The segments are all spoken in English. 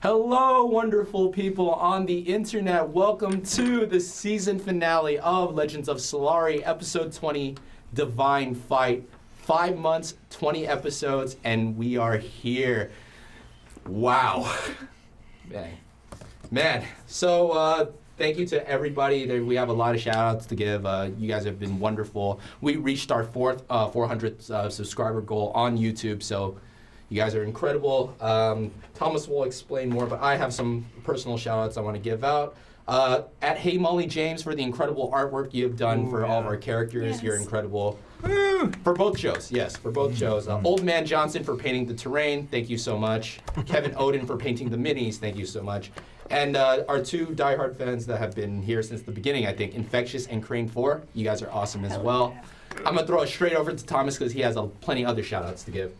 Hello, wonderful people on the internet. Welcome to the season finale of Legends of Solari, episode 20, Divine Fight. 5 months, 20 episodes, and we are here. Wow. Man. So, thank you to everybody. We have a lot of shout-outs to give. You guys have been wonderful. We reached our 400 subscriber goal on YouTube, so you guys are incredible. Thomas will explain more, but I have some personal shout-outs I want to give out. At Hey Molly James for the incredible artwork you have done for all of our characters. Yes. You're incredible. Woo! For both shows, yes, for both shows. Old Man Johnson for painting the terrain, thank you so much. Kevin Odin for painting the minis, thank you so much. And our two diehard fans that have been here since the beginning, I think, Infectious and Crane 4, you guys are awesome as well. I'm going to throw it straight over to Thomas because he has plenty other shout-outs to give.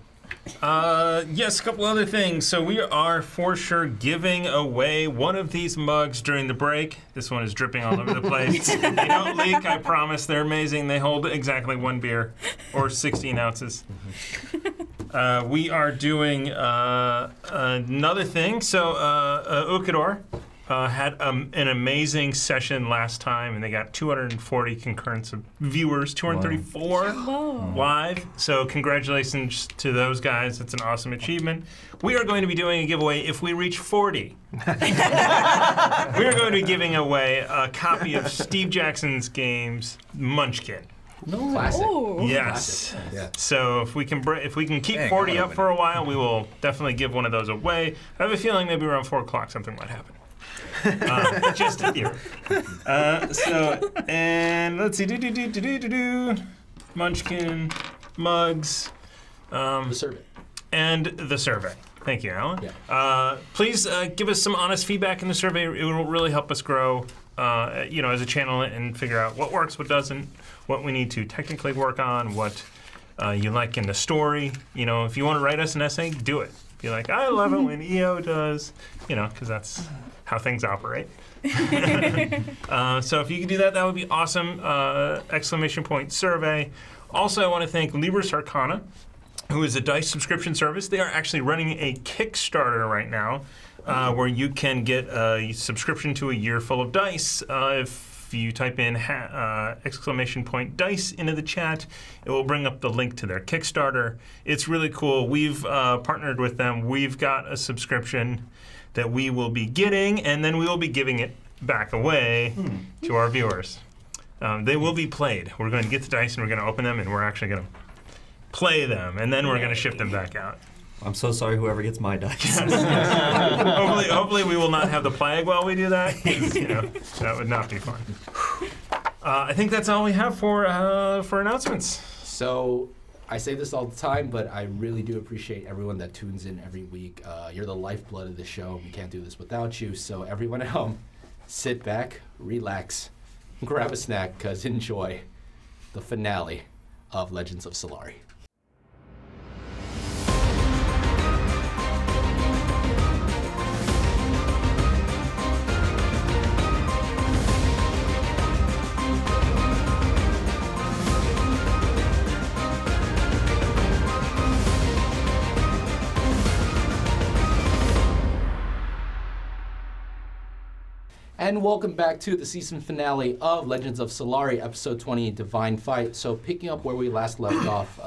Yes, a couple other things. So we are for sure giving away one of these mugs during the break. This one is dripping all over the place. They don't leak, I promise. They're amazing. They hold exactly 1 beer or 16 ounces. We are doing another thing. So Ukador had an amazing session last time, and they got 240 concurrence of viewers, 234 live. So congratulations to those guys. It's an awesome achievement. We are going to be doing a giveaway if we reach 40. We are going to be giving away a copy of Steve Jackson's games Munchkin. No. Classic. Ooh. Yes. Classic. Yeah. So if we can keep 40 up for a while, we will definitely give one of those away. I have a feeling maybe around 4 o'clock something might happen. Just a theory. And let's see. Munchkin, mugs. The survey. And the survey. Thank you, Alan. Yeah. Please give us some honest feedback in the survey. It will really help us grow, as a channel and figure out what works, what doesn't, what we need to technically work on, what you like in the story. If you want to write us an essay, do it. Be like, I love it when EO does, because that's how things operate. So if you could do that, that would be awesome. Exclamation point survey. Also, I want to thank Libris Arcana, who is a dice subscription service. They are actually running a Kickstarter right now where you can get a subscription to a year full of dice. If you type in exclamation point dice into the chat, it will bring up the link to their Kickstarter. It's really cool. We've partnered with them. We've got a subscription that we will be getting, and then we will be giving it back away to our viewers. They will be played. We're going to get the dice, and we're going to open them, and we're actually going to play them, and then we're going to ship them back out. I'm so sorry whoever gets my dice. Hopefully we will not have the plague while we do that, 'cause, that would not be fun. I think that's all we have for announcements. So I say this all the time, but I really do appreciate everyone that tunes in every week. You're the lifeblood of the show. We can't do this without you. So everyone at home, sit back, relax, grab a snack, because enjoy the finale of Legends of Solari. And welcome back to the season finale of Legends of Solari, episode 20, Divine Fight. So picking up where we last left off,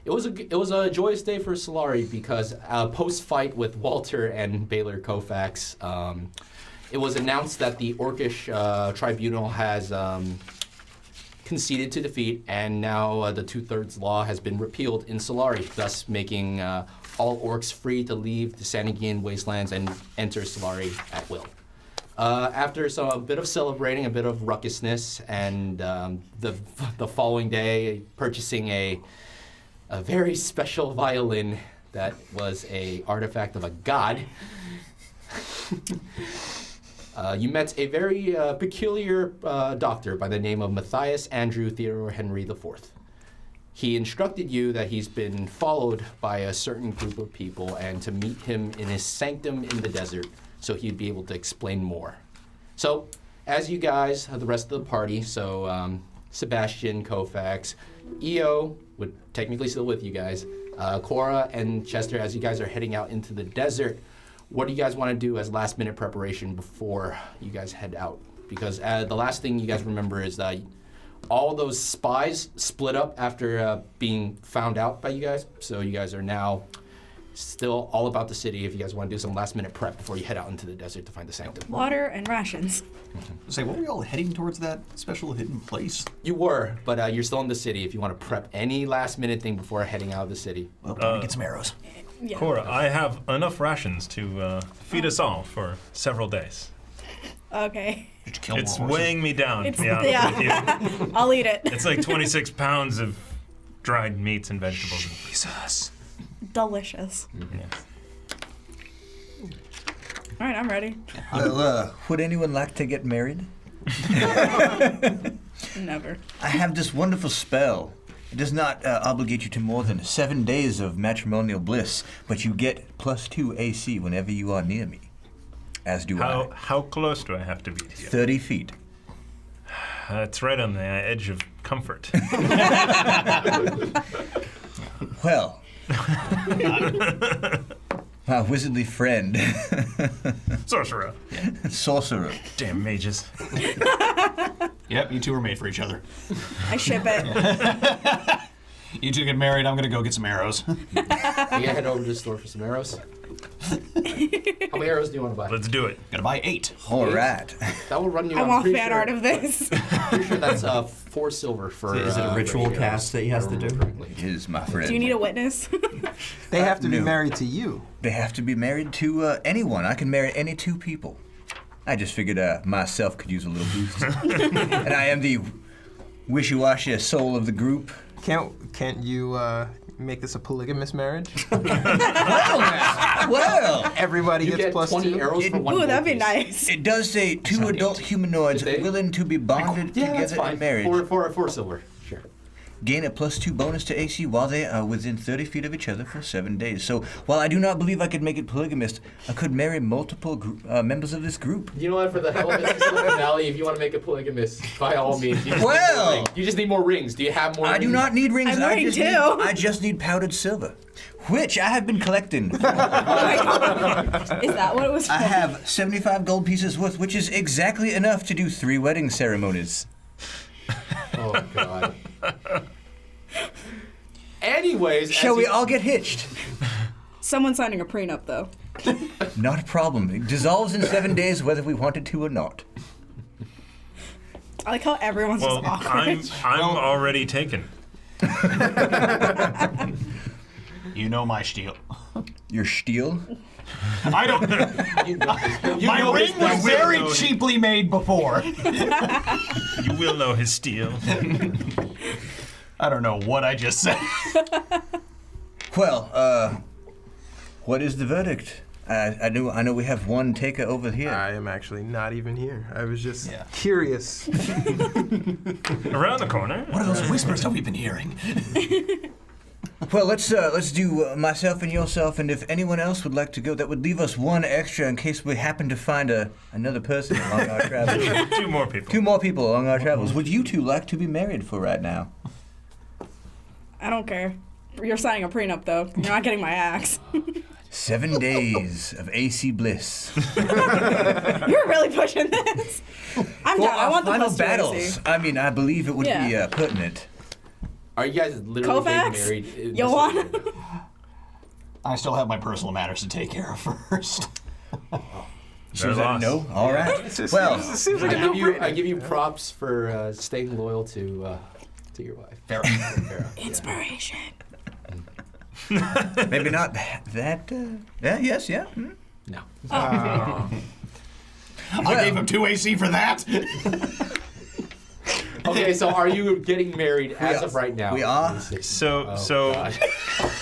it was a joyous day for Solari because post-fight with Walter and Baylor Koufax, it was announced that the Orcish tribunal has conceded to defeat, and now the two-thirds law has been repealed in Solari, thus making all orcs free to leave the Sanagian wastelands and enter Solari at will. After a bit of celebrating, a bit of ruckusness, and the following day purchasing a very special violin that was a artifact of a god, you met a very peculiar doctor by the name of Matthias Andrew Theodore Henry IV. He instructed you that he's been followed by a certain group of people and to meet him in his sanctum in the desert so he'd be able to explain more. So, as you guys, the rest of the party, so Sebastian, Koufax, EO, would technically still with you guys, Cora and Chester, as you guys are heading out into the desert, what do you guys want to do as last-minute preparation before you guys head out? Because the last thing you guys remember is that all those spies split up after being found out by you guys. So you guys are now still all about the city if you guys want to do some last-minute prep before you head out into the desert to find the sanctum. Water and rations. Say, were we all heading towards that special hidden place? You were, but you're still in the city if you want to prep any last-minute thing before heading out of the city. Well, let me get some arrows. Yeah. Cora, I have enough rations to feed us all for several days. Okay. Did you kill It's more horses? weighing me down, to It's, be honest with you. I'll eat it. It's like 26 pounds of dried meats and vegetables. Jesus. Delicious. Yeah. All right, I'm ready. Well, would anyone like to get married? Never. I have this wonderful spell. It does not obligate you to more than 7 days of matrimonial bliss, but you get +2 AC whenever you are near me. As do I. How close do I have to be to you? 30 feet. It's right on the edge of comfort. Well, my wizardly friend, Sorcerer. sorcerer. Damn mages. Yep, you two are made for each other. I ship it. You two get married, I'm gonna go get some arrows. You gotta head over to the store for some arrows. How many arrows do you want to buy? Let's do it. Gotta buy 8. All right. That will run you. I I'm want pretty fan sure, art of this. Pretty sure that's 4 silver for. Is it a ritual arrows, cast that he has to if I do? remember correctly. It is my friend. Do you need a witness? They have to be No. married to you. They have to be married to anyone. I can marry any 2 people. I just figured myself could use a little boost. And I am the wishy-washy soul of the group. Can't you make this a polygamous marriage? Well, Everybody You gets get plus 20 2. arrows for one. Ooh, that'd be gold piece. nice. it does say 2 adult humanoids Did they? willing to be bonded Yeah, that's together fine. in marriage. 4 silver. Sure. Gain a +2 bonus to AC while they are within 30 feet of each other for 7 days. So while I do not believe I could make it polygamist, I could marry multiple members of this group. You know what? For the hell of it, season finale, if you want to make a polygamist, by all means. You just Well- need more rings. You just need more rings. Do you have more? I do rings? not need rings. I'm wearing 2. I just need powdered silver, which I have been collecting. Oh my God. Is that what it was for? I have 75 gold pieces worth, which is exactly enough to do 3 wedding ceremonies. Oh God. Anyways, Shall as we you- all get hitched? Someone signing a prenup, though. Not a problem. It dissolves in 7 days whether we wanted to or not. I like how everyone's Well, just awkward. I'm already taken. You know my steel. Your steel? I don't. You know My this ring was person. very know- cheaply made before. You will know his steel. I don't know what I just said. Well, what is the verdict? I know we have one taker over here. I am actually not even here. I was just Yeah. curious. Around the corner. What are those whispers that we've been hearing? Well, let's do myself and yourself, and if anyone else would like to go, that would leave us 1 extra in case we happen to find another person along our travels. 2 more people. 2 more people along our travels. Would you 2 like to be married for right now? I don't care. You're signing a prenup, though. You're not getting my axe. 7 days of AC bliss. You're really pushing this. I'm For down. I our want the final plus 2 battles. AC. I mean, I believe it would be Yeah. pertinent. Are you guys literally getting Kovacs? married? in You this want? event? I still have my personal matters to take care of first. So is They're that a lost. no? All right. It Well, seems like a I give you props for staying loyal to your wife. Fair. Inspiration. maybe not that. Yeah. Yes. Yeah. No. I gave him 2 AC for that. Okay, so are you getting married as of right now? We are. So, God.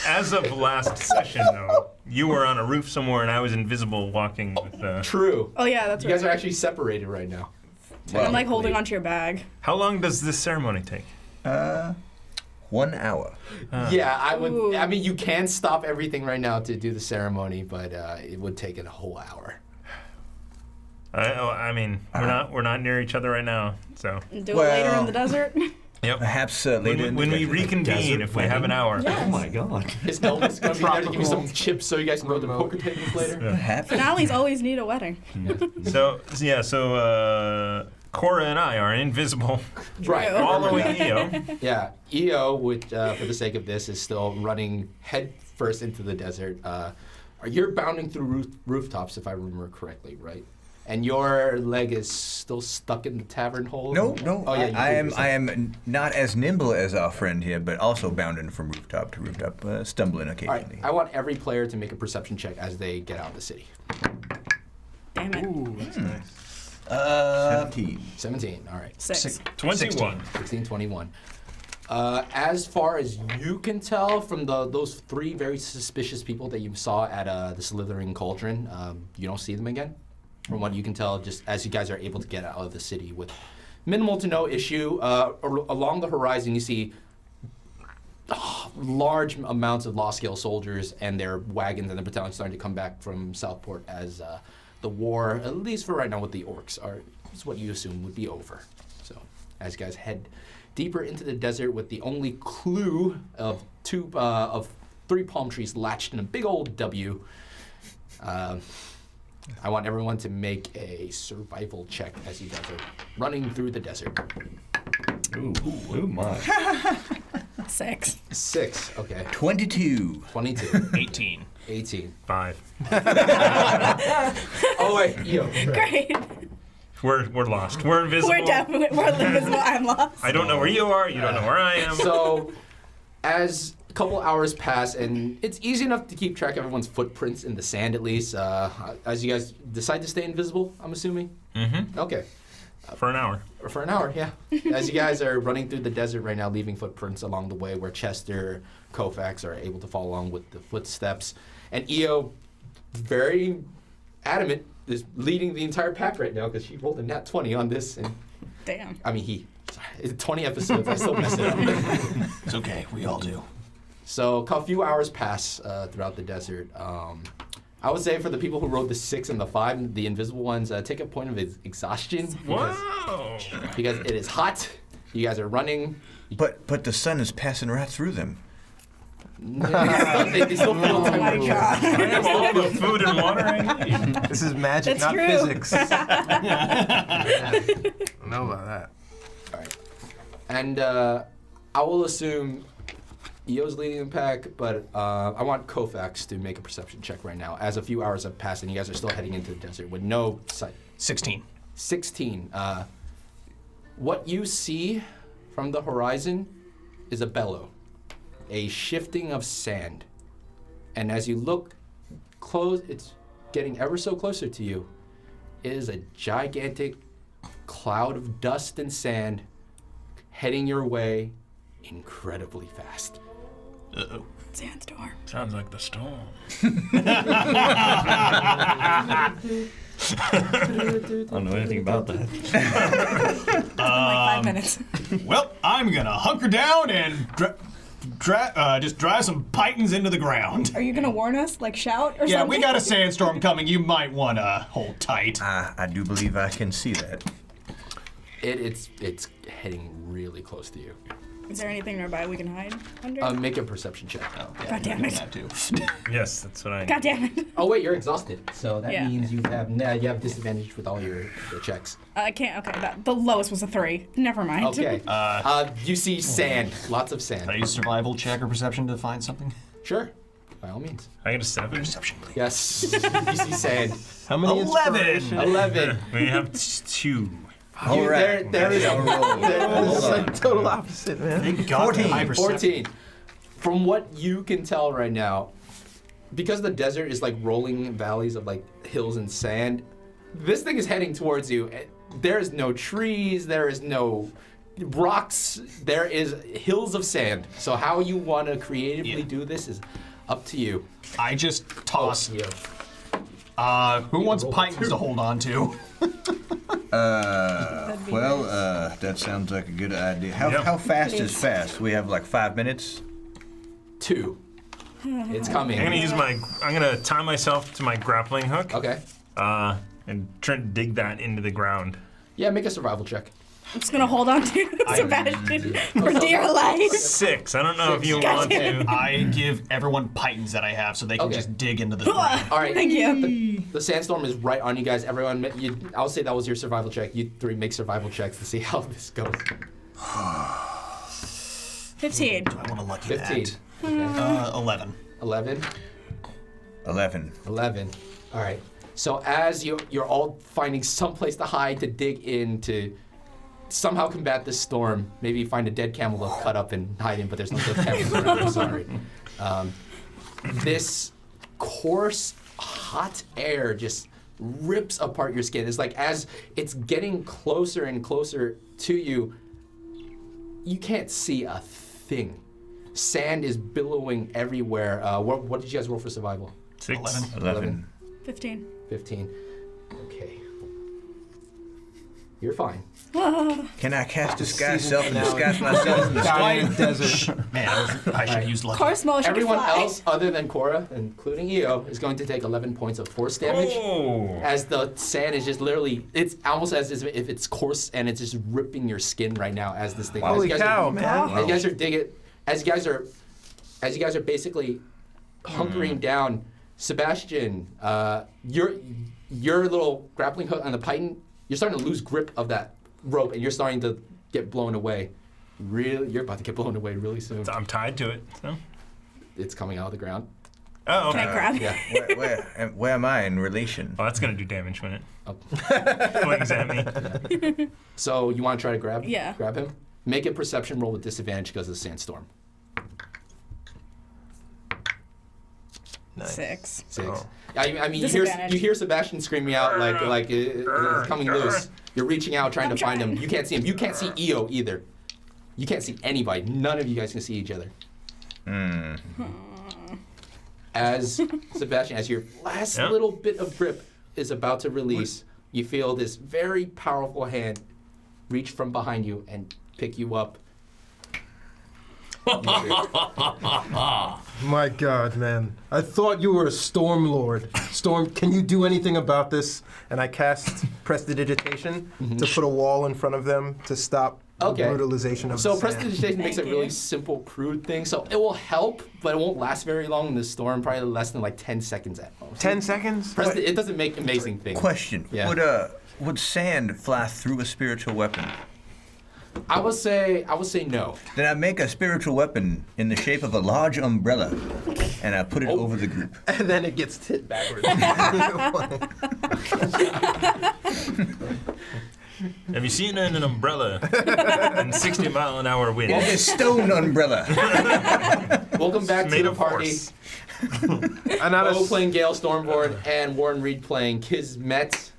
as of last session, though, you were on a roof somewhere and I was invisible walking with. True. Oh, yeah, that's You guys are right. actually separated right now. I'm like holding onto your bag. How long does this ceremony take? 1 hour. Yeah, I would. Ooh. I mean, you can stop everything right now to do the ceremony, but it would take a whole hour. I mean, we're not near each other right now, so. Do it later in the desert. Yep. Perhaps later When we reconvene, if we have an hour. Oh my god. Is Elvis going to be there to give you some chips so you guys can go to poker tables later? Perhaps. Finales always need a wedding. So Cora and I are invisible, Right. following EO. Yeah, EO, which for the sake of this, is still running head first into the desert. You're bounding through rooftops, if I remember correctly, right? And your leg is still stuck in the tavern hole? No. Oh, yeah, I am not as nimble as our friend here, but also bounding from rooftop to rooftop, stumbling All right, occasionally. I want every player to make a perception check as they get out of the city. Damn it. Ooh, that's nice. 17. 17, all right. 6. 21. 16, 21. As far as you can tell from those 3 very suspicious people that you saw at the Slithering Cauldron, you don't see them again. From what you can tell, just as you guys are able to get out of the city with minimal to no issue. Along the horizon, you see large amounts of law-scale soldiers and their wagons and the battalions starting to come back from Southport as the war, at least for right now with the orcs, is what you assume would be over. So as you guys head deeper into the desert with the only clue of 3 palm trees latched in a big old W, I want everyone to make a survival check as you guys are running through the desert. Ooh my. 6. 6, okay. 22. 22. 18. 18. 5. Oh wait, yo. Great. We're lost. We're invisible. We're invisible. I'm lost. I don't know where you are. You don't know where I am. So, as a couple hours pass, and it's easy enough to keep track of everyone's footprints in the sand at least, as you guys decide to stay invisible, I'm assuming? Mm-hmm. Okay. For an hour. Or for an hour, yeah. As you guys are running through the desert right now, leaving footprints along the way where Chester, Koufax are able to follow along with the footsteps. And EO, very adamant, is leading the entire pack right now because she rolled a nat 20 on this. And Damn. I mean, it's 20 episodes, I still messed it up. It's okay. We all do. So a few hours pass throughout the desert. I would say for the people who rode the 6 and the 5, the invisible ones, take a point of exhaustion. Wow. Because it is hot. You guys are running. But the sun is passing right through them. They still feel Oh my god. I have all the food and water I need. This is magic, That's not true. physics. I don't know about that. All right. And I will assume EO's leading the pack, but I want Koufax to make a perception check right now. As a few hours have passed and you guys are still heading into the desert with no sight. 16. 16. What you see from the horizon is a bellow, a shifting of sand. And as you look close, it's getting ever so closer to you. It is a gigantic cloud of dust and sand heading your way incredibly fast. Uh-oh. Sandstorm. Sounds like the storm. I don't know anything about that. Like 5 minutes. Well, I'm gonna hunker down and just drive some pythons into the ground. Are you gonna warn us? Like shout or Yeah, something? we got a sandstorm coming. You might want to hold tight. I do believe I can see that. It's heading really close to you. Is there anything nearby we can hide under? Make a perception check. God damn it. That too. Yes, that's what I need. God damn it. Oh wait, you're exhausted, so that Yeah. means you have disadvantage with all your checks. I can't. Okay, the lowest was a 3. Never mind. Okay. You see sand, lots of sand. Can I use survival check or perception to find something? Sure, by all means. I get a 7. Perception, please. Yes, you see sand. How many 11. 11. We have 2. All right. There is a roll. This is like total opposite, man. Thank God for high perception. 14. From what you can tell right now, because the desert is like rolling valleys of like hills and sand, this thing is heading towards you. There is no trees, there is no rocks, there is hills of sand. So how you want to creatively do this is up to you. I just toss. Yeah. Who wants pythons to hold on to? That sounds like a good idea. How fast is fast? We have like 5 minutes. 2. It's coming. I'm gonna tie myself to my grappling hook. Okay. And try to dig that into the ground. Yeah, make a survival check. I'm just gonna hold on to Sebastian for dear life. 6. I don't know if you want to. I give everyone pythons that I have so they can Okay. just dig into the ground. All right. Thank you. The sandstorm is right on you guys. Everyone, I'll say that was your survival check. You 3 make survival checks to see how this goes. 15. I want to lucky 15. that. Okay. 11. 11. 11. 11. All right. So as you're all finding some place to hide, to dig in, to somehow combat this storm, maybe find a dead camel to cut up and hide in, but there's no dead camels around. I'm sorry. This coarse, hot air just rips apart your skin. It's like as it's getting closer and closer to you, you can't see a thing. Sand is billowing everywhere. What did you guys roll for survival? 6. 11. 15. 15. Okay. You're fine. Can I cast disguise self and disguise myself in the Dying storm? desert. Man, I should have used lucky. Course motion. Everyone can fly. else other than Cora, including Io, is going to take 11 points of force damage. Oh. As the sand is just literally, it's almost as if it's coarse and it's just ripping your skin right now as this thing. Holy as you guys cow, are, man. As you guys are digging, as you guys are basically hunkering down, Sebastian, your little grappling hook on the python, you're starting to lose grip of that rope and you're starting to get blown away. Really, you're about to get blown away really soon. I'm tied to it. So. It's coming out of the ground. Oh, Can okay. I grab it? Yeah. Where am I in relation? Well, that's going to do damage when it Oh. flings at me. So you want to try to grab Yeah. him? Make a perception roll with disadvantage because of the sandstorm. Nice. 6. 6. Oh. I mean, Disadvantage. you hear Sebastian screaming out like it's coming loose. You're reaching out trying to find him. You can't see him. You can't see Io either. You can't see anybody. None of you guys can see each other. As Sebastian, as your last Yep. little bit of grip is about to release, you feel this very powerful hand reach from behind you and pick you up. My God, man. I thought you were a Storm Lord. Storm, can you do anything about this? And I cast Prestidigitation to put a wall in front of them to stop Okay. the brutalization of So the sand. prestidigitation makes a Thank really you. simple, crude thing. So it will help, but it won't last very long in the storm. Probably less than like 10 seconds at most. 10 seconds? It doesn't make amazing things. Question. Yeah. Would sand fly through a spiritual weapon? I would say no. Then I make a spiritual weapon in the shape of a large umbrella, and I put it Oh. over the group. And then it gets hit backwards. Have you seen an umbrella in 60-mile-an-hour wind? It's a stone umbrella. Welcome back It's to made the of party. force. I'm not Beau a playing Gale Stormboard and Warren Reid playing Kismet.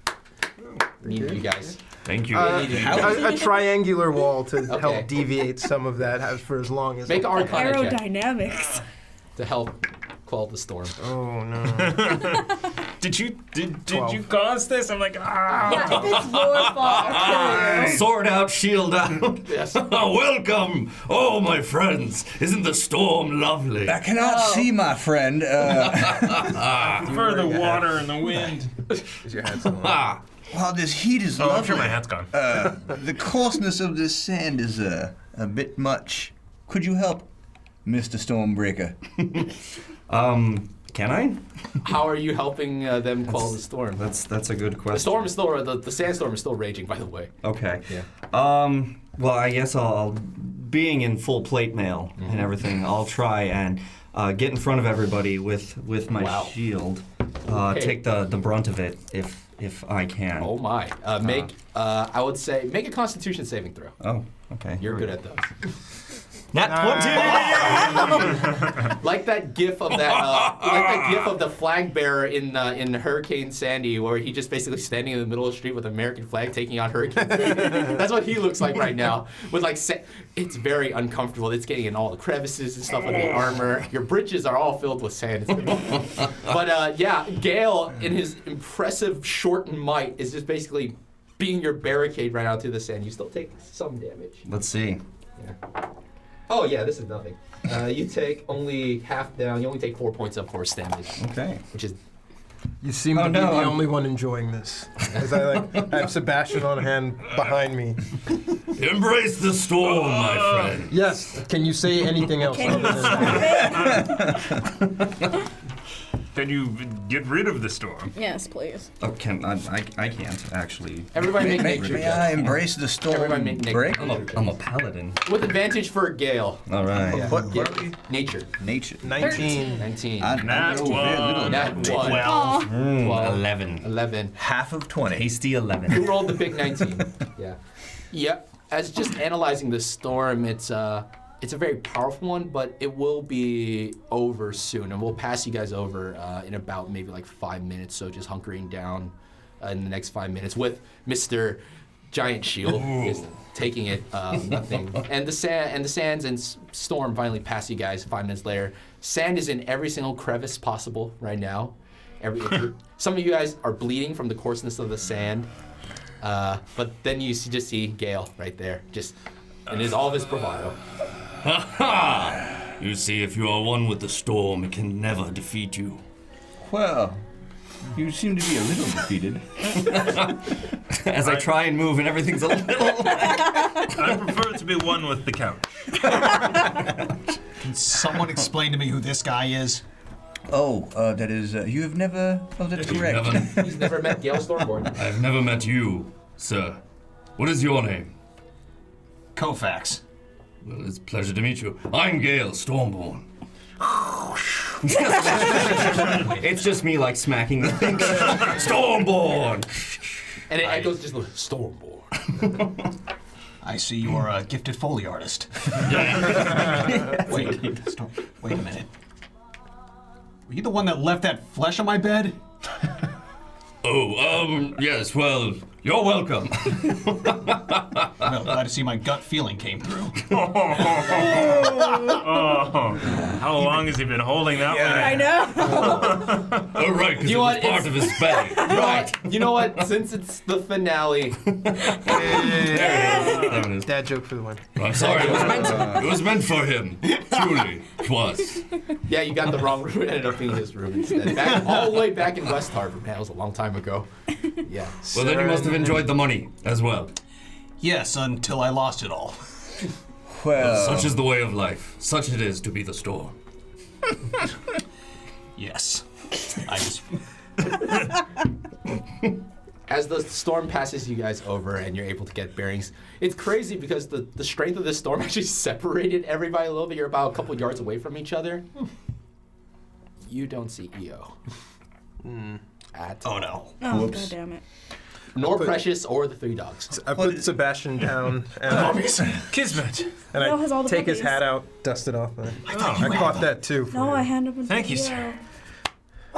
Need you guys. Thank you. a triangular wall to Okay. help deviate some of that for as long as. Make an Arcana check Aerodynamics. to help quell the storm. Oh no! Did you 12. cause this? I'm like, ah. Yeah, if it's your fault, I'll kill you. Sword out, shield out. Yes. Welcome, oh my friends. Isn't the storm lovely? I cannot see my friend. For the water and the wind. Is your hat still on? Ah, While this heat is Oh, I'm lovely, sure my hat's gone. the coarseness of this sand is a bit much. Could you help, Mr. Stormbreaker? can I? How are you helping them quell the storm? That's a good question. The storm is still, the sandstorm is still raging, by the way. Okay. Yeah. Well, I guess I'll being in full plate mail and everything, I'll try and get in front of everybody with my Wow. shield. Okay. Take the brunt of it if I can. Oh my. I would say, make a Constitution saving throw. Oh, okay. You're good at those. Nat 20! Like that gif of the flag bearer in Hurricane Sandy, where he just basically standing in the middle of the street with an American flag taking on Hurricane Sandy. That's what he looks like right now. With like, it's very uncomfortable. It's getting in all the crevices and stuff under the armor. Your britches are all filled with sand. But yeah, Gale, in his impressive short might, is just basically being your barricade right out to the sand. You still take some damage. Let's see. Yeah. Oh yeah, this is nothing. You take only half down. You only take 4 points of force damage, Okay. which is You seem to be no, the I'm- only one enjoying this. As I have Sebastian on hand behind me. Embrace the storm, my friend. Yes. Can you say anything else? Can you other than that? stop it? Then you get rid of the storm. Yes, please. Oh, I can't actually. Everybody make nature May checks. I embrace the Everybody make storm nature. break? I'm a paladin. With advantage for Gale. All right. What are we? Nature. Nature. 19. 19. I Nat know very little. one. Nat 1. Well, 12. 11. 11. Half of 20. Hasty Who 11. rolled the big 19? Yeah. Yeah. As just analyzing the storm, it's a very powerful one, but it will be over soon, and we'll pass you guys over in about maybe like 5 minutes. So just hunkering down in the next 5 minutes with Mr. Giant Shield is taking it nothing, and the sands and storm finally pass you guys 5 minutes later. Sand is in every single crevice possible right now. Some of you guys are bleeding from the coarseness of the sand. But then you just see Gale right there, just in all of his bravado. Ha ha! You see, if you are one with the storm, it can never defeat you. Well, you seem to be a little defeated. As I try and move and everything's a little. I prefer to be one with the couch. can someone explain to me who this guy is? Oh, that is. You have never. Oh, that's correct. He's never met Gale Stormborn. I've never met you, sir. What is your name? Kofax. Well, it's a pleasure to meet you. I'm Gale Stormborn. It's just me like smacking the thing. Stormborn! And it echoes just like, Stormborn. I see you are a gifted Foley artist. Wait, stop. Wait a minute. Were you the one that left that flesh on my bed? Oh, yes, well, you're welcome. Well, glad to see my gut feeling came through. Oh, how long has he been holding that I one? know. Oh, right, because it You was want- part of his spell. Right. You know what? Since it's the finale, There it is. Dad joke for the win. I'm sorry, it was meant for him. Truly, it was. yeah, you got the wrong room. It ended up being his room instead. Back, all the way back in West Harbor. Man, that was a long time ago. Yeah. Well, then you must have enjoyed the money as well. Yes, until I lost it all. Well, Such is the way of life. Such it is to be the storm. Yes. I just. As the storm passes you guys over and you're able to get bearings, it's crazy because the strength of this storm actually separated everybody a little bit. You're about a couple yards away from each other. You don't see EO. At Oh no. Oh, Whoops. God damn it. nor Precious or the three dogs. I put Sebastian down and, Kismet. and Leo has all I the take his puppies. hat out, dust it off. I Oh, caught that too. for No, you. I hand up and Thank you, sir.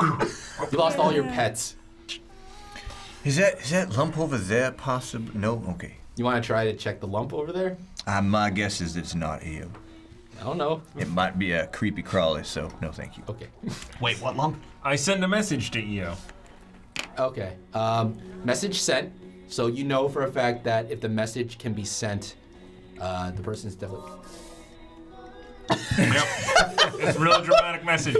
You lost all your pets. is that lump over there possible? No. Okay. You want to try to check the lump over there? My guess is it's not him. I don't know. It might be a creepy crawly. So no, thank you. Okay. Wait, what lump? I send a message to EO. Okay. Message sent. So you know for a fact that if the message can be sent, the person's definitely. Yep. It's a real dramatic message.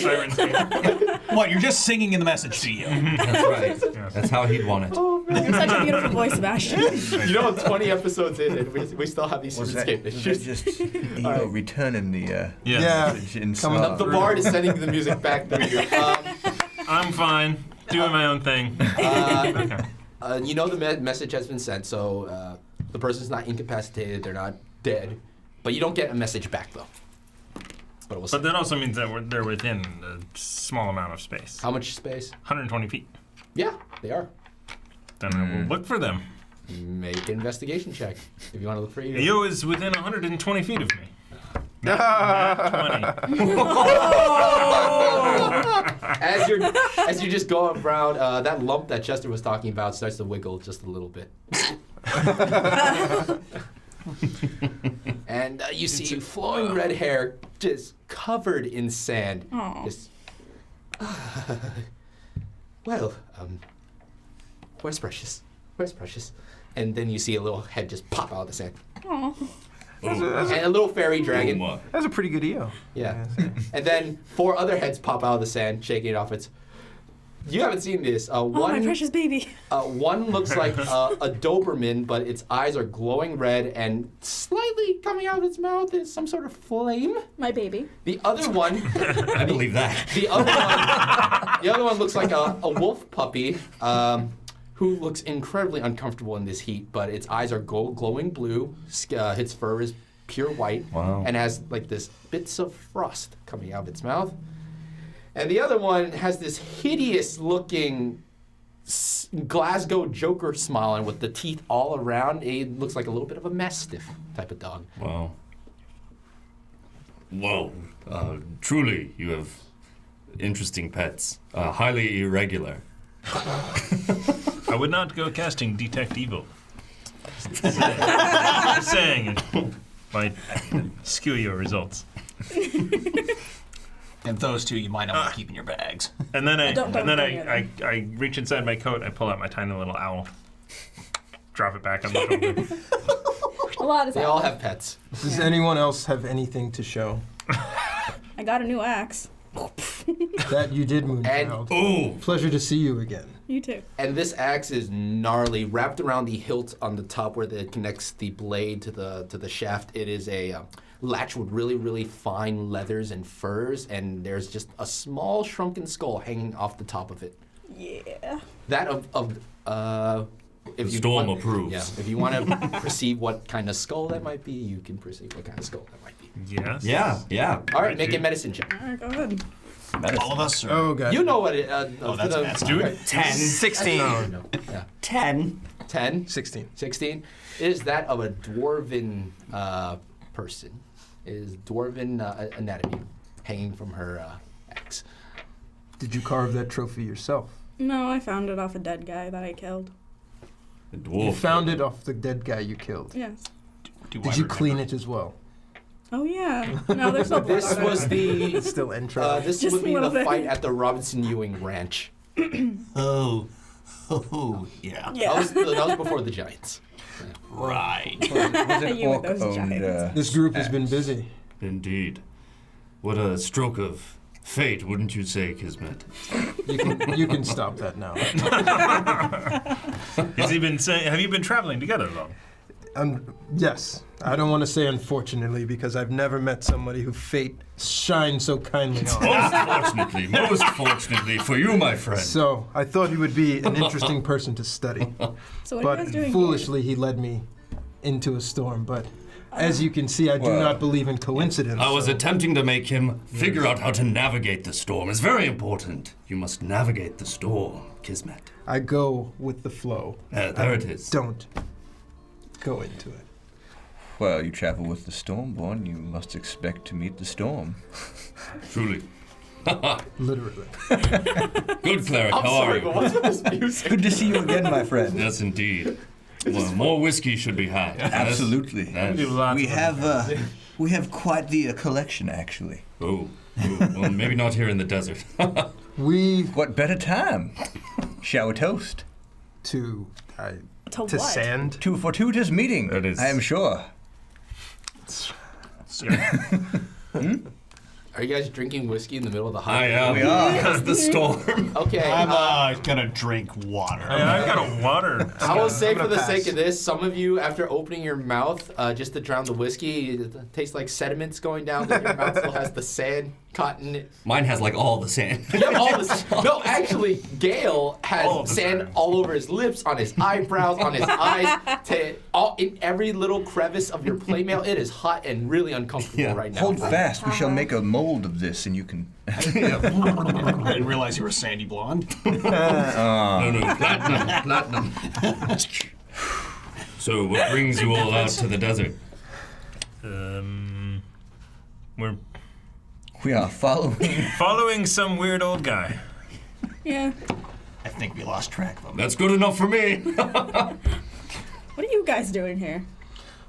Siren scene. What? You're just singing in the message to you. That's right. That's how he'd want it. You're such a beautiful voice, Sebastian. You know, 20 episodes in, and we still have these Was that, escape was issues. that just returning the Yes. Yeah. message in Coming song? up The bard is sending the music back through you. I'm fine. Doing my own thing. Okay. You know the message has been sent, so the person's not incapacitated, they're not dead, but you don't get a message back though. But it will But send. that also means that they're within a small amount of space. How much space? 120 feet. Yeah, they are. Then I will look for them. Make an investigation check if you want to look for you. EO is within 120 feet of me. Not 20. As you just go around, that lump that Chester was talking about starts to wiggle just a little bit. And you see flowing red hair just covered in sand. Aw. Just, well, where's Precious? Where's Precious? And then you see a little head just pop out of the sand. Aw. and a little fairy dragon. Oh, my. That's a pretty good EO. Yeah. And then 4 other heads pop out of the sand, shaking it off. You haven't seen this. Oh, my precious baby. One looks like a Doberman, but its eyes are glowing red, and slightly coming out of its mouth is some sort of flame. My baby. The other one, I believe that. the other one looks like a wolf puppy, who looks incredibly uncomfortable in this heat. But its eyes are glowing blue. Its fur is pure white, Wow. and has like this bits of frost coming out of its mouth. And the other one has this hideous-looking Glasgow Joker smile, and with the teeth all around, it looks like a little bit of a mastiff type of dog. Wow. Whoa. Truly, you have interesting pets. Highly irregular. I would not go casting Detect Evil. Just saying, it might skew your results. And those two you might not want to keep in your bags. And then Don't go near I reach inside my coat, I pull out my tiny little owl, drop it back on the shoulder. A lot is They all have pets. Does anyone else have anything to show? I got a new axe. That you did, Moonchild. Oh, Pleasure to see you again. You too. And this axe is gnarly, wrapped around the hilt on the top where it connects the blade to the shaft. It is a latch with really, really fine leathers and furs, and there's just a small shrunken skull hanging off the top of it. Yeah. That if you Storm want, approves. Yeah, if you want to perceive what kind of skull that might be, you can perceive what kind of skull that might be. Yes. Yeah. All right, make a medicine check. All right, go ahead. All of us? Or? Oh, God. You know what it. that's an ass. Do it. 10. 16. No. Yeah. 10. 10. 16. 16 is that of a dwarven person. Is dwarven anatomy hanging from her axe. Did you carve that trophy yourself? No, I found it off a dead guy that I killed. the You dwarf. found it off the dead guy you killed. Yes. Did you clean it as well? Oh yeah. No, there's no blood This on it. was the. Still intro. This Just would be a the little bit. fight at the Robinson Ewing Ranch. Oh, yeah. Yeah. That was before the Giants. Right. Was an You and orc those owned, giants. This group has been busy. Indeed. What a stroke of fate, wouldn't you say, Kismet? You can stop that now. Has he been saying? Have you been traveling together long? Yes. I don't want to say unfortunately because I've never met somebody who fate shines so kindly on. Most fortunately for you, my friend. So I thought he would be an interesting person to study. So what are But you guys doing? foolishly, he led me into a storm. But as you can see, I do Well, not believe in coincidence. I was so- attempting to make him figure out how to navigate the storm. It's very important. You must navigate the storm, Kismet. I go with the flow. There it is. Don't go into it. Well, you travel with the Stormborn, you must expect to meet the storm. Truly. Literally. Good, Cleric. I'm How are sorry, you? but what's with this music? Good to see you again, my friend. Yes, indeed. Well, more whiskey should be had. Absolutely. Yes. Do lots We of we have quite the collection, actually. Oh. Well, maybe not here in the desert. We What better time? Shall we toast? to To to what? sand. To a fortuitous meeting, That is- I am sure. Are you guys drinking whiskey in the middle of the I hot? am. We are. Because the storm. Okay. I'm gonna drink water. I've got a water. I will say, I'm for gonna the sake pass. of this, some of you, after opening your mouth just to drown the whiskey, it tastes like sediments going down. But your mouth still has the sand caught in it. Mine has like all the sand. You have all this. No, actually, Gale has All of the sand sand. all over his lips, on his eyebrows, on his eyes, in every little crevice of your playmail. It is hot and really uncomfortable Yeah. right now. Hold fast, we shall make a mold of this, and you can. I didn't realize you were sandy blonde. No, platinum. So, what brings you all out to the desert? We're We are following. following some weird old guy. Yeah. I think we lost track of him. That's good enough for me. What are you guys doing here?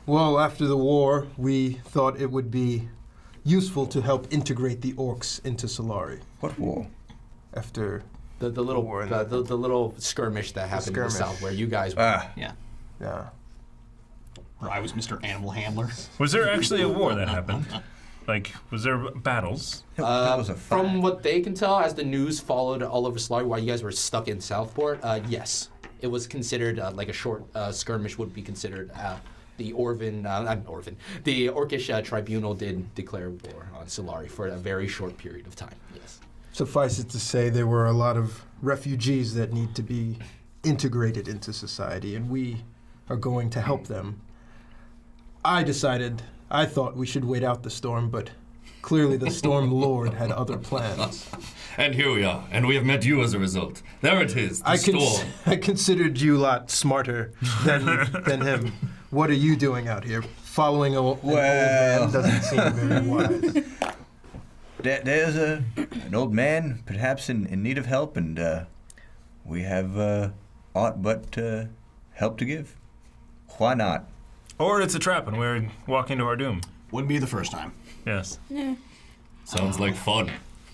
Well, after the war, we thought it would be useful to help integrate the orcs into Solari. What war? After The little War in the little skirmish that happened in the skirmish. south where you guys were. Ah, Yeah. yeah. Or I was Mr. Animal Handler. Was there actually a war that happened? Like, was there battles? That was a fight. From what they can tell, as the news followed all over Solari while you guys were stuck in Southport, yes. It was considered like a short skirmish would be considered. The the Orcish Tribunal did declare war on Solari for a very short period of time, yes. Suffice it to say, there were a lot of refugees that need to be integrated into society, and we are going to help them. I thought we should wait out the storm, but clearly the Storm Lord had other plans. And here we are, and we have met you as a result. There it is, the storm. I considered you a lot smarter than him. What are you doing out here? Following an old man doesn't seem very wise. There's an old man, perhaps in need of help, and we have aught but help to give. Why not? Or it's a trap and we're walking to our doom. Wouldn't be the first time. Yes. Yeah. Sounds like fun.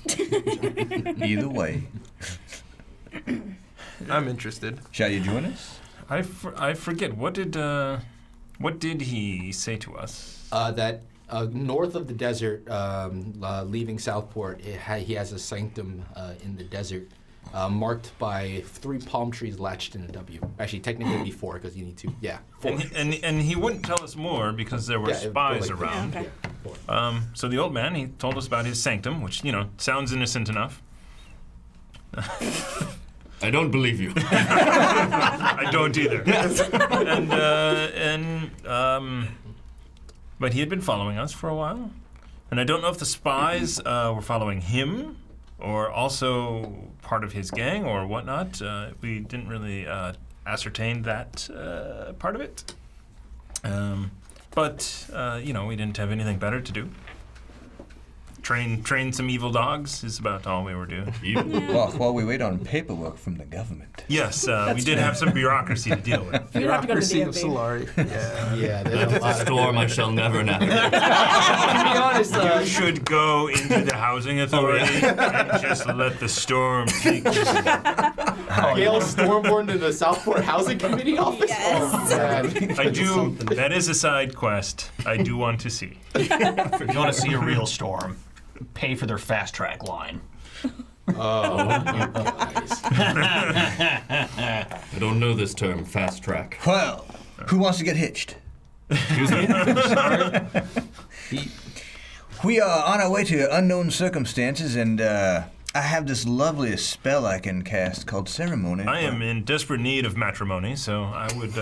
Either way. I'm interested. Shall you join us? I forget, what did he say to us? That north of the desert, leaving Southport, he has a sanctum in the desert marked by 3 palm trees latched in a W. Actually, technically it'd be 4 because you need to. Yeah, 4. And he wouldn't tell us more because there were spies like, around. Okay. So the old man, he told us about his sanctum, which, sounds innocent enough. I don't believe you. I don't either. But he had been following us for a while. And I don't know if the spies were following him or also part of his gang or whatnot. We didn't really ascertain that part of it. But we didn't have anything better to do. Train some evil dogs is about all we were doing. Well, while we wait on paperwork from the government. Yes, we did have some bureaucracy to deal with. You don't have to go to the Bureaucracy of DMV. Solari. Yeah. Yeah, there's a lot of Storm I shall never navigate. To be honest, You should go into the housing authority and just let the storm take you. Gail Stormborn to the Southport Housing Committee office? Yes. Oh, man. I do. That is a side quest. I do want to see. If you want to see a real storm, pay for their fast track line. Oh, you guys. I don't know this term, fast track. Well, who wants to get hitched? Excuse me? We are on our way to unknown circumstances, and I have this loveliest spell I can cast called Ceremony. I am in desperate need of matrimony, so I would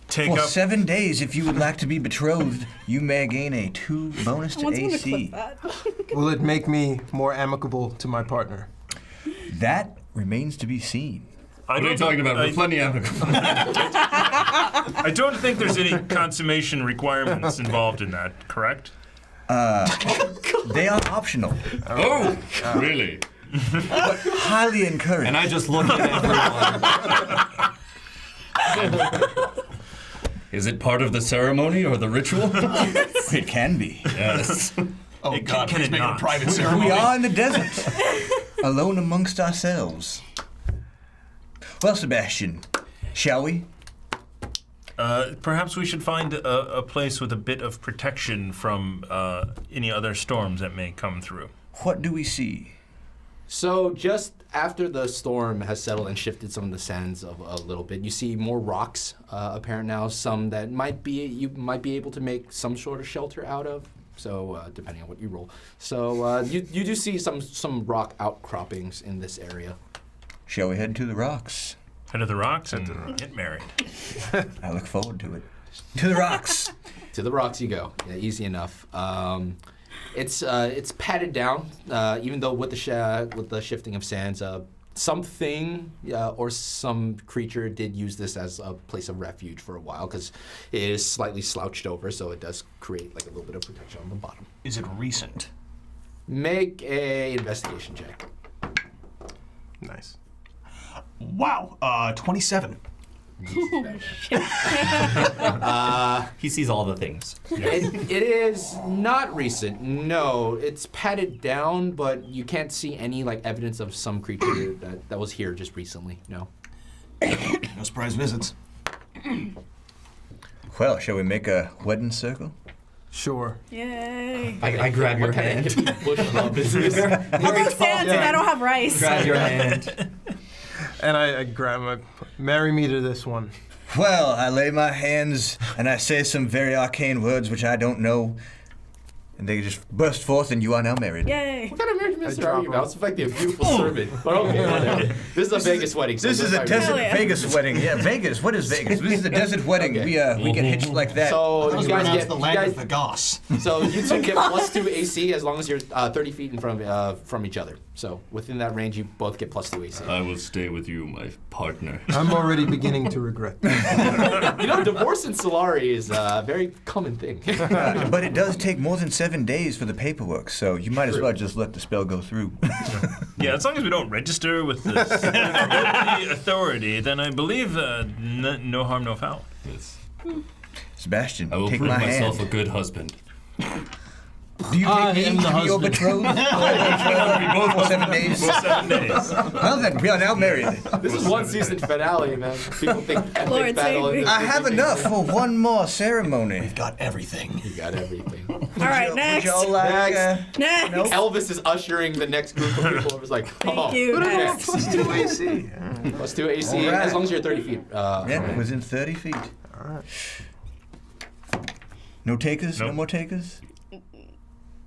take For up. 7 days, if you would like to be betrothed, you may gain a 2 bonus to Someone's gonna AC. clip that. Will it make me more amicable to my partner? That remains to be seen. What are you talking about? We're plenty amicable. I don't think there's any consummation requirements involved in that, correct? They are optional, Oh, really? but highly encouraged. And I just look at everyone. Is it part of the ceremony or the ritual? It can be. Yes. Oh, It- God, can please it make it a not? private We ceremony. are in the desert, alone amongst ourselves. Well, Sebastian, shall we? Perhaps we should find a place with a bit of protection from any other storms that may come through. What do we see? So just after the storm has settled and shifted some of the sands a little bit, you see more rocks apparent now. Some that you might be able to make some sort of shelter out of. So depending on what you roll. So you do see some rock outcroppings in this area. Shall we head to the rocks? Head of the rocks and get married. I look forward to it. To the rocks. To the rocks you go. Yeah, easy enough. It's padded down, even though with the shifting of sands, something or some creature did use this as a place of refuge for a while because it is slightly slouched over, so it does create like a little bit of protection on the bottom. Is it recent? Make a investigation check. Nice. Wow, 27. He sees all the things. It is not recent. No, it's padded down, but you can't see any like evidence of some creature that was here just recently. No. No surprise visits. Well, shall we make a wedding circle? Sure. Yay. I grab your What kind hand. of hippie bush love is this? I'll go sand and I don't have rice. Grab your hand. And I grab my. Marry me to this one. Well, I lay my hands and I say some very arcane words which I don't know. And they just burst forth, and you are now married. Yay. What kind of marriage minister drop are you him. about? It's like a beautiful servant. But okay, whatever. This is a Vegas wedding. So This is a that's desert yeah. Vegas wedding. Yeah, Vegas. What is Vegas? This is a desert wedding. Okay. We get hitched like that. So Those you guys pronounce get the you land guys, of the goss. so you two get +2 AC as long as you're 30 feet in front from each other. So within that range, you both get +2 AC. I will stay with you, my partner. I'm already beginning to regret that. You know, divorce in Solari is a very common thing. But it does take more than 7 days for the paperwork, so you might as well just let the spell go through. Yeah, as long as we don't register with the authority, then I believe no harm, no foul. Yes. Sebastian, I will take prove my myself hand. a good husband. Do you I take am me the to be your husband. betrothed? Both for 7 days. 7 days. Well then, we are now married. This is one season finale, man. People think epic Lord battle. save me. I have enough for one more ceremony. Got everything. You got everything. All right, next. Would y'all like, Next. Nope. Elvis is ushering the next group of people. It was like, Thank you. Next. +2 AC. +2 AC All right. as long as you're 30 feet. Yeah, within 30 feet. Alright. No takers? No Nope. more takers?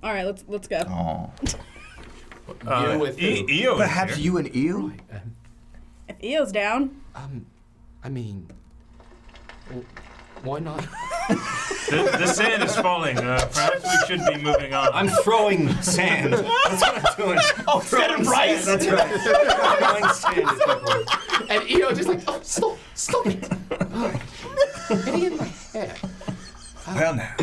All right, let's go. Oh. You with who? EO is Perhaps here. you and Eel? If Eo's down, I mean, why not? The sand is falling. Perhaps we should be moving on. I'm throwing sand. That's what I'm doing. Oh, instead of rice. That's right. Throwing sand at people. And EO just like, oh, stop it. Getting in my head. Well now.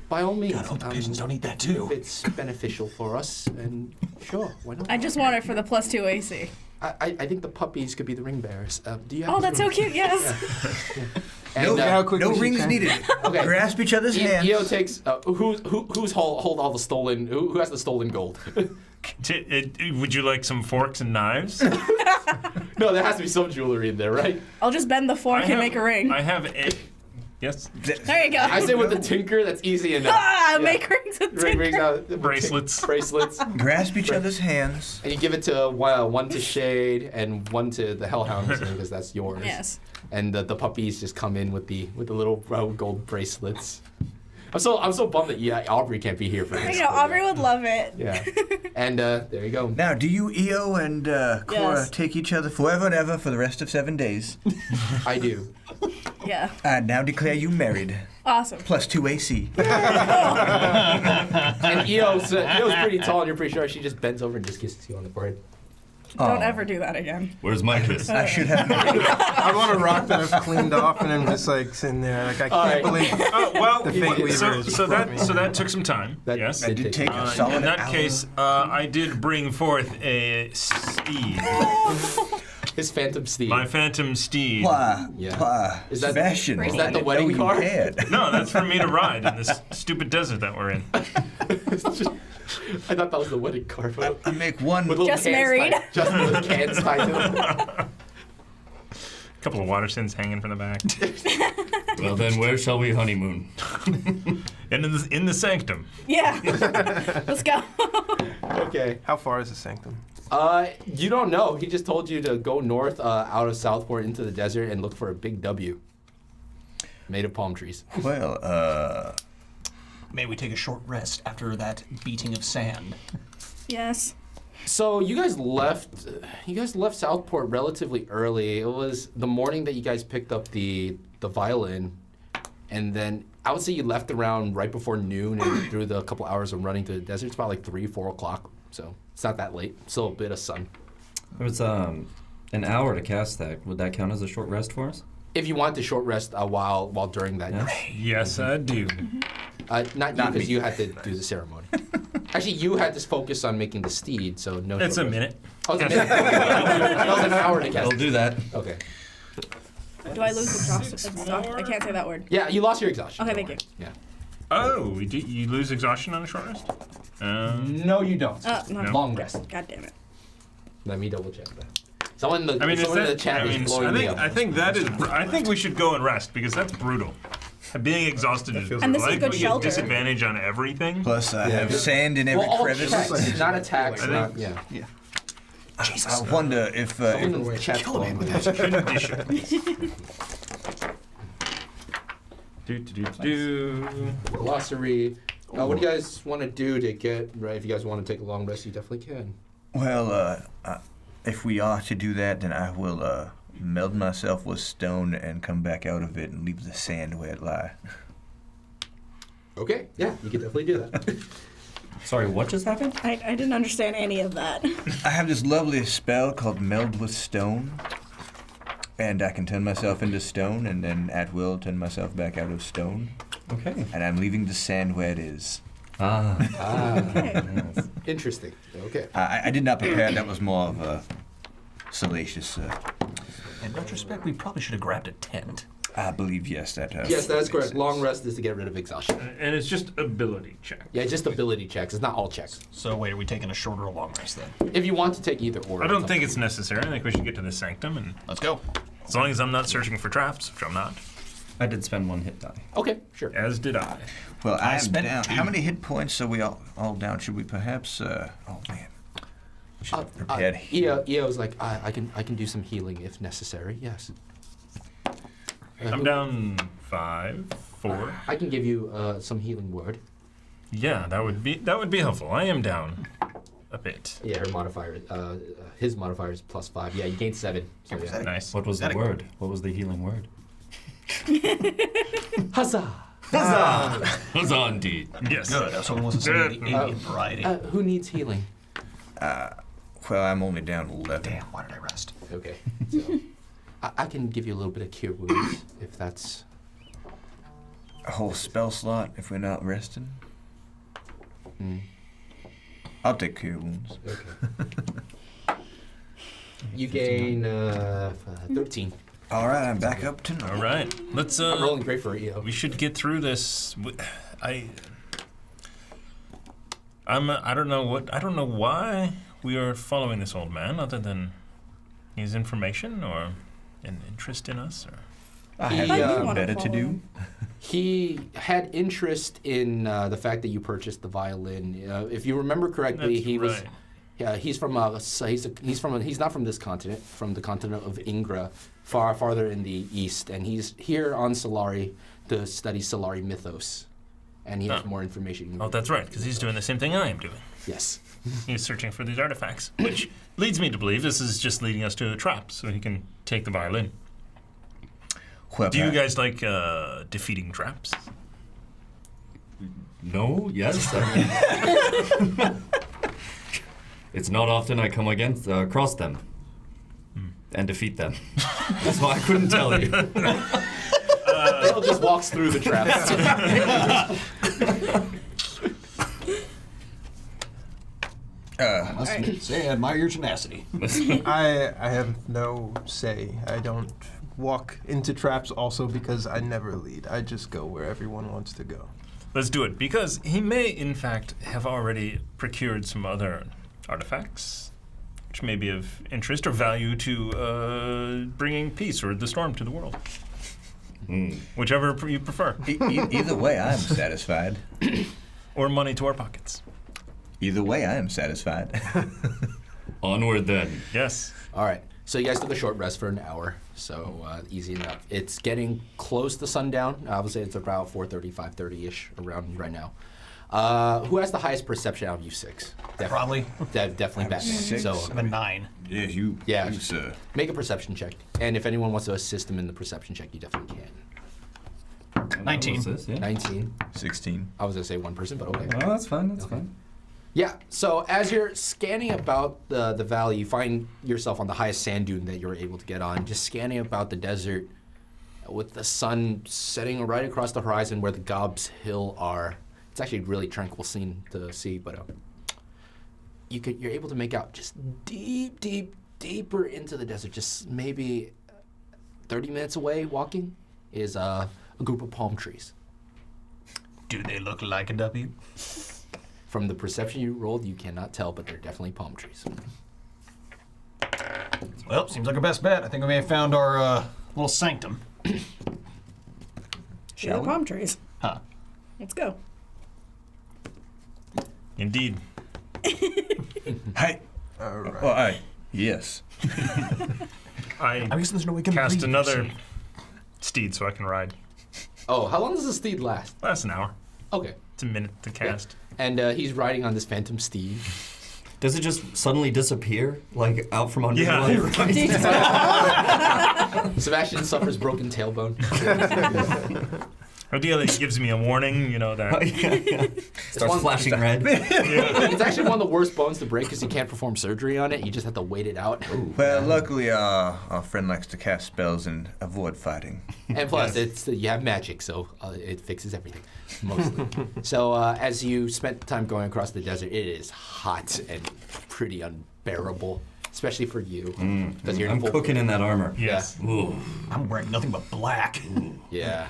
By all means, I hope the pigeons don't eat that too. if it's beneficial for us, and sure, why not? I just want it for the +2 AC. I think the puppies could be the ring bearers. Do you have Oh, the that's so ring- cute. Yes. And, Look how quickly No she rings can. needed. Okay. Grasp each other's hands. EO takes who's hold all the stolen who has the stolen gold. Would you like some forks and knives? No, there has to be some jewelry in there, right? I'll just bend the fork and make a ring. I have a. Yes. There you go. I say with the tinker, that's easy enough. Ah, Yeah. make rings with Rings tinker. out Bracelets. bracelets, Grasp each other's hands. and you give it to one to Shade and one to the Hellhound because that's yours. Yes. And the puppies just come in with the little gold bracelets. I'm so bummed that Aubrey can't be here for this. You know, Aubrey would love it. Yeah. And there you go. Now, do you, Eo and Cora, Yes. take each other forever and ever for the rest of 7 days? I do. Yeah. I now declare you married. Awesome. +2 AC. And EO's pretty tall, and you're pretty sure she just bends over and just kisses you on the forehead. Don't Aw. ever do that again. Where's my kiss? I should have married. I want a rock that I've cleaned off and I'm just like sitting there. Like, I can't Alright. believe Oh well. The fake weaver So, is so brought me. that took some time. That- yes. I did take a solid In that hour. case, I did bring forth a steed, His phantom steed. my phantom steed. Why? Yeah. Why? Is that- Sebastian. is that I the didn't wedding know you car? cared. No, that's for me to ride in this stupid desert that we're in. I thought that was the wedding card. But You make one. with little Just cans married. Tied, just with cans tied to them. A couple of water skins hanging from the back. Well, then where shall we honeymoon? And in the sanctum. Yeah. Let's go. Okay. how far is the sanctum? You don't know. He just told you to go north out of Southport into the desert and look for a big W made of palm trees. Well, May we take a short rest after that beating of sand? Yes. So you guys left Southport relatively early. It was the morning that you guys picked up the violin, and then I would say you left around right before noon and through the couple hours of running through the desert. It's about like 3-4 o'clock, so it's not that late. Still a bit of sun. It was an hour to cast that. Would that count as a short rest for us? If you want to short rest while during that, Yeah. Yes, I do. not you because you had to do the ceremony. Actually, you had to focus on making the steed, so no. It's a short rest. minute. Oh, it's a minute. That was an hour to I'll cast. do that. Okay. Do I lose exhaustion? I can't say that word. Yeah, you lost your exhaustion. Okay, don't thank worry. Oh, you lose exhaustion on a short rest? Yeah. No, you don't. No. Long rest. God damn it. Let me double check that. Someone in the, I mean, is someone in the that, chat I is mean, blowing me up. I think that is. I think we should go and rest because that's brutal. Being exhausted is And this is like good we shelter. get disadvantage on everything. Plus, I have sand in every Well, all crevice. checks, not attacks. Not, yeah. I wonder if Someone check Condition. Do. Glossary. What do you guys want to do to get right? If you guys want to take a long rest, you definitely can. well, if we are to do that, then I will meld myself with stone and come back out of it and leave the sand where it lie. Okay, yeah, you can definitely do that. Sorry, what just happened? I didn't understand any of that. I have this lovely spell called Meld with Stone, and I can turn myself into stone and then at will turn myself back out of stone. Okay. And I'm leaving the sand where it is. Okay. Interesting. Okay. I did not prepare. That was more of a salacious. In retrospect, we probably should have grabbed a tent. I believe yes. That. Yes, that's makes correct. sense. Long rest is to get rid of exhaustion. And it's just ability check. Yeah, just ability checks. It's not all checks. So wait, are we taking a short or a long rest then? If you want to take either or. I don't think it's necessary. I think we should get to the sanctum, and Let's go. as long as I'm not searching for traps, which I'm not, I did spend 1 hit die. Okay, sure. as did I. Well, I am spent down. 2. How many hit points are we all down? Should we perhaps? Oh man. Should have prepared. EO was like, I can do some healing if necessary. Yes. I'm down 5, 4. I can give you some healing word. Yeah, that would be helpful. I am down a bit. Yeah, her modifier. His modifier is +5. Yeah, you gained 7. So yeah. Nice. What was the word? What was the healing word? Huzzah! Huzzah indeed. Yes. Good. Someone wants to say the Indian variety. Who needs healing? Well, I'm only down 11. Damn, why did I rest? Okay. So, I can give you a little bit of cure wounds if that's. A whole spell slot if we're not resting. Mm. I'll take cure wounds. Okay. You gain 13. All right, I'm back up to normal. All right. Let's. I'm rolling great for EO. We should get through this. I don't know why we are following this old man, other than his information or an interest in us. Or I He, have uh, better to do. He had interest in the fact that you purchased the violin. If you remember correctly, That's he was. right. Yeah, he's from he's not from this continent, from the continent of Ingra, farther in the east, and he's here on Solari to study Solari mythos, and he has Oh. more information. Oh, that's right, because he's doing the same thing I am doing. Yes. He's searching for these artifacts, which leads me to believe this is just leading us to a trap, so he can take the violin. Well, Do you guys like defeating traps? No, yes. It's not often I come across them and defeat them. That's why I couldn't tell you. Dale just walks through the traps. I must say, I admire your tenacity. I have no say. I don't walk into traps also because I never lead. I just go where everyone wants to go. Let's do it, because he may, in fact, have already procured some other artifacts, which may be of interest or value to bringing peace or the storm to the world. Whichever you prefer. Either way, I am satisfied. Or money to our pockets. Either way, I am satisfied. Onward then. Yes. All right. So you guys took a short rest for an hour, so easy enough. It's getting close to sundown. I would say it's about 4:30, 5:30-ish around right now. Who has the highest perception out of you six? Probably. Definitely Batman. 6. So I'm a 9. Yeah, you. Yeah. You, sir. make a perception check. And if anyone wants to assist him in the perception check, you definitely can. 19. What's this? Yeah. 19. 16. I was going to say one person, but okay. Oh, that's fine. That's fine. Yeah, so as you're scanning about the valley, you find yourself on the highest sand dune that you're able to get on, just scanning about the desert with the sun setting right across the horizon where the Gobs Hill are. It's actually a really tranquil scene to see, but you're able to make out just deeper into the desert, just maybe 30 minutes away walking, is a group of palm trees. Do they look like a W? From the perception you rolled, you cannot tell, but they're definitely palm trees. Well, seems like our best bet. I think we may have found our little sanctum. See the palm trees. Huh. Let's go. Indeed. Hi. All right. Oh, aye. Yes. I guess there's no way we can cast leave. another steed so I can ride. Oh, how long does the steed last? Last an hour. Okay. It's a minute to cast. And he's riding on this phantom steed. Does it just suddenly disappear, like out from under Yeah. you? while you're riding? Sebastian suffers broken tailbone. Ideally, it gives me a warning, you know, that. Starts one- flashing red. It's actually one of the worst bones to break because you can't perform surgery on it. You just have to wait it out. Well, luckily, our friend likes to cast spells and avoid fighting. And plus, it's you have magic, so it fixes everything, mostly. So as you spent time going across the desert, it is hot and pretty unbearable, especially for you, because you're in I'm full. cooking in that armor. Yes. Ooh. I'm wearing nothing but black. Yeah.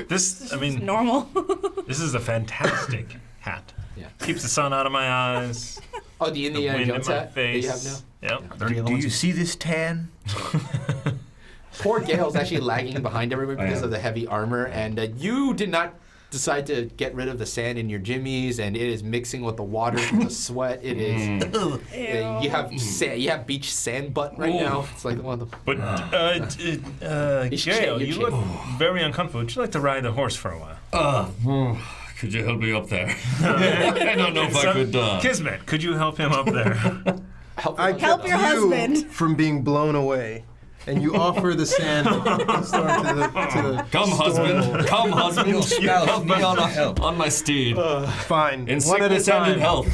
This, I mean, Normal. this is a fantastic hat. Yeah. Keeps the sun out of my eyes. Oh, the The Indiana wind in Jones my hat that you have now? face. Yep. Do you see this tan? Poor Gale's actually lagging behind everybody because am. of the heavy armor, and you did not decide to get rid of the sand in your jimmies, and it is mixing with the water from the sweat. It is. You have you have beach sand butt right now. It's like one of the. But, You should Gail, shave you your look very uncomfortable. Would you like to ride a horse for a while? Could you help me up there? I don't know if I could. Kismet, could you help him up there? I Help kept your you husband. from being blown away, and you offer the sand storm to the Come, storm husband. lord. Come, husband. You help me help. on my steed. Fine. In one at a sickness and in time. health.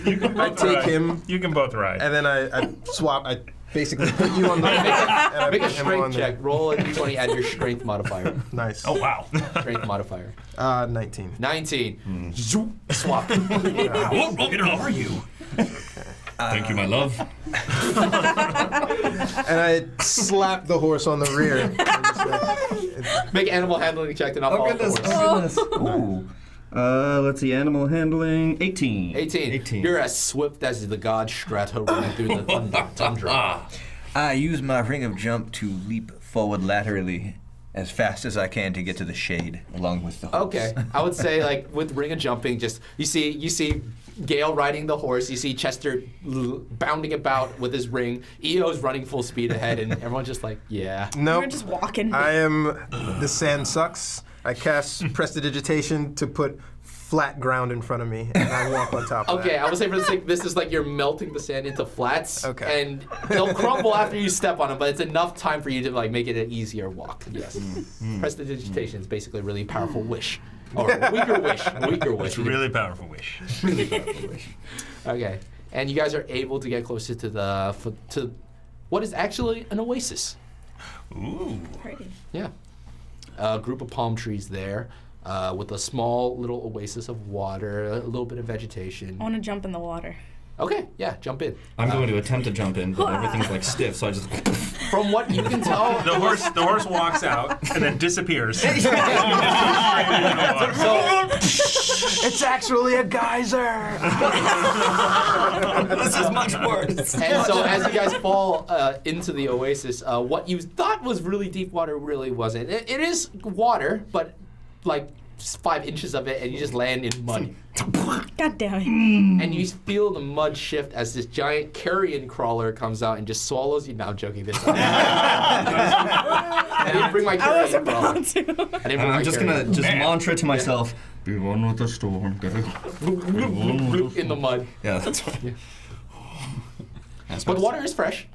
You can I both take ride. him, You can both ride. and then I swap. I basically put you on the and I Make a put him on strength check. Roll a d20. Add your strength modifier. The, nice. Oh, wow. Strength modifier. 19. 19. Zoop. Swap. How are you? Thank you, my love. And I slap the horse on the rear. And just like, Make animal handling check to not fall off the horse. Ooh. Let's see, animal handling, 18. 18. You're as swift as the god Strata running through the tundra. I use my ring of jump to leap forward laterally as fast as I can to get to the shade along with the horse. Okay, I would say like with ring of jumping, just you see Gale riding the horse, you see Chester bounding about with his ring, Eo's running full speed ahead, and everyone's just like, yeah. nope. We're just walking. I am. The sand sucks. I cast prestidigitation to put flat ground in front of me, and I walk on top of Okay, that. I would say for the sake, this is like you're melting the sand into flats, Okay. and they'll crumble after you step on them, but it's enough time for you to like make it an easier walk. Yes, prestidigitation is basically a really powerful wish, or a weaker wish. It's a really powerful wish. Okay, and you guys are able to get closer to what is actually an oasis. Ooh. Pretty. Yeah, a group of palm trees there, with a small little oasis of water, a little bit of vegetation. I want to jump in the water. Okay, yeah, jump in. I'm going to attempt to jump in, but everything's like stiff, so I just. From what you can tell, The horse walks out and then disappears. So, It's actually a geyser. This is much worse. and so as you guys fall into the oasis, what you thought was really deep water really wasn't. It is water, but like 5 inches of it, and you just land in mud. God damn it. And you feel the mud shift as this giant carrion crawler comes out and just swallows you. Now I'm joking this time. I didn't bring my I carrion was crawler. about to. I didn't bring And my I'm just carrion. gonna just mantra to myself, be one with the storm. In the mud. Yeah, that's right. But the water is fresh.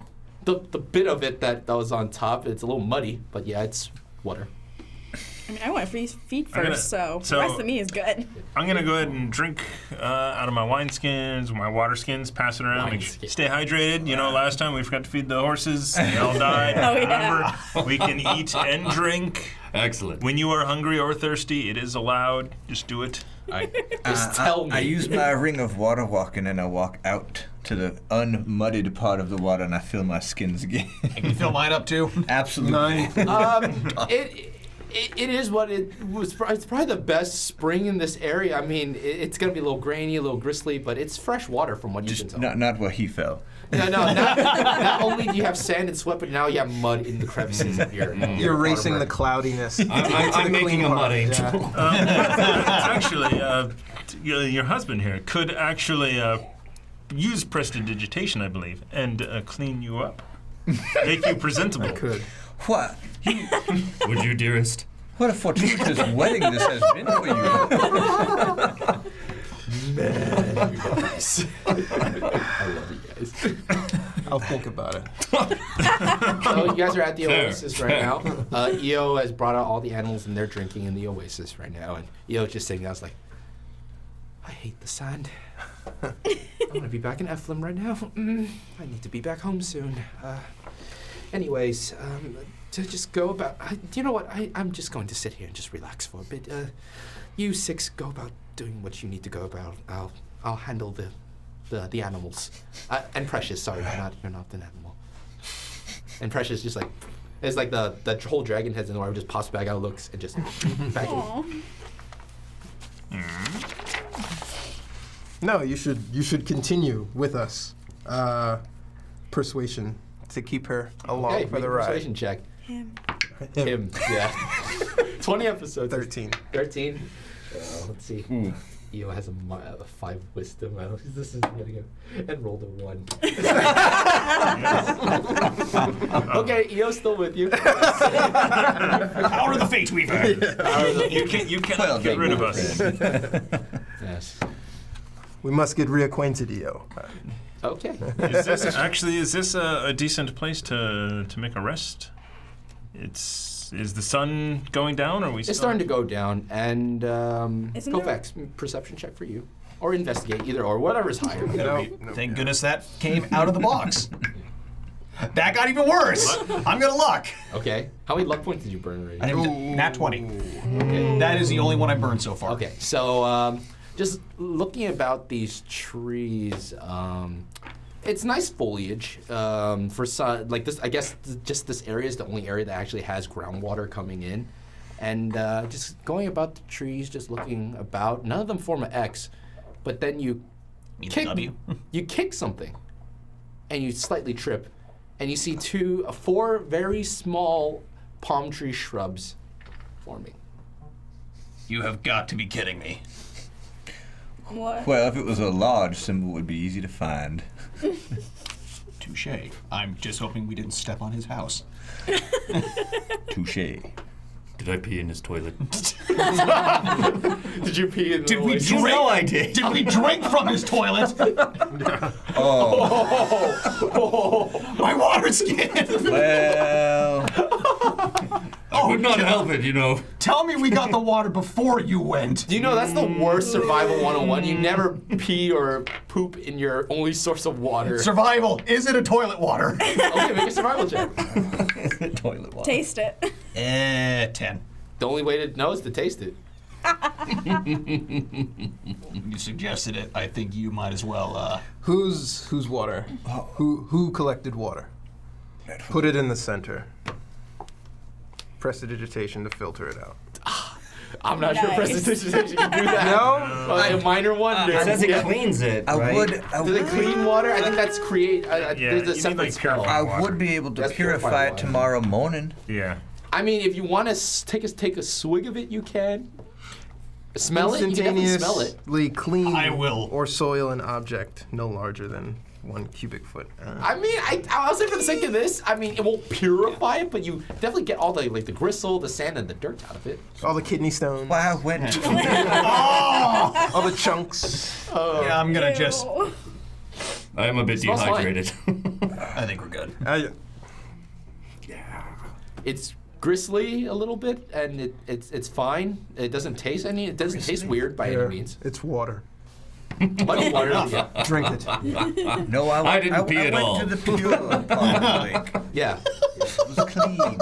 The bit of it that was on top, it's a little muddy, but yeah, it's water. I mean, I went feet I'm gonna- first, so the so- rest of me is good. I'm going to go ahead and drink out of my wine skins, my water skins, pass it around, stay hydrated. You know, last time we forgot to feed the horses. They all died. Oh, yeah. Remember, we can eat and drink. Excellent. When you are hungry or thirsty, it is allowed. Just do it. Just tell me. I use my ring of water walking and I walk out to the unmudded part of the water and I fill my skins again. You fill mine up too? Absolutely. 9. It is what it was. It's probably the best spring in this area. I mean, it's going to be a little grainy, a little gristly, but it's fresh water from what you can tell. Not where he fell. No, not only do you have sand and sweat, but now you have mud in the crevices of your. You're racing the cloudiness. I'm making a mud angel. Actually, your husband here could actually use prestidigitation, I believe, and clean you up, make you presentable. Could. What? Would you, dearest? What a fortuitous wedding this has been for you. I love you guys. I'll think about it. So you guys are at the Fair. oasis right now. EO has brought out all the animals and they're drinking in the oasis right now. And EO's just sitting there. I was like, I hate the sand. I want to be back in Eflem right now. I need to be back home soon. Anyways, to just go about... you know what? I'm just going to sit here and just relax for a bit. You 6 go about doing what you need to go about. I'll handle the animals. And Precious, sorry, you're not an animal. And Precious just like... It's like the whole dragon head's in the water, just pops back out, looks, and just back in. No, you should continue with us. Persuasion to keep her along Hey, for make the a ride. persuasion check. Him. Him, yeah. 20 episodes. 13. 13. Let's see. EO has a 5 wisdom. This is gonna go. And rolled a 1. Okay, EO's still with you. Power of the Fate Weaver. You cannot get rid of us. Yes. We must get reacquainted, EO. Okay. Is this a decent place to make a rest? Is the sun going down, or are we still... It's starting to go down, and Isn't go there- Vex, perception check for you. Or investigate, either or, whatever's higher. Thank goodness that came out of the box. That got even worse. I'm gonna luck. Okay. How many luck points did you burn already? I think nat 20. That is the only one I burned so far. Okay, so just looking about these trees, it's nice foliage for sun. Like this, I guess, just this area is the only area that actually has groundwater coming in, and just going about the trees, just looking about. None of them form an X, but then you kick something, and you slightly trip, and you see 4 very small palm tree shrubs forming. You have got to be kidding me. What? Well, if it was a large symbol, it would be easy to find. Touche. I'm just hoping we didn't step on his house. Touche. Did I pee in his toilet? Did you pee in the Did we oasis? drink? know I did. Did we drink from his toilet? My water skin. Well, I would not help it, you know. Tell me we got the water before you went. Do you know that's the worst survival 101? You never pee or poop in your only source of water. Survival. Is it a toilet water? Okay, make a survival check. toilet water. Taste it. 10. The only way to know is to taste it. You suggested it. I think you might as well. Whose water? Who collected water? Put it in the center. Prestidigitation to filter it out. I'm not sure Nice. prestidigitation can do that. No? A minor one? It says it Yeah. cleans it, I right? would. Does it clean water? I think that's create. Yeah, There's you a need, separate like, spell. purified I would be able to That's purify purified it water. tomorrow morning. Yeah. I mean, if you want to take a swig of it, you can. Smell it? You can definitely smell it. Instantaneously clean I will. or soil an object no larger than 1 cubic foot. I mean, I'll say for the sake of this, I mean, it won't purify it, but you definitely get all the the gristle, the sand, and the dirt out of it. All the kidney stones, Well, I went. all the chunks. Yeah, I'm gonna just. Ew. I am a bit Smells fine. dehydrated. I think we're good. It's gristly a little bit, and it's fine. It doesn't taste taste weird by any means. It's water. Like water, yeah. Drink it. No, I didn't pee I at went all. to the pure part of the lake. Yeah. It was clean.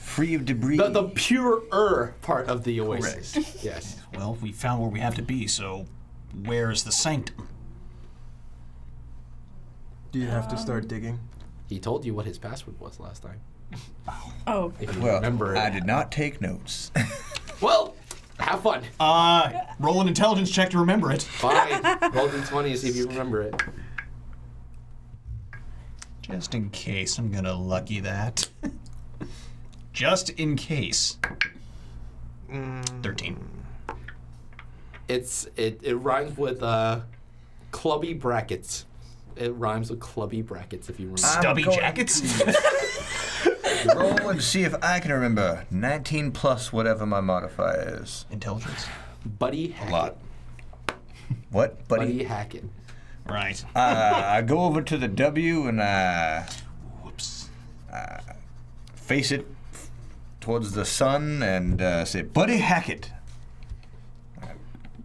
Free of debris. The purer part of the oasis. Correct. Yes. Well, we found where we have to be, so where's the sanctum? Do you have to start digging? He told you what his password was last time. Oh, If you Well, remember it. I did not take notes. Well, have fun. Roll an intelligence check to remember it. Fine. Roll d20 and see if you remember it. Just in case, I'm gonna lucky that. Just in case. 13. It rhymes with clubby brackets. It rhymes with clubby brackets if you remember. Stubby going jackets? Roll and see if I can remember. 19 plus whatever my modifier is. Intelligence. Buddy Hackett. A lot. What? Buddy Hackett. Right. I go over to the W and Whoops. face it towards the sun and say, Buddy Hackett.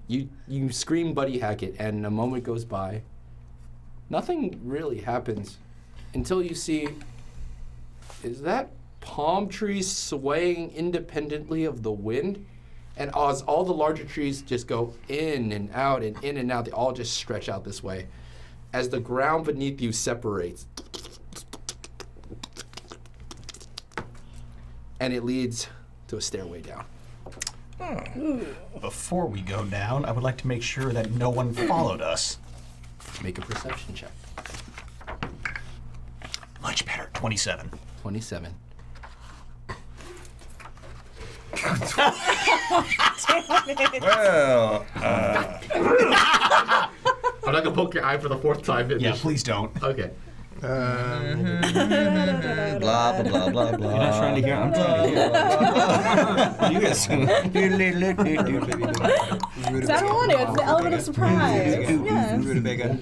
You scream Buddy Hackett, and a moment goes by. Nothing really happens until you see, is that palm tree swaying independently of the wind? And as all the larger trees just go in and out and in and out, they all just stretch out this way. As the ground beneath you separates. And it leads to a stairway down. Before we go down, I would like to make sure that no one followed us. Make a perception check. Much better. 27. 27. Well, I'm not gonna poke your eye for the fourth time. Yeah, please don't. Okay. blah, blah, blah, blah, blah. You're not trying to hear. I'm trying to hear. You guys. I don't want it. It's the element of surprise. Yes. Rutabaga.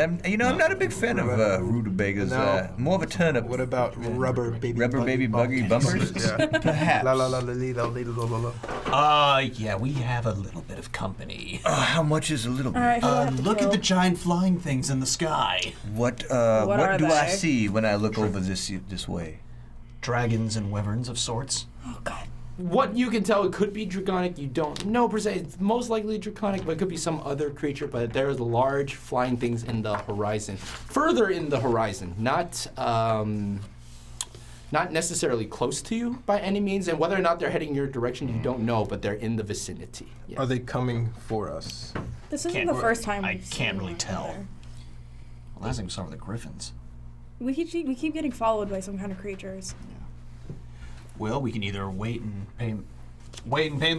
I'm not a big fan of rutabagas. No. More of a turnip. What about rubber baby buggy bumpers? Yeah. Perhaps. La la la la la la la la. Yeah, we have a little bit of company. How much is a little bit? All right, who do I have to Look kill? at the giant flying things in the sky. What are do I they? see when I look over this way? Dragons and wyverns of sorts. Oh God. What you can tell, it could be draconic. You don't know per se. It's most likely draconic, but it could be some other creature. But there's large flying things in the horizon, further in the horizon, not necessarily close to you by any means. And whether or not they're heading your direction, you don't know. But they're in the vicinity. Yeah. Are they coming for us? This isn't Can't- the first time. I we've can't seen really one tell. another. Well, last thing we saw were the griffins. We keep getting followed by some kind of creatures. Well, we can either wait and pay them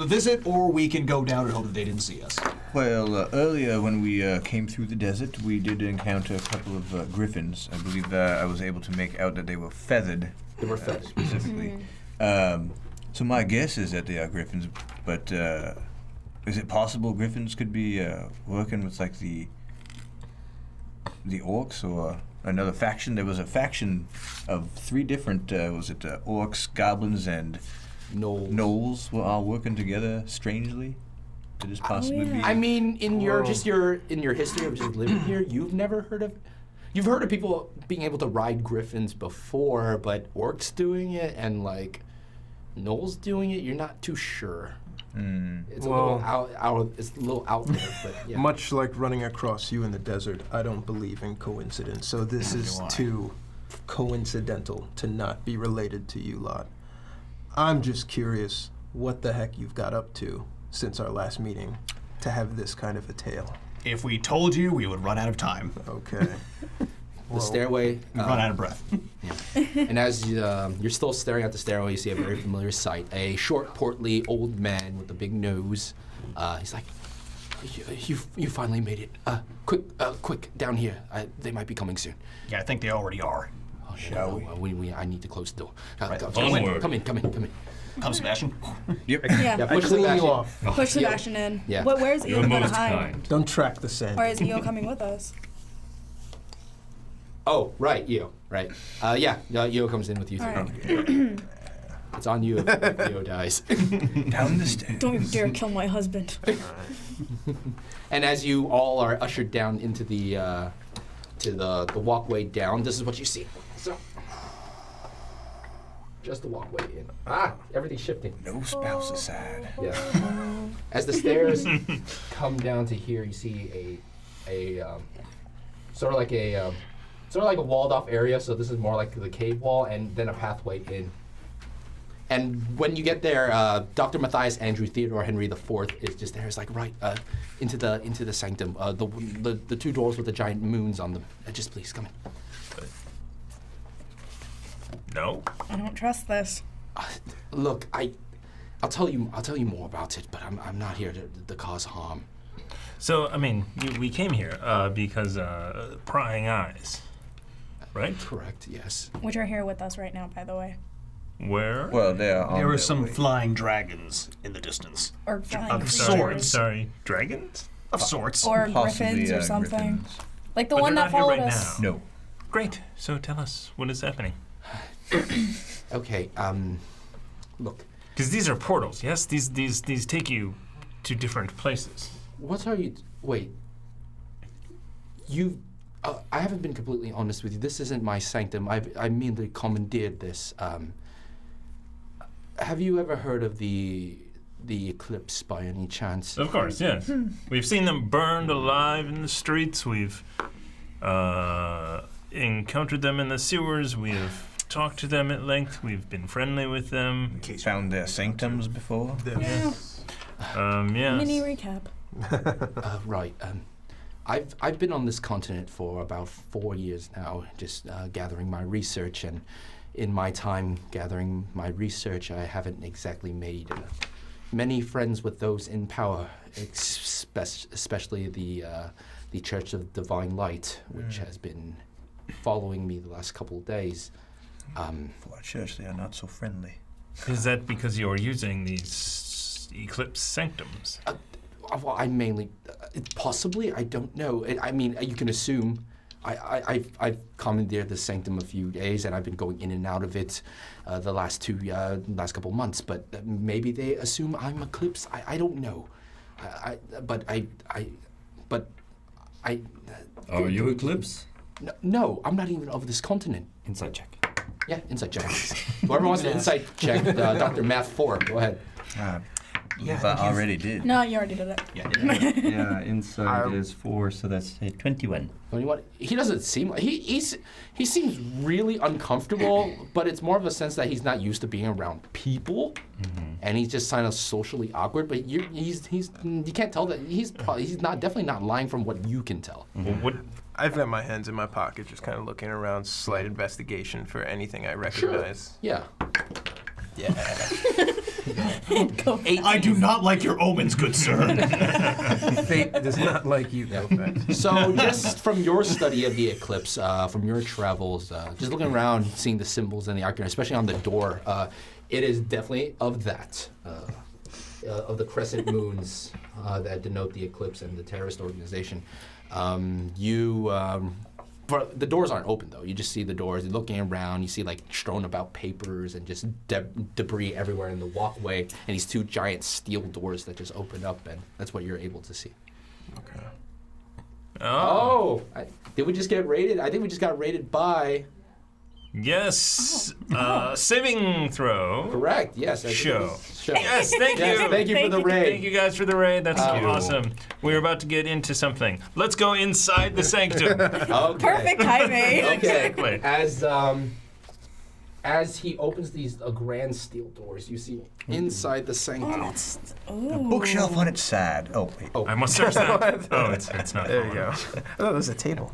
a visit, or we can go down and hope that they didn't see us. Well, earlier when we came through the desert, we did encounter a couple of griffins. I believe that I was able to make out that they were feathered. They were feathered. Specifically. So my guess is that they are griffins, but is it possible griffins could be working with like the orcs or another faction? There was a faction of 3 different, orcs, goblins, and gnolls were all working together strangely. Could this possibly be? I mean, in your history of just living here, you've heard of people being able to ride griffins before, but orcs doing it and like gnolls doing it, you're not too sure. It's a little it's a little out there, but yeah. Much like running across you in the desert, I don't believe in coincidence. So this is do I. too coincidental to not be related to you lot. I'm just curious what the heck you've got up to since our last meeting to have this kind of a tale. If we told you, we would run out of time. Okay. The stairway. We'd run out of breath. And as you're still staring at the stairway, you see a very familiar sight. A short, portly old man with a big nose. He's like, you finally made it. Quick, down here. They might be coming soon. Yeah, I think they already are. Oh, Shall we? I need to close the door. Onward. Come in. Come, Sebastian. Yeah. Yeah, I push clean Sebastian. you off. Push Sebastian in. Yeah. Where's You're Eo gonna most hide? kind. Don't track the scent. Or is Eo coming with us? Oh, right, Eo. Right. Eo comes in with you. All right. It's on you if Eo dies. Down the stairs. Don't you dare kill my husband. And as you all are ushered down into the walkway down, this is what you see. So, just the walkway in. Everything's shifting. No spouse aside. Yeah. As the stairs come down to here, you see a sort of like a sort of like a walled-off area. So this is more like the cave wall, and then a pathway in. And when you get there, Dr. Matthias Andrew Theodore Henry IV is just there. It's like right into the sanctum. The two doors with the giant moons on them. Just please come in. No. I don't trust this. Look, I'll tell you more about it, but I'm not here to cause harm. So, I mean, we came here because prying eyes, right? Correct. Yes. Which are here with us right now, by the way. Where? Well, they are on There their are some way. flying dragons in the distance. Or flying Of creatures. swords. Sorry, dragons? Of sorts. Or Possibly, griffins or something. griffins. Like the But one they're that not here followed right us. now. No. Great. So tell us, what is happening? Okay. Look. Because these are portals, yes? These take you to different places. What are you? Wait. You. I haven't been completely honest with you. This isn't my sanctum. I merely commandeered this. Have you ever heard of the eclipse by any chance? Of course, yes. We've seen them burned alive in the streets. We've encountered them in the sewers. We have talked to them at length. We've been friendly with them. Found their sanctums before. Yes. Mini recap. Right. I've been on this continent for about 4 years now, just gathering my research, and in my time gathering my research, I haven't exactly made many friends with those in power, especially the Church of Divine Light, which has been following me the last couple of days. For our church, they are not so friendly. Is that because you're using these eclipse sanctums? Well, I mainly, possibly, I don't know. I mean, you can assume. I've commandeered the sanctum a few days, and I've been going in and out of it the last couple months. But maybe they assume I'm Eclipse. I don't know. Are you Eclipse? No, I'm not even of this continent. Inside check. Yeah, inside check. Whoever wants to inside check, Dr. Math 4, go ahead. If I already did. No, you already did it. Yeah, inside is 4, so that's 21. 21. He doesn't seem like he seems really uncomfortable, but it's more of a sense that he's not used to being around people, and he's just kind of socially awkward. But you can't tell that he's definitely not lying from what you can tell. Well, what? I've got my hands in my pocket, just kind of looking around, slight investigation for anything I recognize. Yeah. Yeah. Go I do not like your omens, good sir. Fate does not like you, Kofax. So just from your study of the eclipse, from your travels, just looking around, seeing the symbols and the icon, especially on the door, it is definitely of that, of the crescent moons that denote the eclipse and the terrorist organization. But the doors aren't open, though. You just see the doors. You're looking around. You see, like, strewn about papers and just debris everywhere in the walkway. And these two giant steel doors that just open up, and that's what you're able to see. Okay. Did we just get raided? I think we just got raided by... Yes. Saving throw. Correct, yes. Show. Show. Yes, thank you. Yes, thank you for the raid. Thank you guys for the raid. That's awesome. We're about to get into something. Let's go inside the sanctum. Okay. Perfect timing. Okay. Exactly. As he opens these grand steel doors, you see inside the sanctum. A bookshelf on its side. Oh, wait. I must search that. Oh, it's not. There you go. I thought it was a table.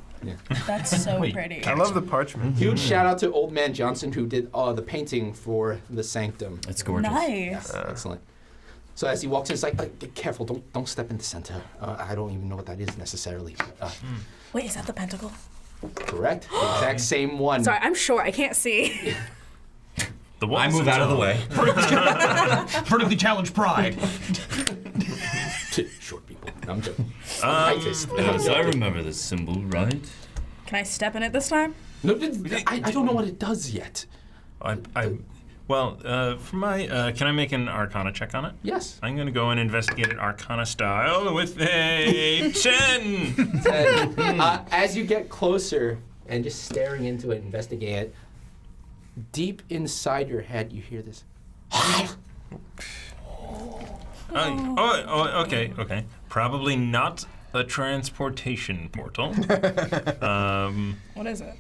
That's so Wait. pretty. I love the parchment. Huge shout out to Old Man Johnson who did the painting for the sanctum. It's gorgeous. Nice. Excellent. So as he walks in, it's like be careful, don't step in the center. I don't even know what that is necessarily. Wait, is that the pentacle? Correct. The exact same one. Sorry, I'm short. I can't see. The I walls move are out of the tall. way. Vertically challenged pride. Short people. I'm joking. Yes, I remember this symbol, right? Can I step in it this time? No, I don't know what it does yet. For my, can I make an Arcana check on it? Yes. I'm going to go and investigate it Arcana style with a 10. As you get closer and just staring into it, investigating it, deep inside your head, you hear this. Okay. Probably not a transportation portal. What is it?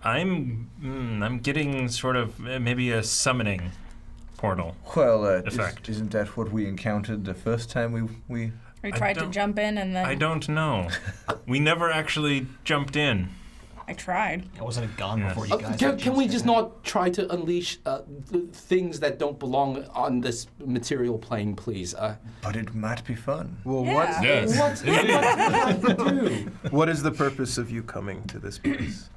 I'm getting sort of maybe a summoning portal. Well, Effect. isn't that what we encountered the first time we We tried to don't- jump in and then I don't know. We never actually jumped in. I tried. I wasn't gone Yes. before you guys. Can we just not try to unleash things that don't belong on this material plane, please? But it might be fun. Well, Yeah. Yes. What do you have to do? what is the purpose of you coming to this place?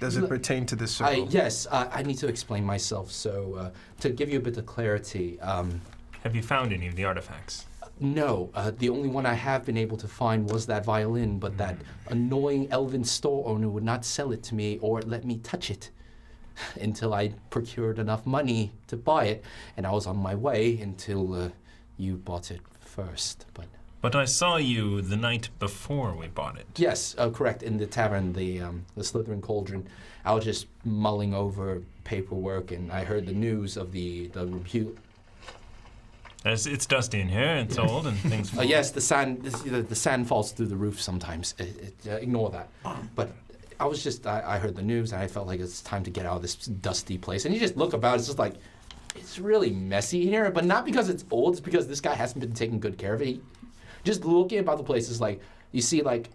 Does it pertain to this circle? Yes, I need to explain myself. So, to give you a bit of clarity, Have you found any of the artifacts? no, the only one I have been able to find was that violin, but that annoying elven store owner would not sell it to me or let me touch it until I procured enough money to buy it, and I was on my way until you bought it first. But I saw you the night before we bought it. Yes, correct. In the tavern, the Slytherin Cauldron, I was just mulling over paperwork, and I heard the news of the repute. It's dusty in here. It's old and things. Yes, the sand falls through the roof sometimes. Ignore that. But I was just, I heard the news, and I felt like it's time to get out of this dusty place. And you just look about, it's just like, it's really messy here, but not because it's old, it's because this guy hasn't been taking good care of it. Just looking about the place is like, you see like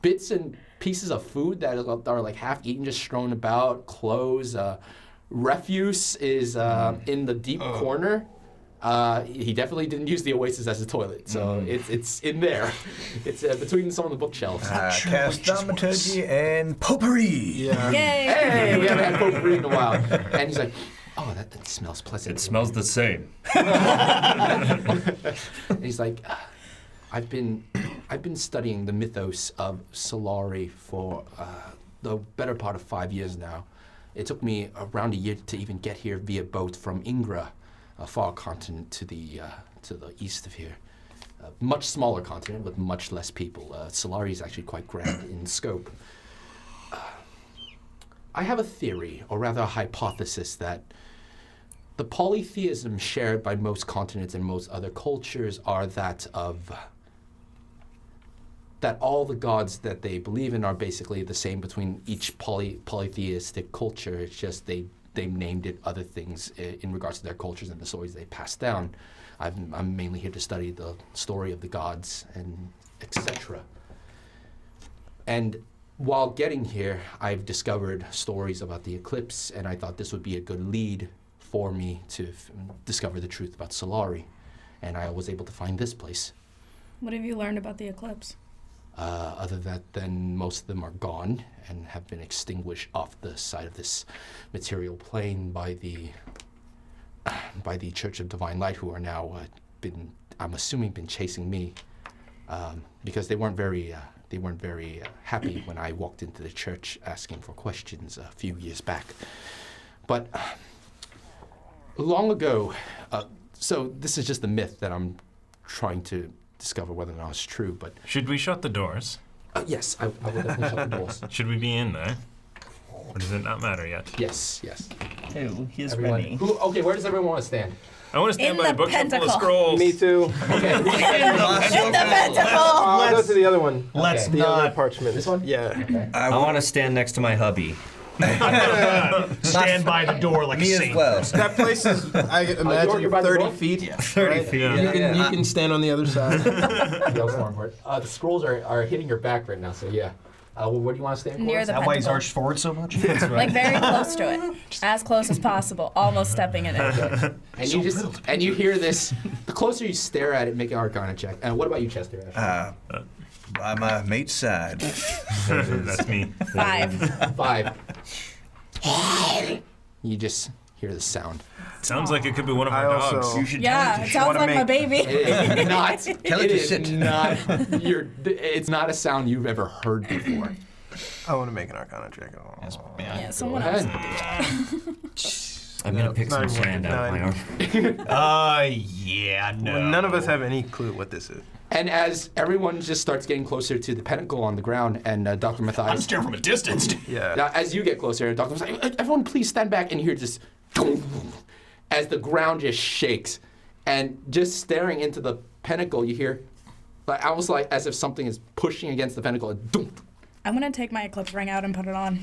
bits and pieces of food that are like half eaten, just strewn about, clothes, refuse is in the deep corner. He definitely didn't use the Oasis as a toilet, so it's in there. It's between some of the bookshelves. Cast thaumaturgy and potpourri. Yeah. Yay! Hey, we haven't had potpourri in a while. And he's like, oh, that smells pleasant. It smells the same. And he's like, I've been studying the mythos of Solari for the better part of 5 years now. It took me around a year to even get here via boat from Ingra, a far continent to the east of here. A much smaller continent with much less people. Solari is actually quite grand in scope. I have a theory, or rather a hypothesis, that the polytheism shared by most continents and most other cultures are that all the gods that they believe in are basically the same between each polytheistic culture. It's just they named it other things in regards to their cultures and the stories they passed down. I'm mainly here to study the story of the gods and etc. And while getting here, I've discovered stories about the eclipse, and I thought this would be a good lead for me to discover the truth about Solari. And I was able to find this place. What have you learned about the eclipse? Other than most of them are gone and have been extinguished off the side of this material plane by the Church of Divine Light, who are now I'm assuming been chasing me, because they weren't very happy when I walked into the church asking for questions a few years back. But long ago, so this is just a myth that I'm trying to discover whether or not it's true, but Should we shut the doors? yes, I will definitely shut the doors. Should we be in there? Or does it not matter yet? Yes. Oh, here's Everyone, okay, where does everyone want to stand? I want to stand In by the a bookshelf full of pentacle. scrolls. Me too. Okay, In the pentacle! I'll go to the other one. Let's The other not parchment. This one? Yeah. I want to stand next to my hubby. stand by the door like a Me as saint. well. That place is, I imagine, you're by the 30 door? feet. 30 feet. Yeah. You can stand on the other side. The scrolls are hitting your back right now, so yeah. Where do you want to stand? Near Cora? the That why he's pentacle. arched forward so much? Like very close to it. As close as possible. Almost stepping in it. And you hear this. The closer you stare at it, make an Arcana check. And what about you, Chester? By my mate's side. That's me. 5. 5. You just hear the sound. Sounds like it could be one of I our also- dogs. You should Yeah, tell it sounds like my baby. It is not. Tell it it to is sit. not. It's not a sound you've ever heard before. I want to make an Arcana check. Yeah, someone Go else. ahead. I'm gonna pick not some even sand out of my arm. Yeah, no. Well, none of us have any clue what this is. And as everyone just starts getting closer to the pinnacle on the ground, and Dr. I'm Matthias, staring from a distance. Yeah. now, as you get closer, Dr. Matthias, everyone please stand back, and you hear just as the ground just shakes, and just staring into the pinnacle, you hear, like almost like as if something is pushing against the pinnacle, and I'm gonna take my eclipse ring out and put it on.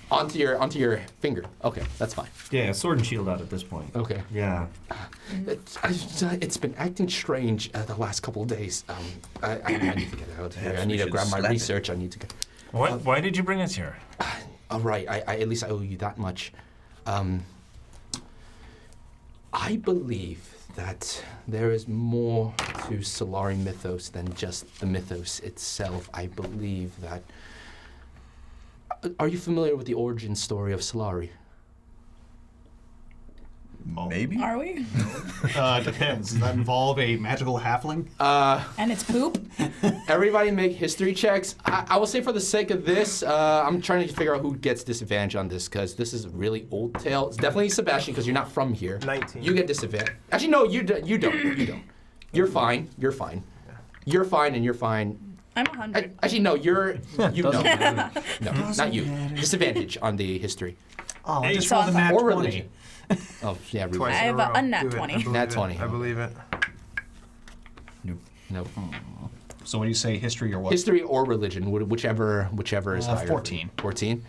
Onto your finger. Okay, that's fine. Yeah, sword and shield out at this point. Okay. Yeah. It's been acting strange the last couple of days. I need to get out of here. Perhaps I need we to should grab my slap it. research. I need to go. Why did you bring us here? All right. At least I owe you that much. I believe that there is more to Solari mythos than just the mythos itself. I believe that... Are you familiar with the origin story of Solari? Maybe? Are we? Depends. Does that involve a magical halfling? And it's poop? Everybody make history checks. I will say for the sake of this, I'm trying to figure out who gets disadvantage on this, because this is a really old tale. It's definitely Sebastian, because you're not from here. 19. You get disadvantage. Actually, no, you don't. You don't. You're fine. You're fine. You're fine, and you're fine. I'm 100. Actually, no, you Doesn't know. No, not you. Disadvantage on the history. Oh, I just So rolled a I'm nat Or 20. religion. Oh, yeah, Twice I religion. have in a row. a nat Do it. 20. I believe Nat it. 20. I believe it. Nope. So what do you say, history or what? History or religion, whichever is higher. 14. 14.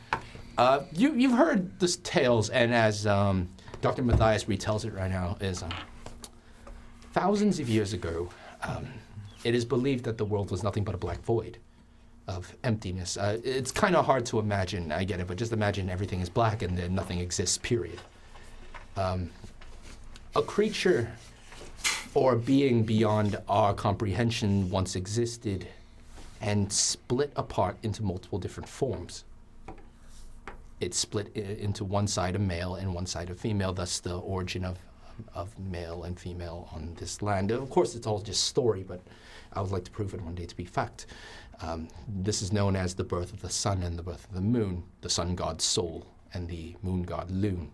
You've heard the tales, and as Dr. Matthias retells it right now, is thousands of years ago, it is believed that the world was nothing but a black void of emptiness. It's kind of hard to imagine, I get it, but just imagine everything is black and then nothing exists, period. A creature or a being beyond our comprehension once existed and split apart into multiple different forms. It split into one side a male and one side a female, thus the origin of male and female on this land. Of course, it's all just story, but I would like to prove it one day to be fact. This is known as the birth of the sun and the birth of the moon, the sun god Sol and the moon god Lune.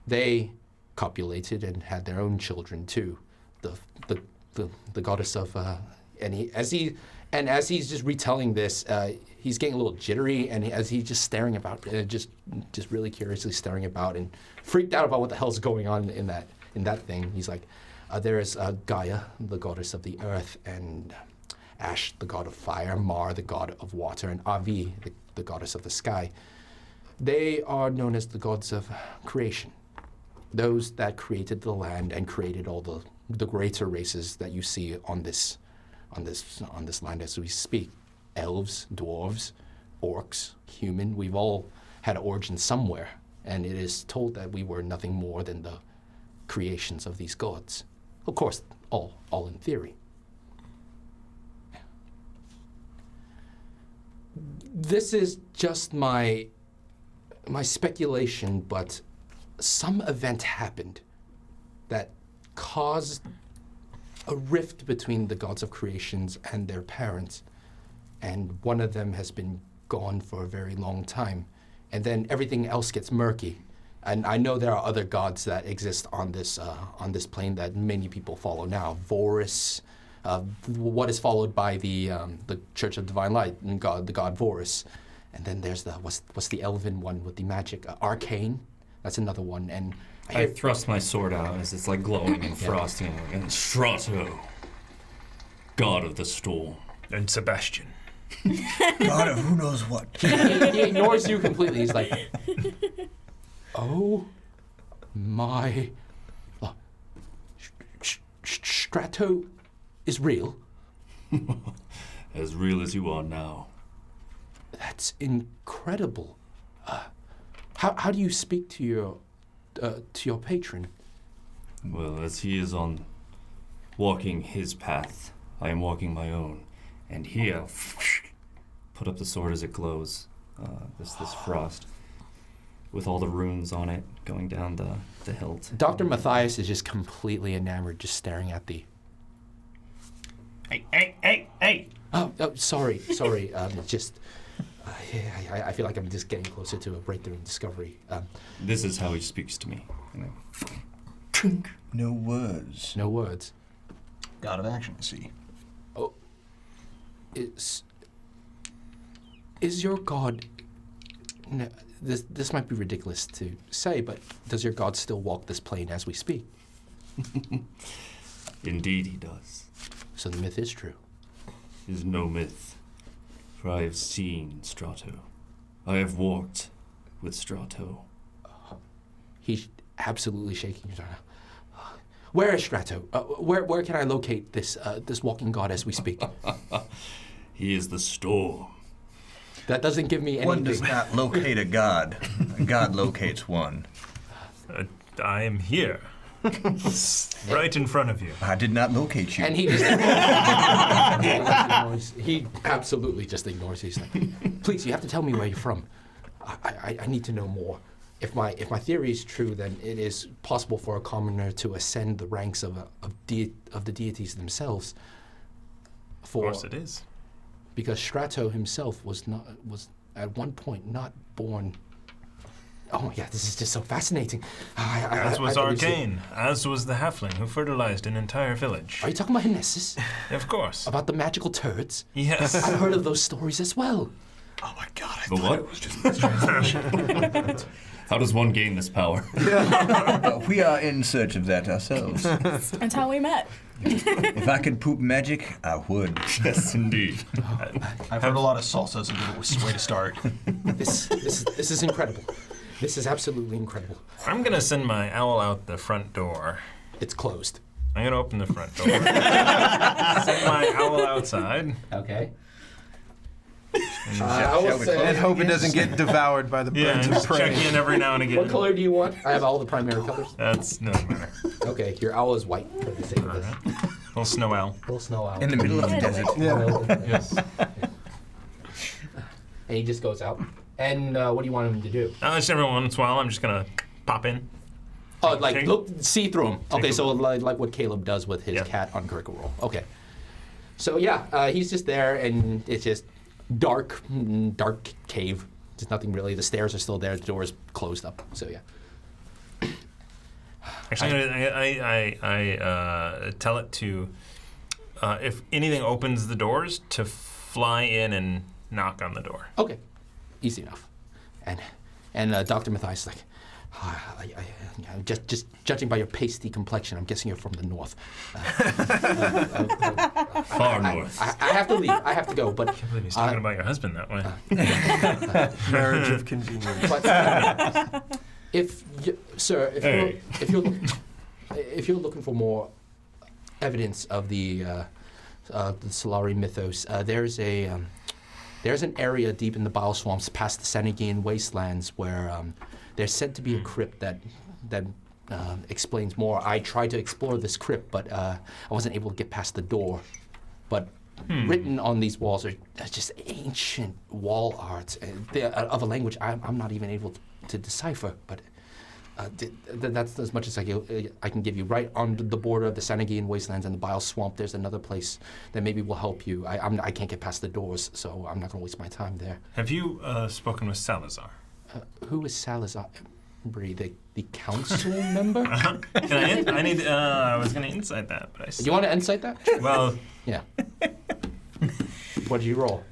They copulated and had their own children too. The goddess of as he's just retelling this, he's getting a little jittery, and as he's just staring about, just really curiously staring about and freaked out about what the hell's going on in that thing. He's like, there is Gaia, the goddess of the earth, and Ash, the god of fire, Mar, the god of water, and Avi, the goddess of the sky. They are known as the gods of creation. Those that created the land and created all the greater races that you see on this land as we speak. Elves, dwarves, orcs, human, we've all had an origin somewhere, and it is told that we were nothing more than the creations of these gods. Of course, all in theory. This is just my speculation, but some event happened that caused a rift between the gods of creations and their parents, and one of them has been gone for a very long time, and then everything else gets murky. And I know there are other gods that exist on this plane that many people follow now. Vorus, what is followed by the Church of Divine Light, and the god Vorus, and then there's what's the elven one with the magic, Arcane. That's another one, and I thrust my sword out as it's like glowing and frosty, and Strato, god of the storm. And Sebastian. God of who knows what. he ignores you completely. He's like, oh my, Strato is real. As real as you are now. That's incredible. How do you speak to your patron? Well, as he is on walking his path, I am walking my own. And here, put up the sword as it glows, this frost, with all the runes on it going down the hilt. Dr. Matthias is just completely enamored, just staring at the... Hey! Oh, sorry. Just... I feel like I'm just getting closer to a breakthrough in discovery. This is how he speaks to me. No words. No words. God of action, I see. Oh, is your god? No, this might be ridiculous to say, but does your god still walk this plane as we speak? Indeed, he does. So the myth is true. Is no myth, for I have seen Strato. I have walked with Strato. He's absolutely shaking his arm. Where is Strato? Where can I locate this walking god as we speak? He is the storm. That doesn't give me anything. One does not locate a god. A god locates one. I am here. Right in front of you. I did not locate you. And he just he absolutely just ignores. He's like, please, you have to tell me where you're from. I need to know more. If my theory is true, then it is possible for a commoner to ascend the ranks of the deities themselves. Of course it is. Because Strato himself was at one point not born. Oh my God, this is just so fascinating. As was Arcane, as was the halfling who fertilized an entire village. Are you talking about Hnesis? Of course. About the magical turds? Yes. I've heard of those stories as well. Oh my god, I The thought what? it was just mistranslation. How does one gain this power? We are in search of that ourselves. That's how we met. If I could poop magic, I would. Yes, indeed. I've heard a lot of salsa's a good way to start. This is incredible. This is absolutely incredible. I'm going to send my owl out the front door. It's closed. I'm going to open the front door. Send my owl outside. Okay. And hope it doesn't get devoured by the Yeah, birds and of just check prey. in every now and again. What color do you want? I have all the primary colors. That's no matter. Okay, your owl is white for the sake of this. Little snow owl. Little snow owl. In the middle of the desert. Yes. And he just goes out. And what do you want him to do? Just every once in a while, I'm just going to pop in. Oh, like Take- look, see through him. Okay, a so like what Caleb does with his Yeah. cat on Critical Role. Okay. So yeah, he's just there, and it's just dark cave. There's nothing really. The stairs are still there. The door is closed up. So yeah. Actually, I tell it to, if anything opens the doors, to fly in and knock on the door. Okay, easy enough. And Dr. Matthias is like, just judging by your pasty complexion, I'm guessing you're from the north. Far north. I have to leave. I have to go. But I can't believe he's talking about your husband that way. Marriage of convenience. but if Hey. if you're looking for more evidence of the Solari mythos, there's an area deep in the bile swamps past the Senegian wastelands where there's said to be a crypt that explains more. I tried to explore this crypt, but I wasn't able to get past the door. But written on these walls are just ancient wall art of a language I'm not even able to decipher. But that's as much as I can give you. Right on the border of the Senegian wastelands and the bile swamp, there's another place that maybe will help you. I can't get past the doors, so I'm not going to waste my time there. Have you spoken with Salazar? Who is Salazar? The council member? I was going to insight that, but I Do you want to insight that? Well, Yeah. What did you roll?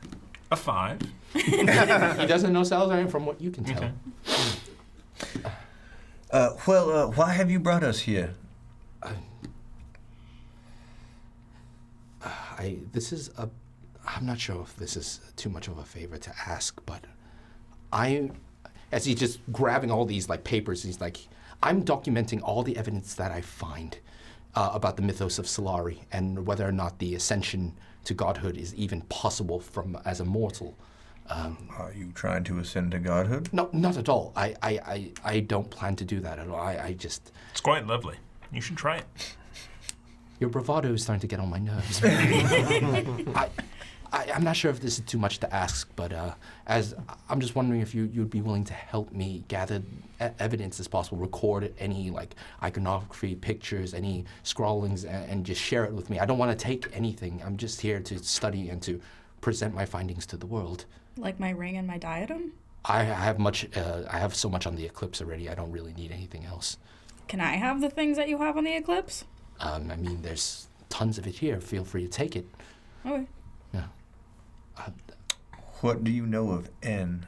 a 5. He doesn't know Salazar from what you can tell. Okay. Why have you brought us here? I'm not sure if this is too much of a favor to ask, but as he's just grabbing all these like papers, he's like, I'm documenting all the evidence that I find about the mythos of Solari and whether or not the ascension to godhood is even possible as a mortal. Are you trying to ascend to godhood? No, not at all. I don't plan to do that at all. I just... It's quite lovely. You should try it. Your bravado is starting to get on my nerves. I'm not sure if this is too much to ask, but as I'm just wondering if you'd be willing to help me gather evidence as possible, record any like iconography, pictures, any scrawlings, and just share it with me. I don't want to take anything. I'm just here to study and to present my findings to the world. Like my ring and my diadem? I have so much on the eclipse already. I don't really need anything else. Can I have the things that you have on the eclipse? I mean, there's tons of it here. Feel free to take it. Okay. Yeah. What do you know of N?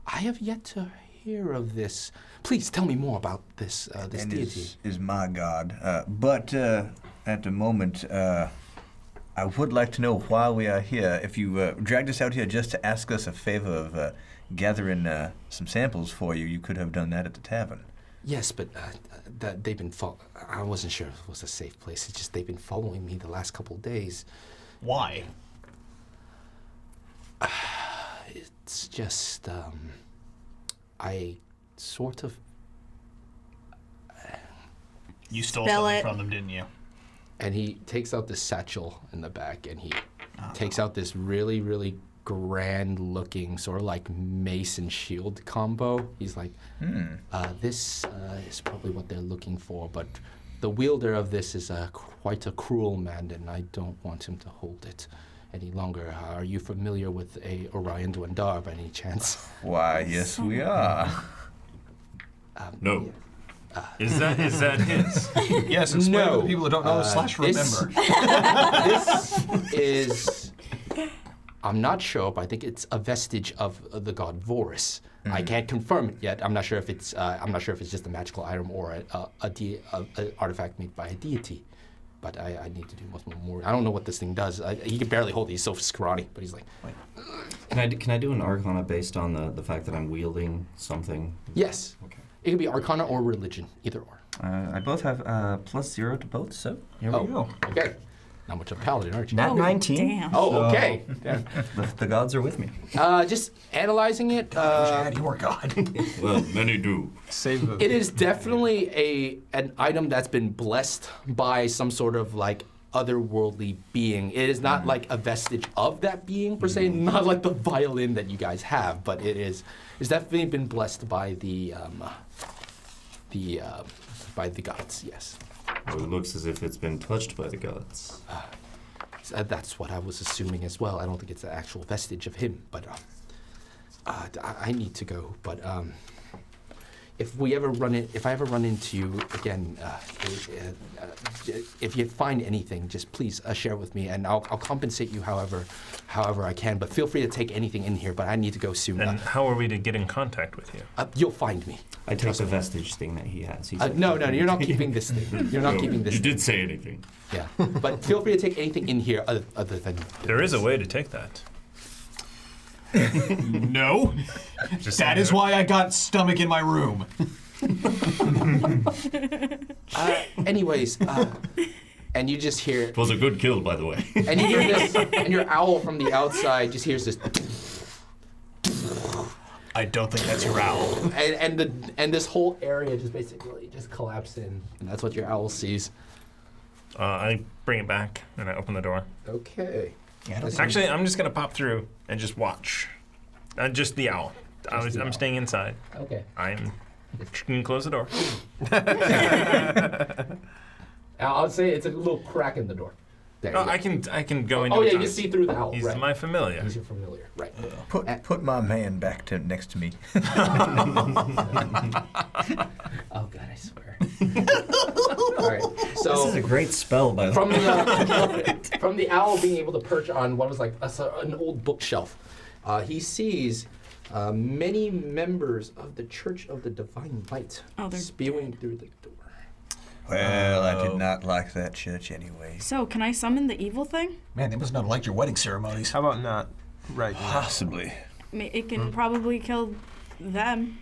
I have yet to hear of this. Please tell me more about this N deity. is my god. But at the moment, I would like to know why we are here. If you dragged us out here just to ask us a favor of gathering some samples for you, you could have done that at the tavern. Yes, but they've been I wasn't sure if it was a safe place. It's just they've been following me the last couple days. Why? It's just, I sort of... You stole Spell something it. from them, didn't you? And he takes out this satchel in the back, and he takes out this really, really grand-looking, sort of like mace and shield combo. He's like, this is probably what they're looking for, but the wielder of this is quite a cruel man, and I don't want him to hold it any longer. Are you familiar with a Orion Dwendar by any chance? Why, yes, we are. No. Is that his? Yes, explain No. to the people who don't know / remember. This is, I'm not sure, but I think it's a vestige of the god Vorus. I can't confirm it yet. I'm not sure if it's just a magical item or an artifact made by a deity. But I need to do much more. I don't know what this thing does. He can barely hold it. He's so scrawny. But he's like, Can I do an Arcana based on the fact that I'm wielding something? yes. Okay. It could be Arcana or religion, either or. I both have +0 to both, so here we go. Okay. Not much of a paladin, aren't you? Nat 19. Damn. Oh, okay. Yeah. The gods are with me. Just analyzing it. You were God. Well, many do. Save the. It is definitely an item that's been blessed by some sort of like otherworldly being. It is not like a vestige of that being per se, not like the violin that you guys have, but it's definitely been blessed by the gods. Yes. Well, it looks as if it's been touched by the gods. That's what I was assuming as well. I don't think it's an actual vestige of him, but I need to go. But if I ever run into you again, if you find anything, just please share with me, and I'll compensate you however I can. But feel free to take anything in here. But I need to go soon. And how are we to get in contact with you? You'll find me. I take the vestige thing that he has. No, you're not keeping this thing. You're not keeping this. You thing. did say anything. Yeah, but feel free to take anything in here other than. There is a way to take that. No. Just That is why I got stomach in my room. Anyways, and you just hear. It was a good kill, by the way. And you hear this, and your owl from the outside just hears this, I don't think that's your owl. and this whole area just basically just collapses in, and that's what your owl sees. I bring it back and I open the door. Okay. Yeah, Actually, I'm just gonna pop through and just watch. Just the owl. I'm staying inside. Okay. I'm gonna close the door. I'll say it's a little crack in the door. There Oh, you go. I can go into. Oh it yeah, time. you see through the owl. He's right. my familiar. He's your familiar. Right. Put my man back next to me. Oh god, I swear. All right. So This is a great spell, by the way. from the owl being able to perch on what was like an old bookshelf, he sees many members of the Church of the Divine Light spewing through the door. Well, I did not like that church anyway. So, can I summon the evil thing? Man, they must not have liked your wedding ceremonies. How about not right now? Possibly. It can probably kill them.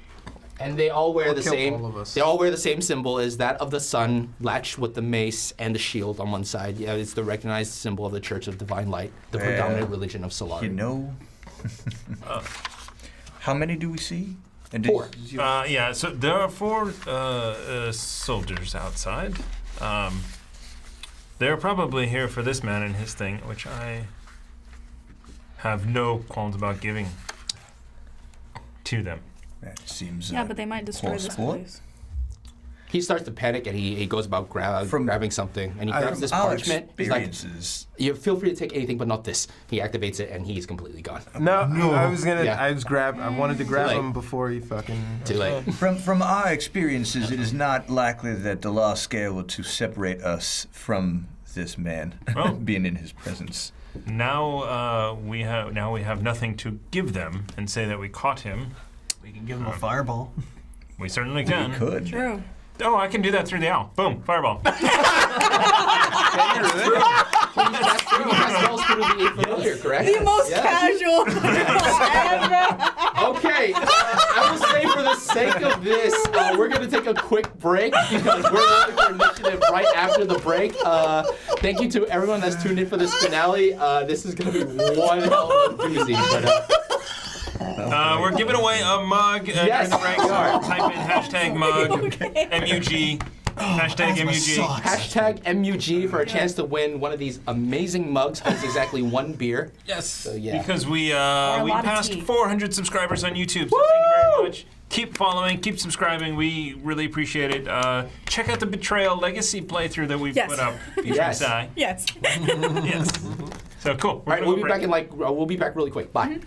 And they all wear the kill same. all of us. They all wear the same symbol as that of the sun, latched with the mace and the shield on one side. Yeah, it's the recognized symbol of the Church of Divine Light, the Well, predominant religion of Solari. You know, how many do we see? And 4. Yeah, so there are 4 soldiers outside. They're probably here for this man and his thing, which I have no qualms about giving to them. That seems. Yeah, but they might destroy poor this sport. place. He starts to panic and he goes about grabbing something and he grabs this Our parchment. He's like, experiences. you feel free to take anything but not this. He activates it and he's completely gone. No, I was gonna. Yeah. I wanted to grab late. him before he fucking. Too late. From our experiences, it is not likely that the law scale will to separate us from this man Well- being in his presence. Now we have nothing to give them and say that we caught him. We can give them a fireball. We certainly can. We could. True. Oh, I can do that through the owl. Boom, fireball. you can cast spells through the familiar, correct? The most casual ever. Okay, I will say for the sake of this, we're going to take a quick break because we're rolling for initiative right after the break. Thank you to everyone that's tuned in for this finale. This is going to be one hell of a doozy. But, We're giving away a mug Yes, during the break, we so are. type in hashtag mug, MUG, hashtag asthma MUG. sucks. hashtag MUG for a chance to win one of these amazing mugs. Holds exactly one beer. Yes, yeah. because we a lot of passed tea. 400 subscribers on YouTube, so thank you very much. Keep following, keep subscribing. We really appreciate it. Check out the Betrayal Legacy playthrough that we've Yes. put up featuring Yes. Sai. Yes. Yes. So cool. All right, we'll be back in we'll be back really quick. Bye.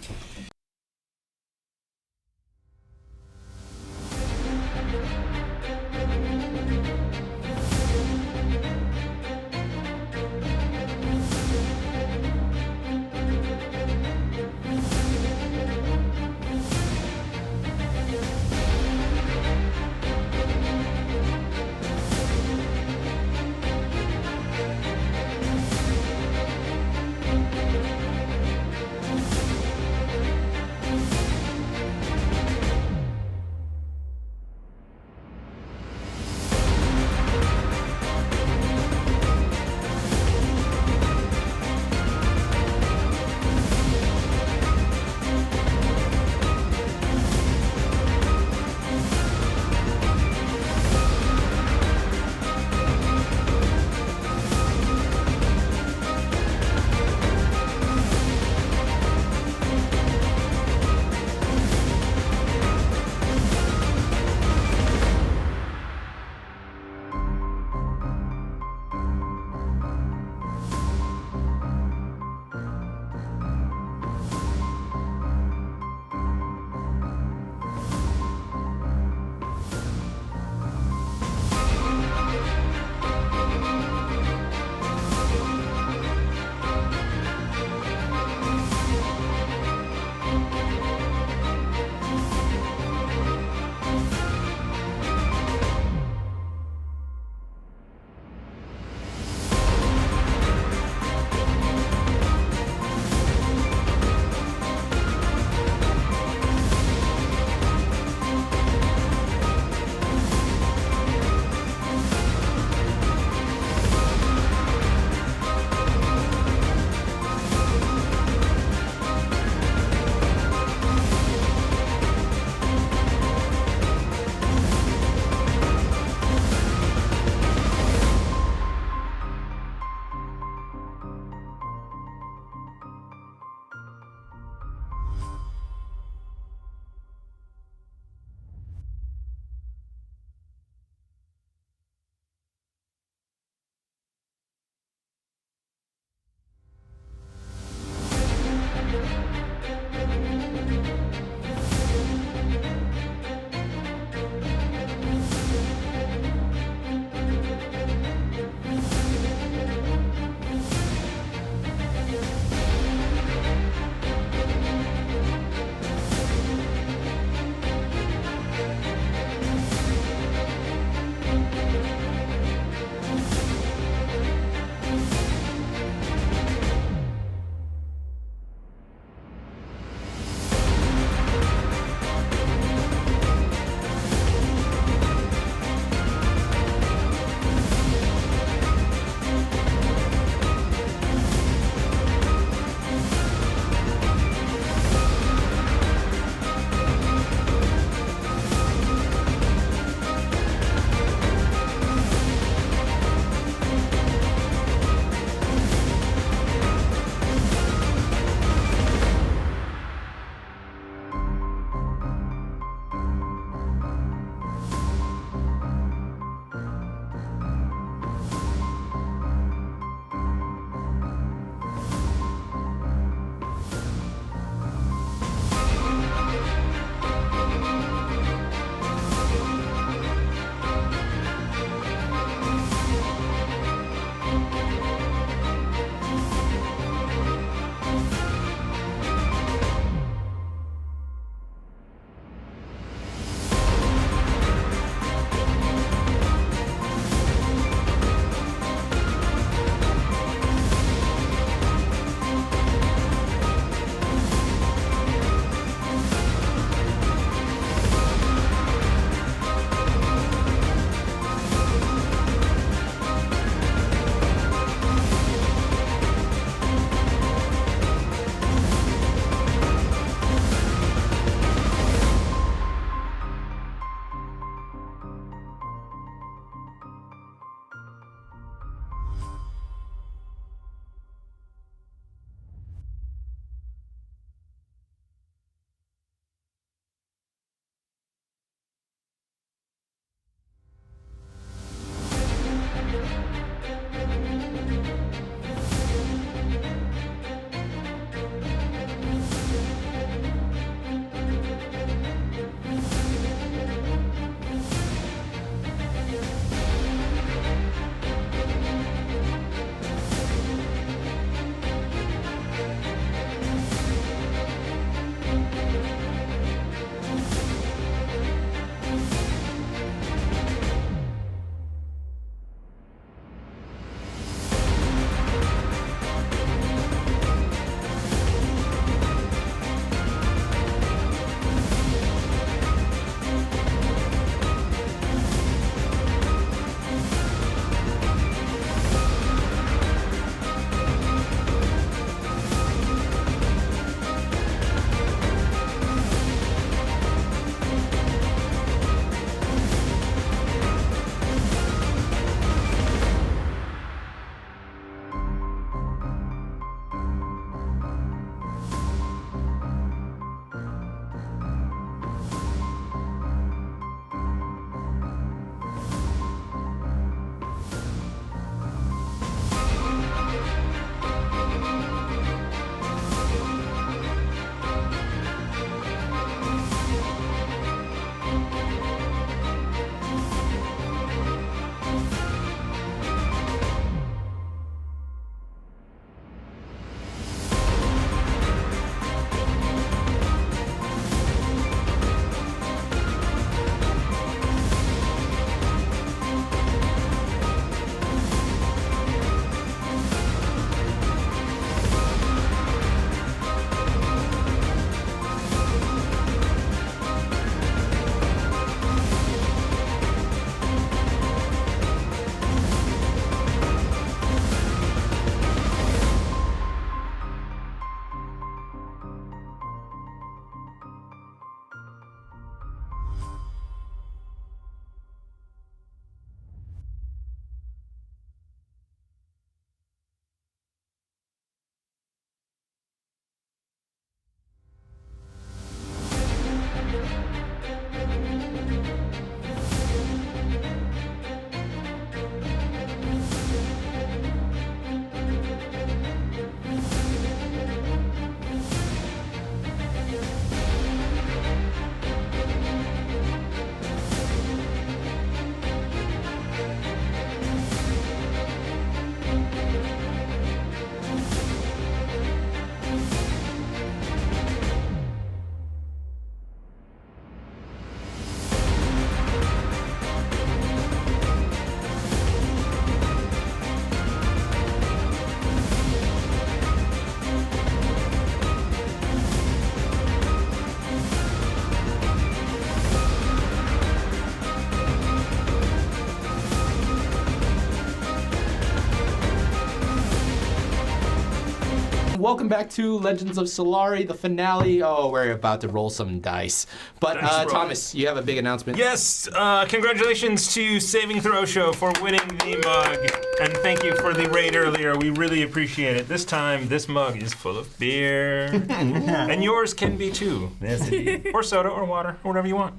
welcome back to Legends of Solari, the finale. Oh, we're about to roll some dice. But Dice roll. Thomas, you have a big announcement. Yes, congratulations to Saving Throw Show for winning the mug. And thank you for the raid earlier. We really appreciate it. This time, this mug is full of beer. And yours can be too. Yes, indeed. Or soda or water or whatever you want.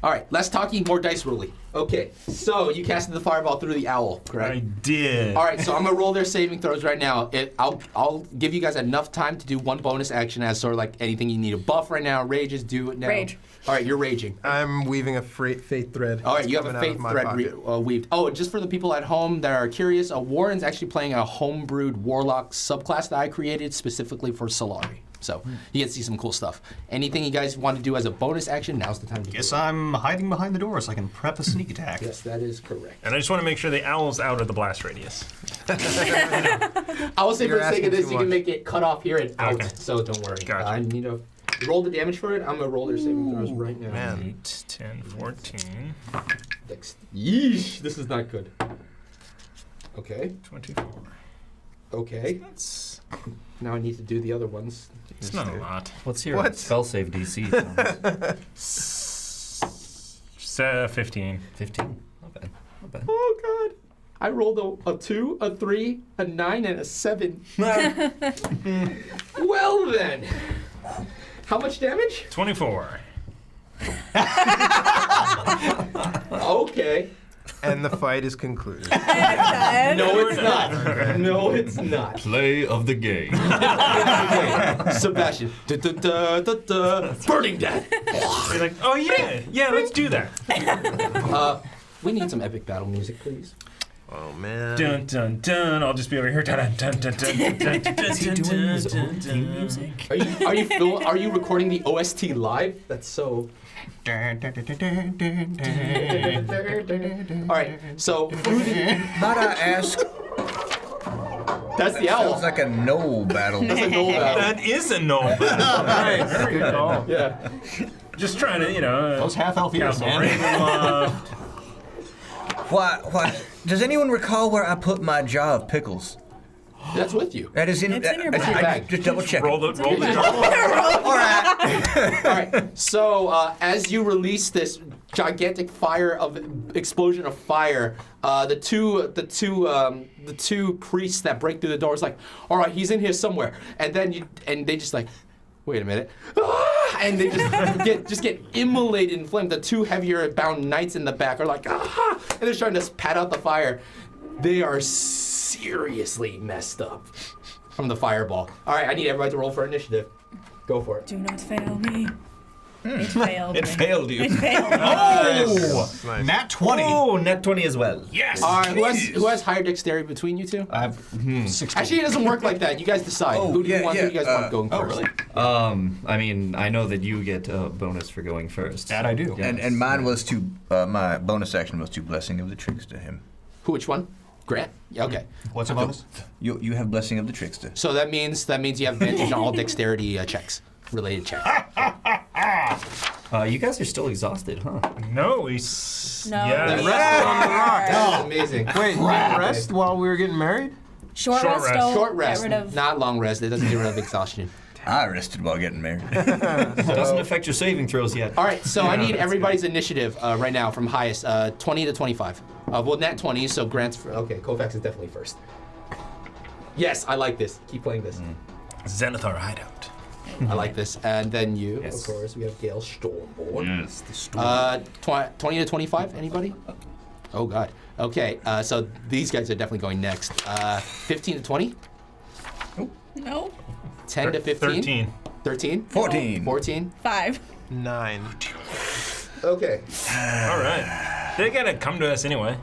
All right, less talking, more dice rolling. Okay, so you casted the fireball through the owl, correct? I did. All right, so I'm gonna roll their saving throws right now. I'll give you guys enough time to do one bonus action as sort of like anything you need a buff right now. Rages, do it now. Rage. All right, you're raging. I'm weaving a faith thread. All right, It's you have a coming out of faith my thread pocket. weaved. Oh, just for the people at home that are curious, Warren's actually playing a homebrewed warlock subclass that I created specifically for Solari. So you get to see some cool stuff. Anything you guys want to do as a bonus action, now's the time to Guess do it. I'm hiding behind the door so I can prep a sneak attack. Yes, that is correct. And I just want to make sure the owl's out of the blast radius. I will say You're for the sake of asking this, too you can much. make it cut off here and out. Okay. So don't worry. Gotcha. I need to roll the damage for it. I'm gonna roll their saving throws right now. Man. 8, 10, 14, Yeesh, this is not good. Okay, 24. okay. That's Now I need to do the other ones. it's not a lot. What's your What? spell save DC? Thomas? 15. 15. Not bad. Not bad. Oh god. I rolled a 2, a 3, a 9, and a 7. Well then. How much damage? 24. Okay. And the fight is concluded. No, it's not. No, it's not. Play of the game. Okay. Sebastian. Burning death. You're like, oh yeah, let's do that. We need some epic battle music, please. Oh man. Dun dun dun. I'll just be over here. Dun dun dun dun dun dun dun Is he doing his own theme music? Are you recording the OST live? That's so. All right, so Might I ask? that's the owl. Sounds like a no battle. That's a no battle. That is a no battle. Nice. Good call. Yeah. Just trying to, Those half-elf ears, Castle man. Ravenloft. Why? Does anyone recall where I put my jar of pickles? That's with you. That is in. It's in your That's your bag. Just double check. Roll the All right. So as you release this gigantic explosion of fire, the two priests that break through the door is like, all right, he's in here somewhere, and they just like, wait a minute, and they just get immolated in flame. The two heavier bound knights in the back are like, and they're trying to pat out the fire. They are seriously messed up from the fireball. All right, I need everybody to roll for initiative. Go for it. Do not fail me. It failed me. It failed you. It failed me. Oh! Nice. Nat 20. Oh, net 20 as well. Yes. All right, who has higher dexterity between you two? I have 16. Actually, it doesn't work like that. You guys decide. Oh, Who do you yeah, want? yeah, Who do you guys want going Oh, first? really? I mean, I know that you get a bonus for going first. That I do. Yes. And mine was to my bonus action was to blessing of the trickster him. Which one? Grant? Yeah, okay. What's a bonus? You have blessing of the trickster. So that means you have advantage on all dexterity checks, related checks. You guys are still exhausted, huh? No, he's. No. Yes. we Rest on the are. rock. That's amazing. Wait, you didn't rest while we were getting married? Short Short rest. rest. Don't Short rest, Get rid of. not long rest. It doesn't get rid of exhaustion. I rested while getting married. It doesn't affect your saving throws yet. All right, so I need everybody's initiative right now from highest, 20 to 25. Well, nat 20, so Grant's okay. Kovacs is definitely first. Yes, I like this. Keep playing this. Zenithar hideout. I like this. And then you, Yes. of course, we have Gale Stormborn. Yes, the storm. 20 to 25, anybody? Oh, God. Okay, so these guys are definitely going next. 15 to 20? No. 10 to 15? 13. 13? 14. 14? 5. 9. Okay. All right. They gotta come to us anyway.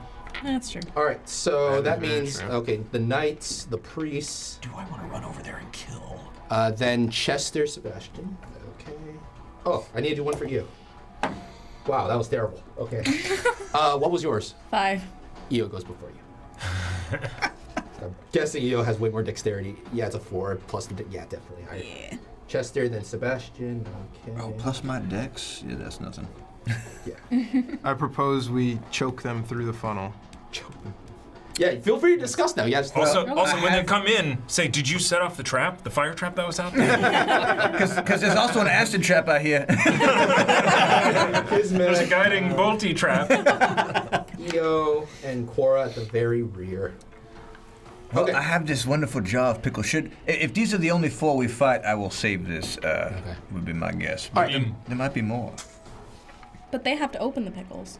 That's true. All right, so that very means, true. okay, the knights, the priests, Do I want to run over there and kill? then Chester, Sebastian. Okay. Oh, I need to do one for you. Wow, that was terrible. Okay. What was yours? 5. Io goes before you. I'm guessing Io has way more dexterity. Yeah, it's a 4 plus the yeah, definitely higher. Yeah. Chester, then Sebastian. Okay. Oh, plus my dex? Yeah, that's nothing. Yeah. I propose we choke them through the funnel. Yeah, feel free to discuss now. Yes. Also, when they come in, say, "Did you set off the trap, the fire trap that was out there?" Because there's also an acid trap out here. There's a guiding bolty trap. Io and Quora at the very rear. Well, Okay. I have this wonderful jar of pickles. If these are the only 4 we fight, I will save this. Would be my guess. All right. There might be more. But they have to open the pickles.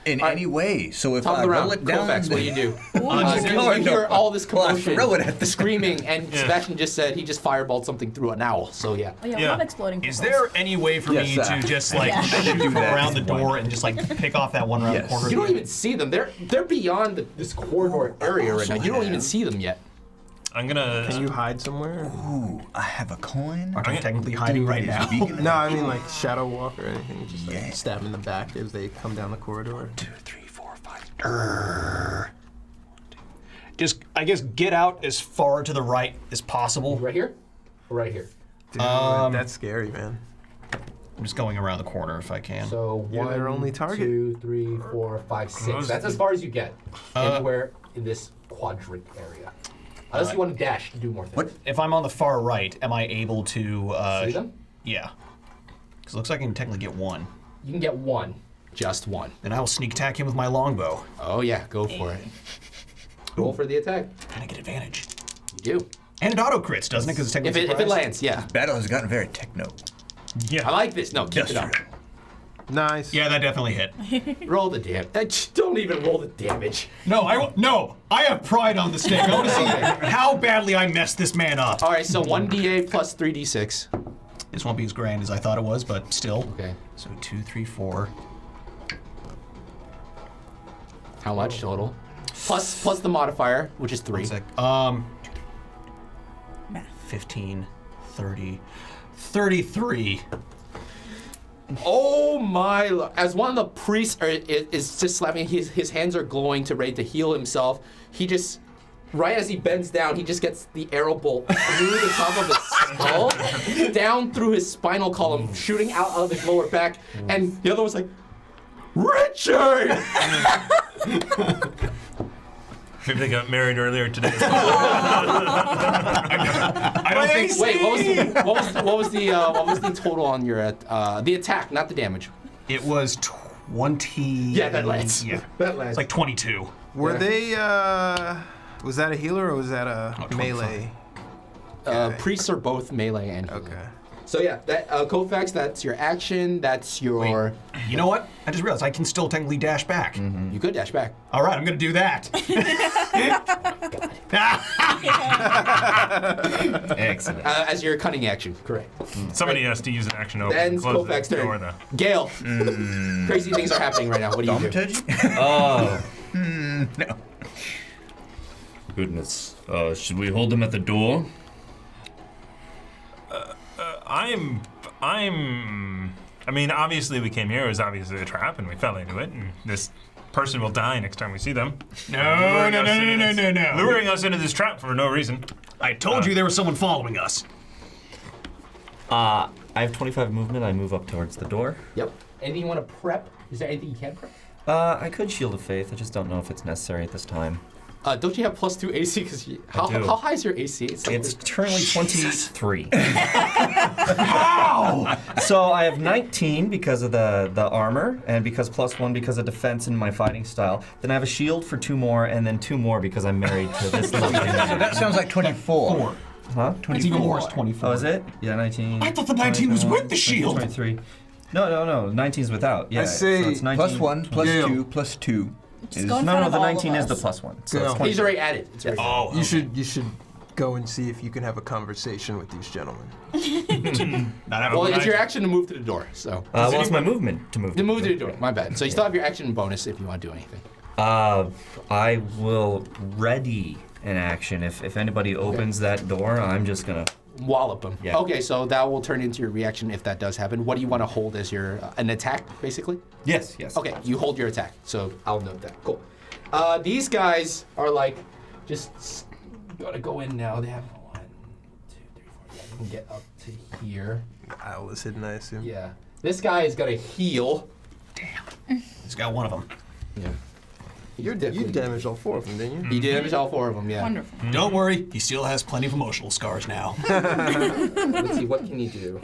In All right. any way. So if Top of I the roll round. it down, Kovacs, what do you do? no, You hear all this Well, I commotion, throw it at the- screaming, and Sebastian just said he just fireballed something through an owl. So yeah. Oh, yeah, Yeah. love exploding Is pickles. there any way for me Yes, to just like Yeah. shoot from that around the is one. door and just like pick off that one around the Yes. corner? You don't even see them. They're beyond this corridor area right now. You don't even see them yet. I'm gonna. Can you hide somewhere? Ooh, I have a coin. Aren't I technically hiding right Is now? vegan? No, I mean like shadow walk or anything. Just like Yeah. stab in the back as they come down the corridor. 2, 3, 4, 5. Just, I guess, get out as far to the right as possible. Right here, or right here. Dude, that's scary, man. I'm just going around the corner if I can. So You're one, their only target. 2, 3, 4, 5, 6. That's as far as you get. Anywhere in this quadrant area. Unless you want to dash to do more things. What? If I'm on the far right, am I able to? See them? Yeah. Because it looks like I can technically get one. You can get one. Just one. Then I will sneak attack him with my longbow. Oh yeah, go for it. Roll for the attack. And I get advantage. You do. And it auto crits, doesn't it? Because it's If technically it lands, yeah. Battle has gotten very techno. I like this. No, keep it up. Nice. Yeah, that definitely hit. Roll the damage. Don't even roll the damage. No, I have pride on the stake. I want to see how badly I messed this man up. All right, so 1d8 plus 3d6. This won't be as grand as I thought it was, but still. Okay. So 2, 3, 4. How much total? Plus the modifier, which is 3. 15, 30, 33. Oh my! As one of the priests is just slapping, his hands are glowing to ready to heal himself. He just, right as he bends down, he just gets the arrow bolt through the top of his skull, down through his spinal column, shooting out of his lower back. And the other one's like, Richard! Maybe they got married earlier today. I don't think. Wait, what was the total on your the attack, not the damage? It was 20. Yeah, that lands. Yeah. That lands. It's like 22. Were they? Was that a healer or was that a 25. melee? Priests are both melee and healing. Okay. So yeah, that Kofax, that's your action. That's your. You know what? I just realized I can still technically dash back. You could dash back. All right, I'm going to do that. Excellent. As your cunning action, correct. Somebody has to use an action to open Then and close Kofax the door, turn. though. Gale, crazy things are happening right now. What do you do? Thaumaturgy? Oh, No. goodness. Should we hold them at the door? I mean, obviously we came here. It was obviously a trap, and we fell into it. And this person will die next time we see them. No. Luring us into this trap for no reason. I told you there was someone following us. I have 25 movement. I move up towards the door. Yep. Anything you want to prep? Is there anything you can prep? I could Shield of Faith. I just don't know if it's necessary at this time. Don't you have +2 AC? Because how high is your AC? It's currently 23. Ow! So I have 19 because of the armor, and because +1 because of defense and my fighting style. Then I have a shield for 2 more, and then 2 more because I'm married to this lovely So lady. that sounds like 24. Huh? It's even worse, 24. Oh, is it? Yeah, 19. I thought the 19 was with the shield. 23. No. 19's without. Yeah. I say so it's 19. +1, Gale. +2, +2. Just go in No, front no, of the all 19 of is the us. +1. So Gale. it's 20. He's already added. It's already Oh, You should go and see if you can have a conversation with these gentlemen. not having Well, one it's your eye. action to move to the door. So Well, it's my movement to move. to move to the door. My bad. So you still have your action bonus if you want to do anything. I will ready an action. If anybody opens that door, I'm just gonna. Wallop him. Yeah. Okay, so that will turn into your reaction if that does happen. What do you want to hold as your an attack, basically? Yes. Okay, you hold your attack. So I'll note that. Cool. These guys are like just gonna go in now. They have 1, 2, 3, 4. Yeah, you can get up to here. Owl is hidden, I assume. Yeah. This guy is gonna heal. He's got one of them. Yeah. You damaged all 4 of them, didn't you? He damaged all 4 of them, yeah. Wonderful. Don't worry, he still has plenty of emotional scars now. Let's see, what can he do?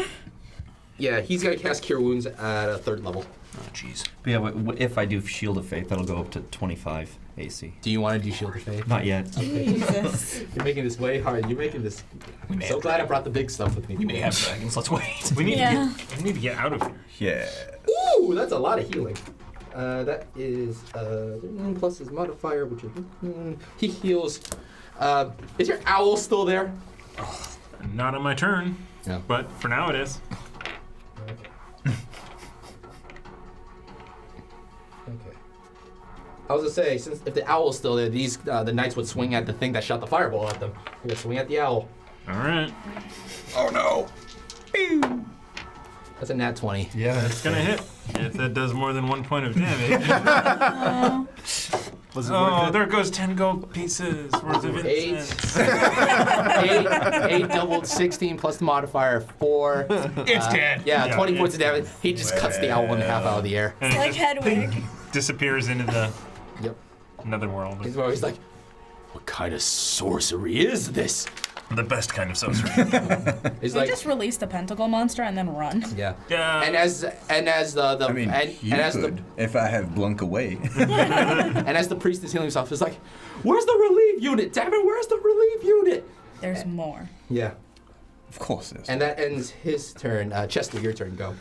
Yeah, he's got to cast Cure Wounds at a 3rd level. Oh, jeez. But yeah, if I do Shield of Faith, that'll go up to 25 AC. Do you want to do Shield of Faith? Not yet. Jesus. You're making this way hard. You're making this. We may So have glad I brought the big stuff with me. We may have dragons. Let's wait. We need, Yeah. we need to get out of here. Yeah. Ooh, that's a lot of healing. That is plus his modifier, which is he heals. Is your owl still there? Not on my turn, No. but for now it is. Okay. I was gonna say, since if the owl's still there, these the knights would swing at the thing that shot the fireball at them. They would swing at the owl. All right. Oh no. That's a nat 20. Yeah. It's gonna hit if that does more than 1 point of damage. Was it Oh, worth it? there goes 10 gold pieces worth of 8. incense. 8 doubled 16 plus the modifier 4. It's dead. Yeah, Yeah, 20 points it's- of damage. He just cuts the owl in half out of the air. And it Like just Hedwig. disappears into the Yep. netherworld. He's always like, "What kind of sorcery is this?" The best kind of sorcery. He's We like, just release the pentacle monster and then run. yeah. Yeah. And as the I mean, you as could, if I have Blunk away. and as the priest is healing himself, he's like, "Where's the relief unit? Damn it, where's the relief unit?" There's more. Yeah. Of course there's. And that ends his turn. Chester, your turn. Go.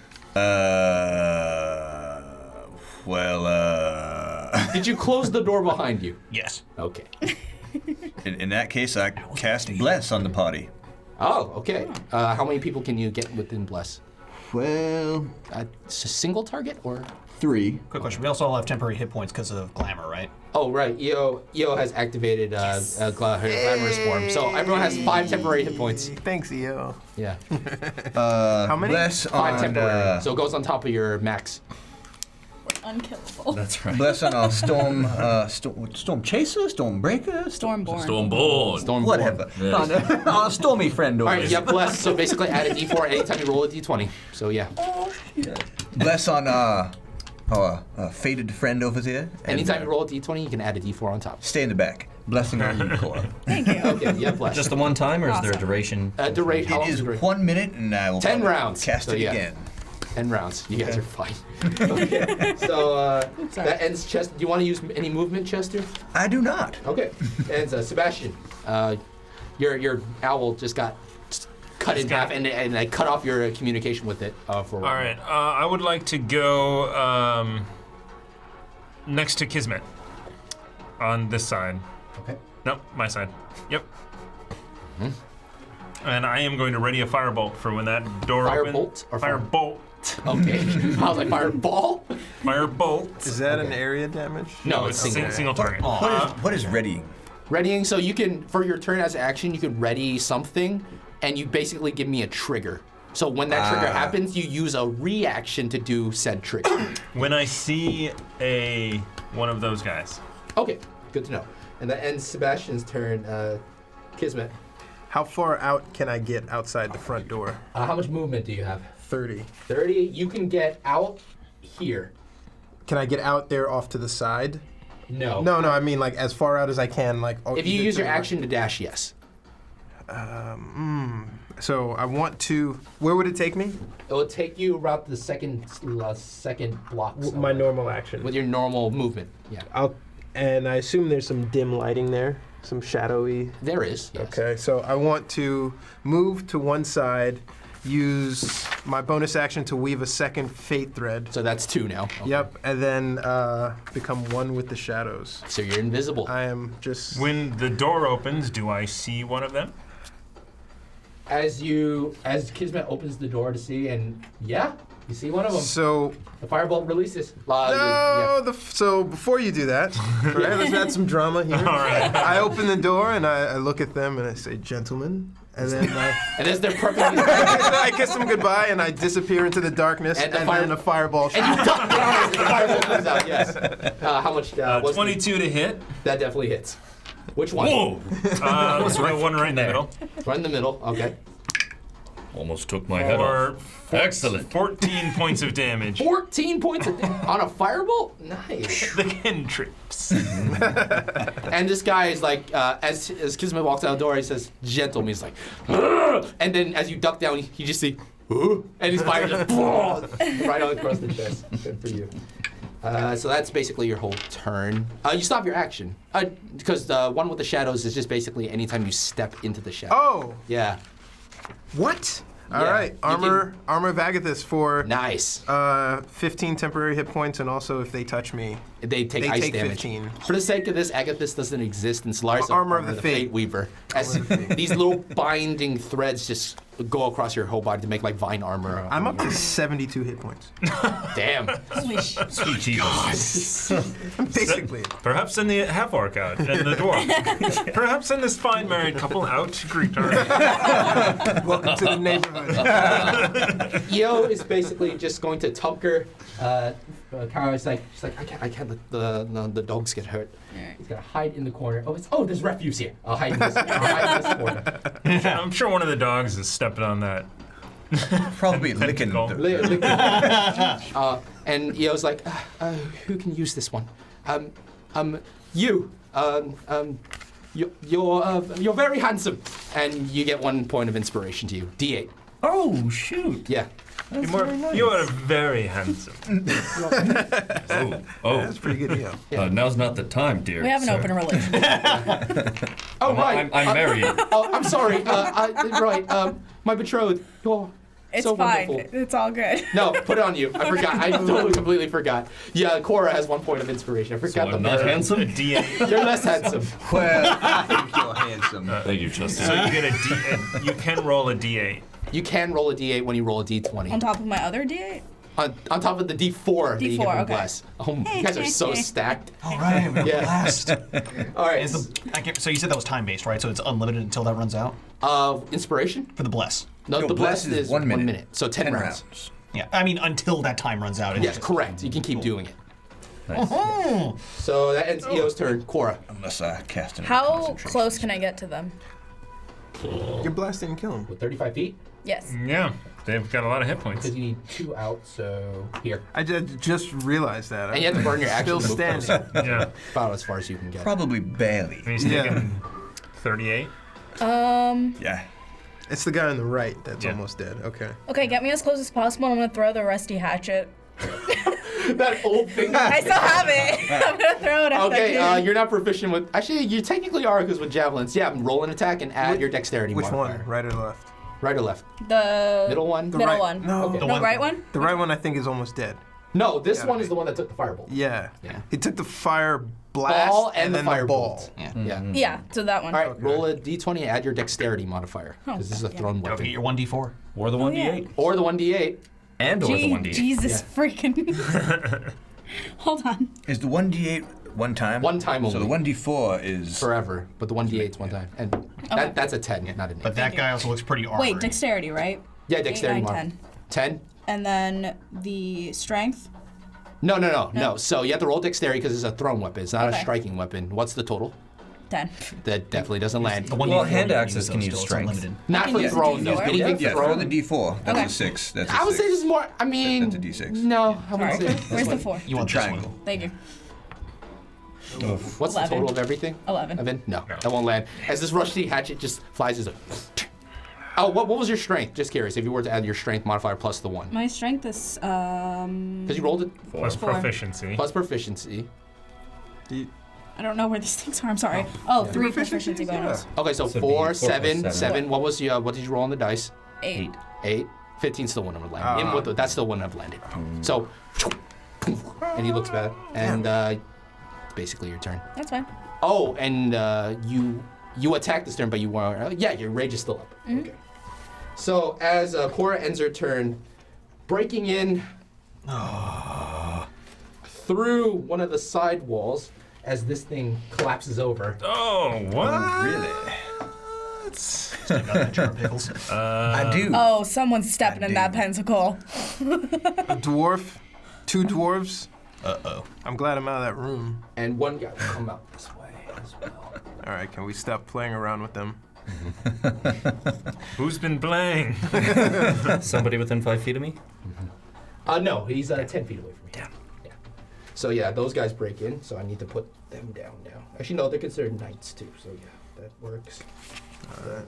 Did you close the door behind you? Yes. Okay. In that case, I cast Bless on the party. Oh, okay. How many people can you get within Bless? Well, It's a single target or? 3. Quick question. We also all have temporary hit points because of glamour, right? Oh, right. Io has activated her glamorous form, so everyone has 5 temporary hit points. Thanks, EO. Yeah, How many? Bless 5 on temporary. So it goes on top of your max. Unkillable. That's right. Bless on a storm chaser, storm breaker, Stormborn. Stormborn. Storm whatever. Our stormy friend All over right, here. yeah, bless. So basically, add a D4 anytime you roll a D20. So yeah, Bless on our faded friend over there. and, anytime you roll a D20, you can add a D4 on top. Stay in the back. Blessing on you, Cora. Thank you. Okay, yeah, bless. Just the one time, or is there a Awesome. duration? Durate. How It long is is duration? 1 minute, and I will 10 probably rounds. cast So, it yeah. again. 10 rounds. You guys are fine. Okay. So that ends Chester. Do you want to use any movement, Chester? I do not. Okay. And Sebastian, your owl just got cut in half, and I cut off your communication with it for. All right. I would like to go next to Kismet on this side. Okay. Nope, my side. Yep. And I am going to ready a firebolt for when that door opens. Firebolt or Firebolt. Okay. I was like fireball. Firebolt. Is that an area damage? No, it's single. Single target. What is readying? Readying. So you can, for your turn as action, you can ready something, and you basically give me a trigger. So when that trigger happens, you use a reaction to do said trigger. When I see one of those guys. Okay. Good to know. And that ends Sebastian's turn. Kismet. How far out can I get outside the front door? How much movement do you have? 30. 30. You can get out here. Can I get out there off to the side? No. No, I mean like as far out as I can. Like If you either use to your the- action to dash, yes. So I want to. Where would it take me? It will take you about the second block. My normal action. With your normal movement. Yeah. And I assume there's some dim lighting there, some shadowy. There is. Yes. Okay, so I want to move to one side, use my bonus action to weave a second fate thread. So that's 2 now. Okay. Yep, and then become one with the shadows. So you're invisible. I am just. When the door opens, do I see one of them? As Kismet opens the door to see, and yeah, you see one of them. So The firebolt releases. so before you do that, right, let's add some drama here. All right. I open the door and I look at them and I say, "Gentlemen," and then And as they're perfectly I kiss them goodbye and I disappear into the darkness, And and, the then a fireball. and you duck down as the firebolt comes out. Yes. How much? What's 22 to hit. that definitely hits. Which one? Whoa! Let's throw one right in the middle. Right in the middle. Okay. Almost took my head off. Excellent. 14 points of damage. 14 points on a firebolt? Nice. The cantrips. And this guy is like, as Kismet walks out the door, he says, gentle. He's like, "Ugh!" And then as you duck down, you just see, "Huh?" And his fire just right on across the chest. Good for you. So that's basically your whole turn. You stop your action. Because the one with the shadows is just basically anytime you step into the shadow. Oh, Yeah. what? All Yeah, right, you armor of Agathis for Nice. 15 temporary hit points, and also if they touch me, They take they ice take damage. 15. For the sake of this, Agathis doesn't exist in Solari. So Armor of the Fate. Weaver. As these little binding threads just go across your whole body to make like vine armor. I'm up to 72 hit points. Damn. Sweet Jesus. Basically. Perhaps send the half-orc out and the dwarf. Perhaps send this fine married couple out to Greek Target. Welcome to the neighborhood. Io is basically just going to Tubker. Kara is like, she's like, I can't let the dogs get hurt. He's gonna hide in the corner. There's refuse here. I'll hide in this corner. I'm sure one of the dogs is stepping on that. Probably licking. And Io's like, who can use this one? You. You're very handsome, and you get 1 point of inspiration to you. D8. Oh, shoot. Yeah. You are very handsome. Oh. That's pretty good, yeah. Now's not the time, dear. We have an sir. open relationship. Oh, right. I'm married. Oh, I'm sorry. Right. My betrothed. You're It's so fine. wonderful. It's all good. No, put it on you. I forgot. I totally, completely forgot. Yeah, Cora has 1 point of inspiration. I So forgot the I'm not mirror. handsome? D8. You're less handsome. Well, I think you're handsome. Thank you, Justin. So you get a D8. You can roll a D8. You can roll a D8 when you roll a D20. On top of my other D8? On top of the D4 that you get D4, from okay. Bless. Oh, you guys are so stacked. All right, we're Yeah. blessed. All right. So you said that was time-based, right? So it's unlimited until that runs out? Inspiration? For the bless. No, No, the Bless blessed is is 1 minute. 1 minute. So 10 rounds. Yeah, I mean, until that time runs out. Yes, correct. You can keep doing it. Nice. Oh. So that ends Eo's turn. Cora. Unless I cast an How concentration. close can I get to them? Your blast didn't kill him. With 35 feet? Yes. Yeah, they've got a lot of hit points. Because you need 2 out, so here. I just realized that. And you have to burn your action Still to move standing. closer. Yeah. About as far as you can get. Probably barely. He's Yeah. taking 38. Yeah. It's the guy on the right that's Yeah. almost dead. Okay. Okay, get me as close as possible. I'm gonna throw the rusty hatchet. That old thing. I still have it. I'm gonna throw it at Okay, that dude. you're not proficient with. Actually, you technically are because with javelins. Yeah, roll an attack and add your dexterity Which modifier. one? Right or left? Right or left? The Middle one? middle right. one. No. Okay. The No, one- right one? The right one I think is almost dead. No, this Yeah. one is the one that took the firebolt. Yeah. Yeah. He took the fire blast Ball and the then the firebolt. ball. Yeah. Yeah. Yeah, so that one. All right, roll a d20 and add your dexterity modifier. Oh, Because this is a yeah. thrown Don't weapon. forget your 1d4. Or the 1d8. Or the 1d8. And or the 1d8. Jesus freaking. Hold on. Is the 1d8 one time? One time So the only. 1d4 is. Forever. But the 1d8's one time. And Okay. that's a 10, not an 8. But that guy also looks pretty armored. Wait, dexterity, right? Yeah, dexterity 8, 9, modifier. 10. 10? And then the strength. No. So you have to roll dexterity because it's a thrown weapon. It's not a Okay. striking weapon. What's the total? 10. That definitely doesn't land. The 1d4 Well, hand you axes though, can still, use it's strength. unlimited. Not can for use a thrown, though. D4. Anything Yeah, thrown. throw the d4. That's Okay. a 6. That's a I would say 6. this is more. I mean. That's a D6. No, I wouldn't Sorry. say. Where's the 4? You want this Triangle. one. Thank you. What's 11. the total of everything? 11. Evan? No, that won't land. As this rusty hatchet just flies as a. Oh, what was your strength? Just curious. If you were to add your strength modifier plus the 1. My strength is Because you rolled it Plus 4. proficiency. plus proficiency. I don't know where these things are. I'm sorry. Oh, 3 proficiency bonus. Okay, so So 4, be 4 plus 7, 7. 7. What was your? What did you roll on the dice? 8. 8. 15 still wouldn't have landed. Even with the, that's still wouldn't have landed. So, and he looks back, and it's basically your turn. That's fine. Oh, and you attacked this turn, but you were yeah, your rage is still up. Okay. So as Cora ends her turn, breaking in through one of the side walls as this thing collapses over. Oh, what? Really? Still got that jar of pickles. I do. Oh, someone's stepping in I that do. pentacle. A dwarf, 2 dwarves. Uh-oh. I'm glad I'm out of that room. And one guy will come out this way as well. All right, can we stop playing around with them? Who's been playing? Somebody within 5 feet of me? No, he's 10 feet away from me. Damn. Yeah. So yeah, those guys break in, so I need to put them down now. Actually, no, they're considered knights too, so yeah, that works.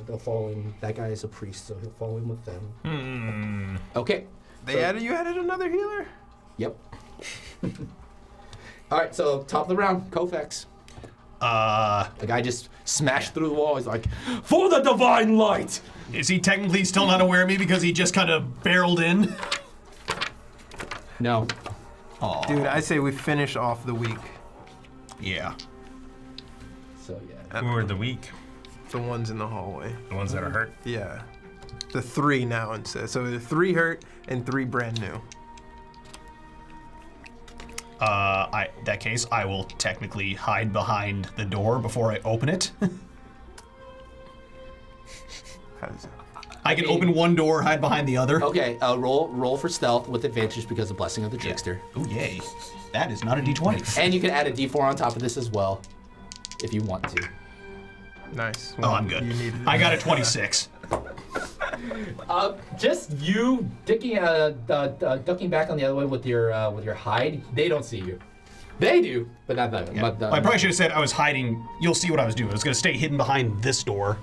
They'll fall in. That guy is a priest, so he'll fall in with them. Okay. You added another healer? Yep. All right, so top of the round, Koufax. The guy just smashed through the wall. He's like, "For the divine light!" Is he technically still not aware of me because he just kind of barreled in? No. Aw. Dude, I say we finish off the week. Yeah. So yeah. Who are the weak? The ones in the hallway. The ones that are hurt? Yeah. The 3 now instead. So the 3 hurt and 3 brand new. In that case, I will technically hide behind the door before I open it. How does that? I can open one door, hide behind the other. Okay, roll for stealth with advantage because of Blessing of the Trickster. Oh, yay. That is not a d20. And you can add a d4 on top of this as well, if you want to. Nice. Oh, I'm good. You needed it. I got a 26. Just you ducking back on the other way with your hide. They don't see you. They do, but not that. Yeah. I probably should have said I was hiding. You'll see what I was doing. I was going to stay hidden behind this door.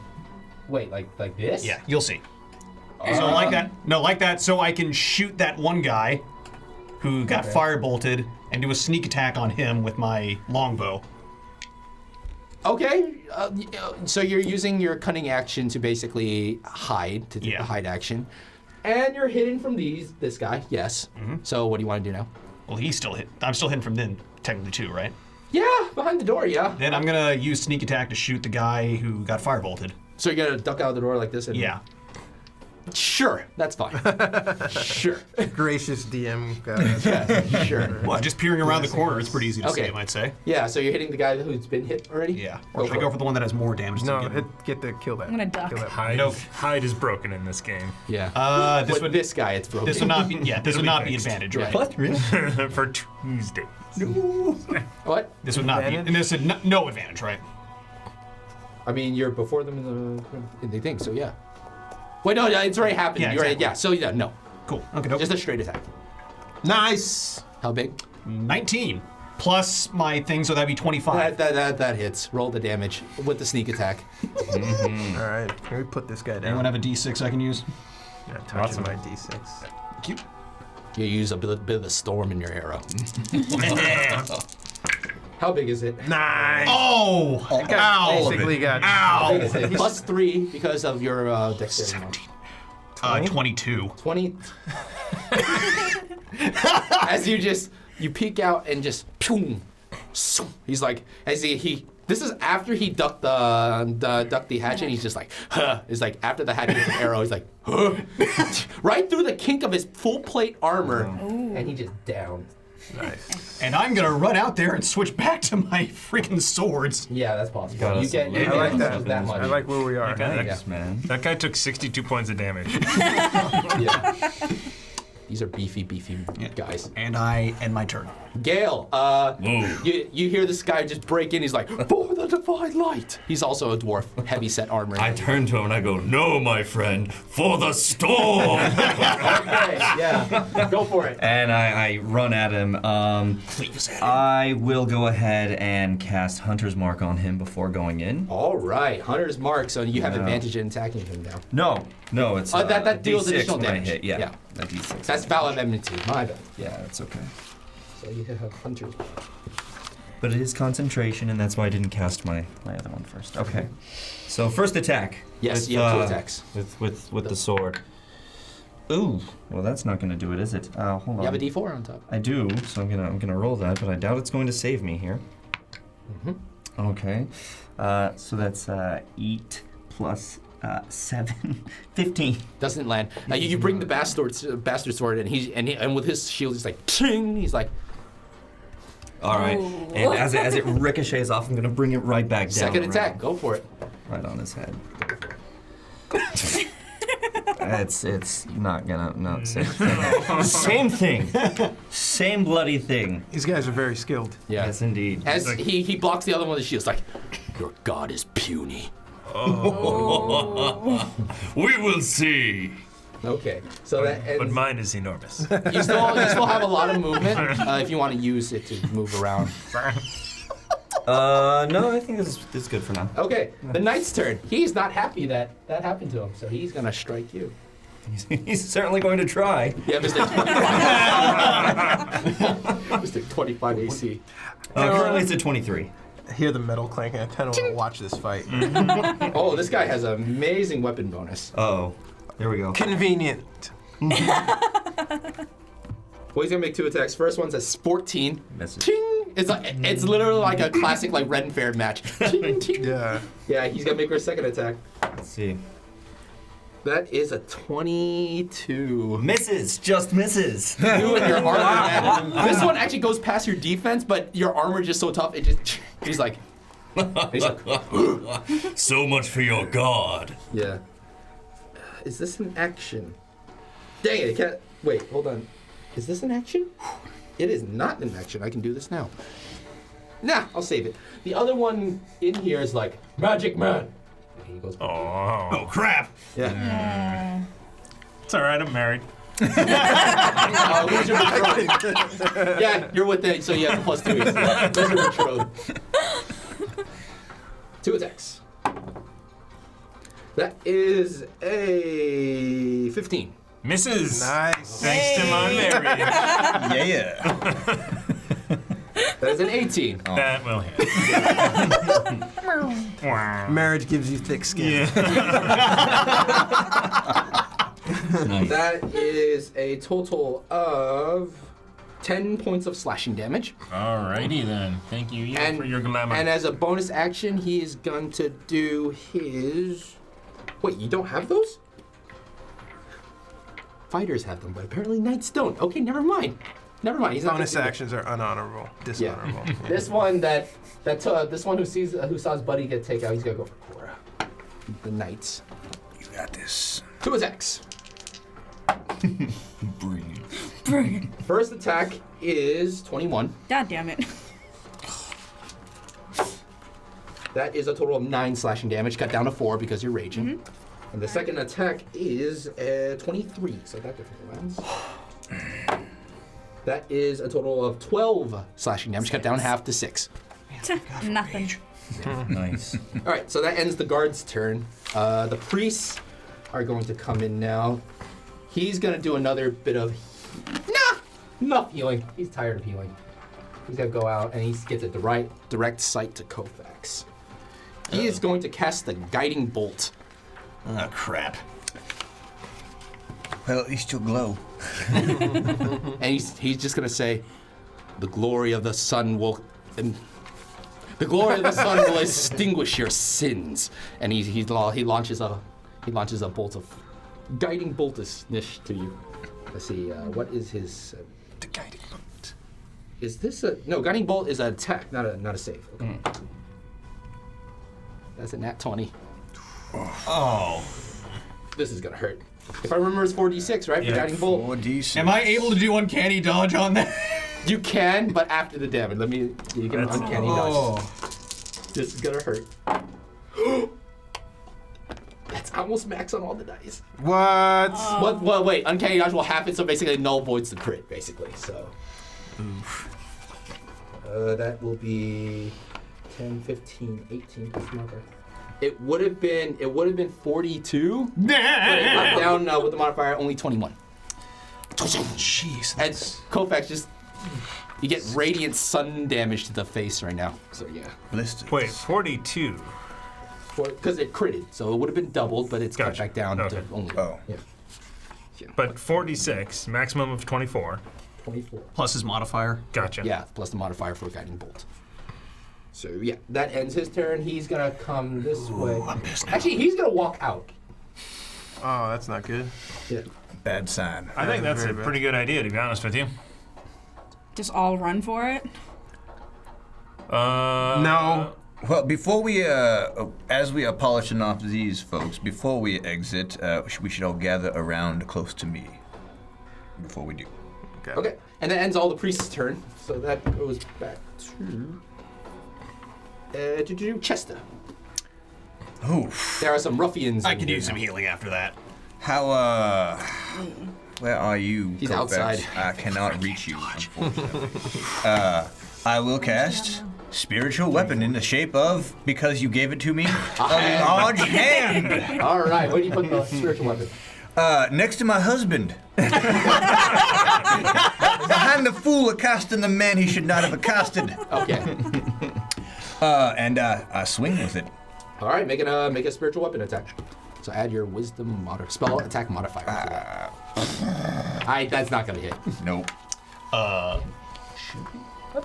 Wait, like this? Yeah, you'll see. So like that. No, like that. So I can shoot that one guy who got firebolted and do a sneak attack on him with my longbow. Okay, so you're using your cunning action to basically hide, to do the hide action. And you're hidden from this guy, yes. So what do you want to do now? Well, he's still hit. I'm still hidden from then, technically too, right? Yeah, behind the door, yeah. Then I'm gonna use sneak attack to shoot the guy who got firebolted. So you're gonna duck out the door like this? And Yeah. Sure, that's fine. Sure. Gracious DM guy. Yeah, sure. Well, just peering around the corner is pretty easy to see, Okay. I might say. Yeah, so you're hitting the guy who's been hit already? Yeah. Or should I go for the one that has more damage? No, to kill that. I'm gonna duck. Kill that. Hide is broken in this game. Yeah. This With would this guy, it's broken. this would not be this would not be fixed. advantage, Yeah. right? What? Really? For Tuesdays. What? This would not be, and this is no advantage, right? I mean, you're before them in the thing, so yeah. Wait, no, it's already happened. Yeah, You're already, exactly. yeah, so yeah, no. Cool. Okay, dope. Just a straight attack. Nice. How big? 19 plus my thing, so that'd be 25. That hits. Roll the damage with the sneak attack. All right. Can we put this guy down? Anyone have a D6 I can use? Yeah, touching my D6. Cute. You use a bit of the storm in your arrow. How big is it? Nice. Oh! Ow! Basically got. How big is it? Plus 3 because of your dexterity. 22. 20. As you peek out and just boom. He's like, as he this is after he ducked the hatchet. And he's just like, huh. It's like after the hatchet with the arrow. He's like, huh. Right through the kink of his full plate armor, and he just downed. Nice. And I'm gonna run out there and switch back to my freaking swords. Yeah, that's possible. Got You us get a you little I like get that. much. I like where we are. Thanks, man. That guy took 62 points of damage. Yeah. These are beefy guys. And I end my turn. Gale, you hear this guy just break in. He's like, for the divine light. He's also a dwarf, heavy set armor. I turn to him and I go, no, my friend, for the storm! Okay, yeah, go for it. And I run at him. I will go ahead and cast Hunter's Mark on him before going in. All right, Hunter's Mark. So you have advantage in attacking him now. No, it's that deals D6 additional when I damage. hit. Yeah, Yeah. a D6. That's valid enmity. My bad. Yeah, that's okay. So you have Hunter's Mark. But it is concentration, and that's why I didn't cast my other one first. Okay. So first attack. Yes, With, you have 2 attacks. With the sword. Ooh. Well, that's not going to do it, is it? Hold on. You have a D4 on top. I do, so I'm gonna roll that, but I doubt it's going to save me here. Okay. So that's 8 plus 7, 15. Doesn't land. You bring the bastard sword, and with his shield, he's like, ting. He's like, All right. And as it ricochets off, I'm gonna bring it right back down. second attack. Go for it. Right on his head. It's not gonna same thing. Same bloody thing. These guys are very skilled. Yeah. Yes, indeed. As he blocks the other one with his shield, it's like, your god is puny. We will see. Okay, so that ends. But mine is enormous. You still have a lot of movement if you want to use it to move around. No, I think this is good for now. Okay, the knight's turn. He's not happy that happened to him, so he's gonna strike you. He's certainly going to try. Yeah, Mr. 25. Mr. 25 AC. Currently it's a 23. I hear the metal clanking. I kind of want to watch this fight. Oh, this guy has an amazing weapon bonus. Oh, there we go. Convenient. Well, he's gonna make 2 attacks. First one's a 14. Misses. Ting! It's literally like a classic like Red and Fair match. Ting, ting. Yeah. Yeah, he's gonna make her second attack. Let's see. That is a 22. Misses, just misses. You and your armor, man. This one actually goes past your defense, but your armor is just so tough. He's like. So much for your god. Yeah. Is this an action? Dang it! It can't. Wait, hold on. Is this an action? It is not an action. I can do this now. Nah, I'll save it. The other one in here is like Magic Man. He goes. Oh, crap! Yeah. it's all right. I'm married. Who's your betrothed? Yeah, you're with it, so you have the +2. Who's your betrothed? 2 attacks. That is a 15. Misses. Nice. Thanks to my married. Yeah. That is an 18. That will hit. Wow. Marriage gives you thick skin. Nice. That is a total of 10 points of slashing damage. Alrighty then. Thank you for your glamour. And as a bonus action, he is going to do his... Wait, you don't have those? Fighters have them, but apparently knights don't. Okay, never mind. Never mind. He's not Bonus gonna do actions are unhonorable, dishonorable. that. This one this one who saw his buddy get taken out, he's gonna go for Cora. The knights. You got this. 2 attacks. Bring it. First attack is 21. God damn it. That is a total of 9 slashing damage, cut down to 4 because you're raging. And the second attack is 23, so that definitely lands. That is a total of 12 slashing damage, cut down half to 6. Nothing. Nice. All right, so that ends the guard's turn. The priests are going to come in now. He's going to do another bit of... Enough healing. He's tired of healing. He's going to go out and he gets a direct sight to Kofax. He is going to cast the Guiding Bolt. Oh, crap. Well, at least you'll glow. And he's just going to say, the glory of the sun will... the glory of the sun will extinguish your sins. And he launches a bolt of guiding boltishness to you. Let's see, what is his... The guiding bolt. Is this a... No, guiding bolt is an attack, not a save. Okay. That's a nat 20. Oh. This is going to hurt. If I remember, it's 4d6, right? For guiding bolt. 4d6. Am I able to do uncanny dodge on that? You can, but after the damage. You can uncanny dodge. This is going to hurt. That's almost max on all the dice. What? Well, wait, uncanny dodge will half it, so basically null voids the crit, basically. So, that will be 10, 15, 18 plus modifier. It would have been 42, but it went down with the modifier only 21. Jeez. And Kofax you get radiant sun damage to the face right now. So yeah. Blisters. Wait, 42. Because it critted, so it would have been doubled, but it's cut Gotcha. back down Okay. to only. Oh. Yeah. But 46, maximum of 24. 24. Plus his modifier. Gotcha. Yeah, plus the modifier for a guiding bolt. So yeah, that ends his turn. He's gonna come this way. Actually, he's gonna walk out. Oh, that's not good. Yeah. Bad sign. I think that's a Very bad. pretty good idea, to be honest with you. Just all run for it? No. Well, before we, as we are polishing off these folks, before we exit, we should all gather around close to me. Before we do. Okay, and that ends all the priest's turn. So that goes back to Chester. Oof. There are some ruffians. I in could here use some now. healing after that. How, where are you? He's Kovacs? outside. I cannot reach you, unfortunately. I will cast spiritual weapon in the shape of, because you gave it to me, a large hand. All right, where do you put the spiritual weapon? Next to my husband. Behind the fool accosting the man he should not have accosted. Okay. And I swing with it. All right, make a spiritual weapon attack. So add your wisdom spell attack modifier to that. That's not gonna hit. Nope.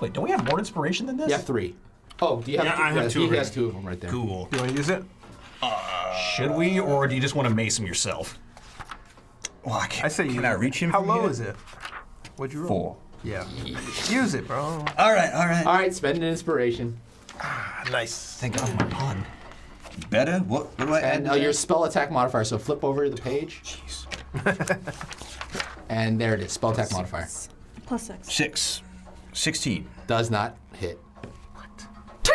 Wait, don't we have more inspiration than this? You have 3. Oh, do you have? Yeah, I have 2 He already. has 2 of them right there. Cool. You want to use it? Should we, or do you just want to mace him yourself? Well, I can't. I say Can I reach him? How from low here? is it? What'd you roll? 4. Yeah. Use it, bro. All right, all right. All right, spend an inspiration. Nice. Thank God for my pun. Better? What do I add? And your spell attack modifier. So flip over the page. Jeez. And there it is. Spell attack modifier. +6. 16. Does not hit. What? Ting!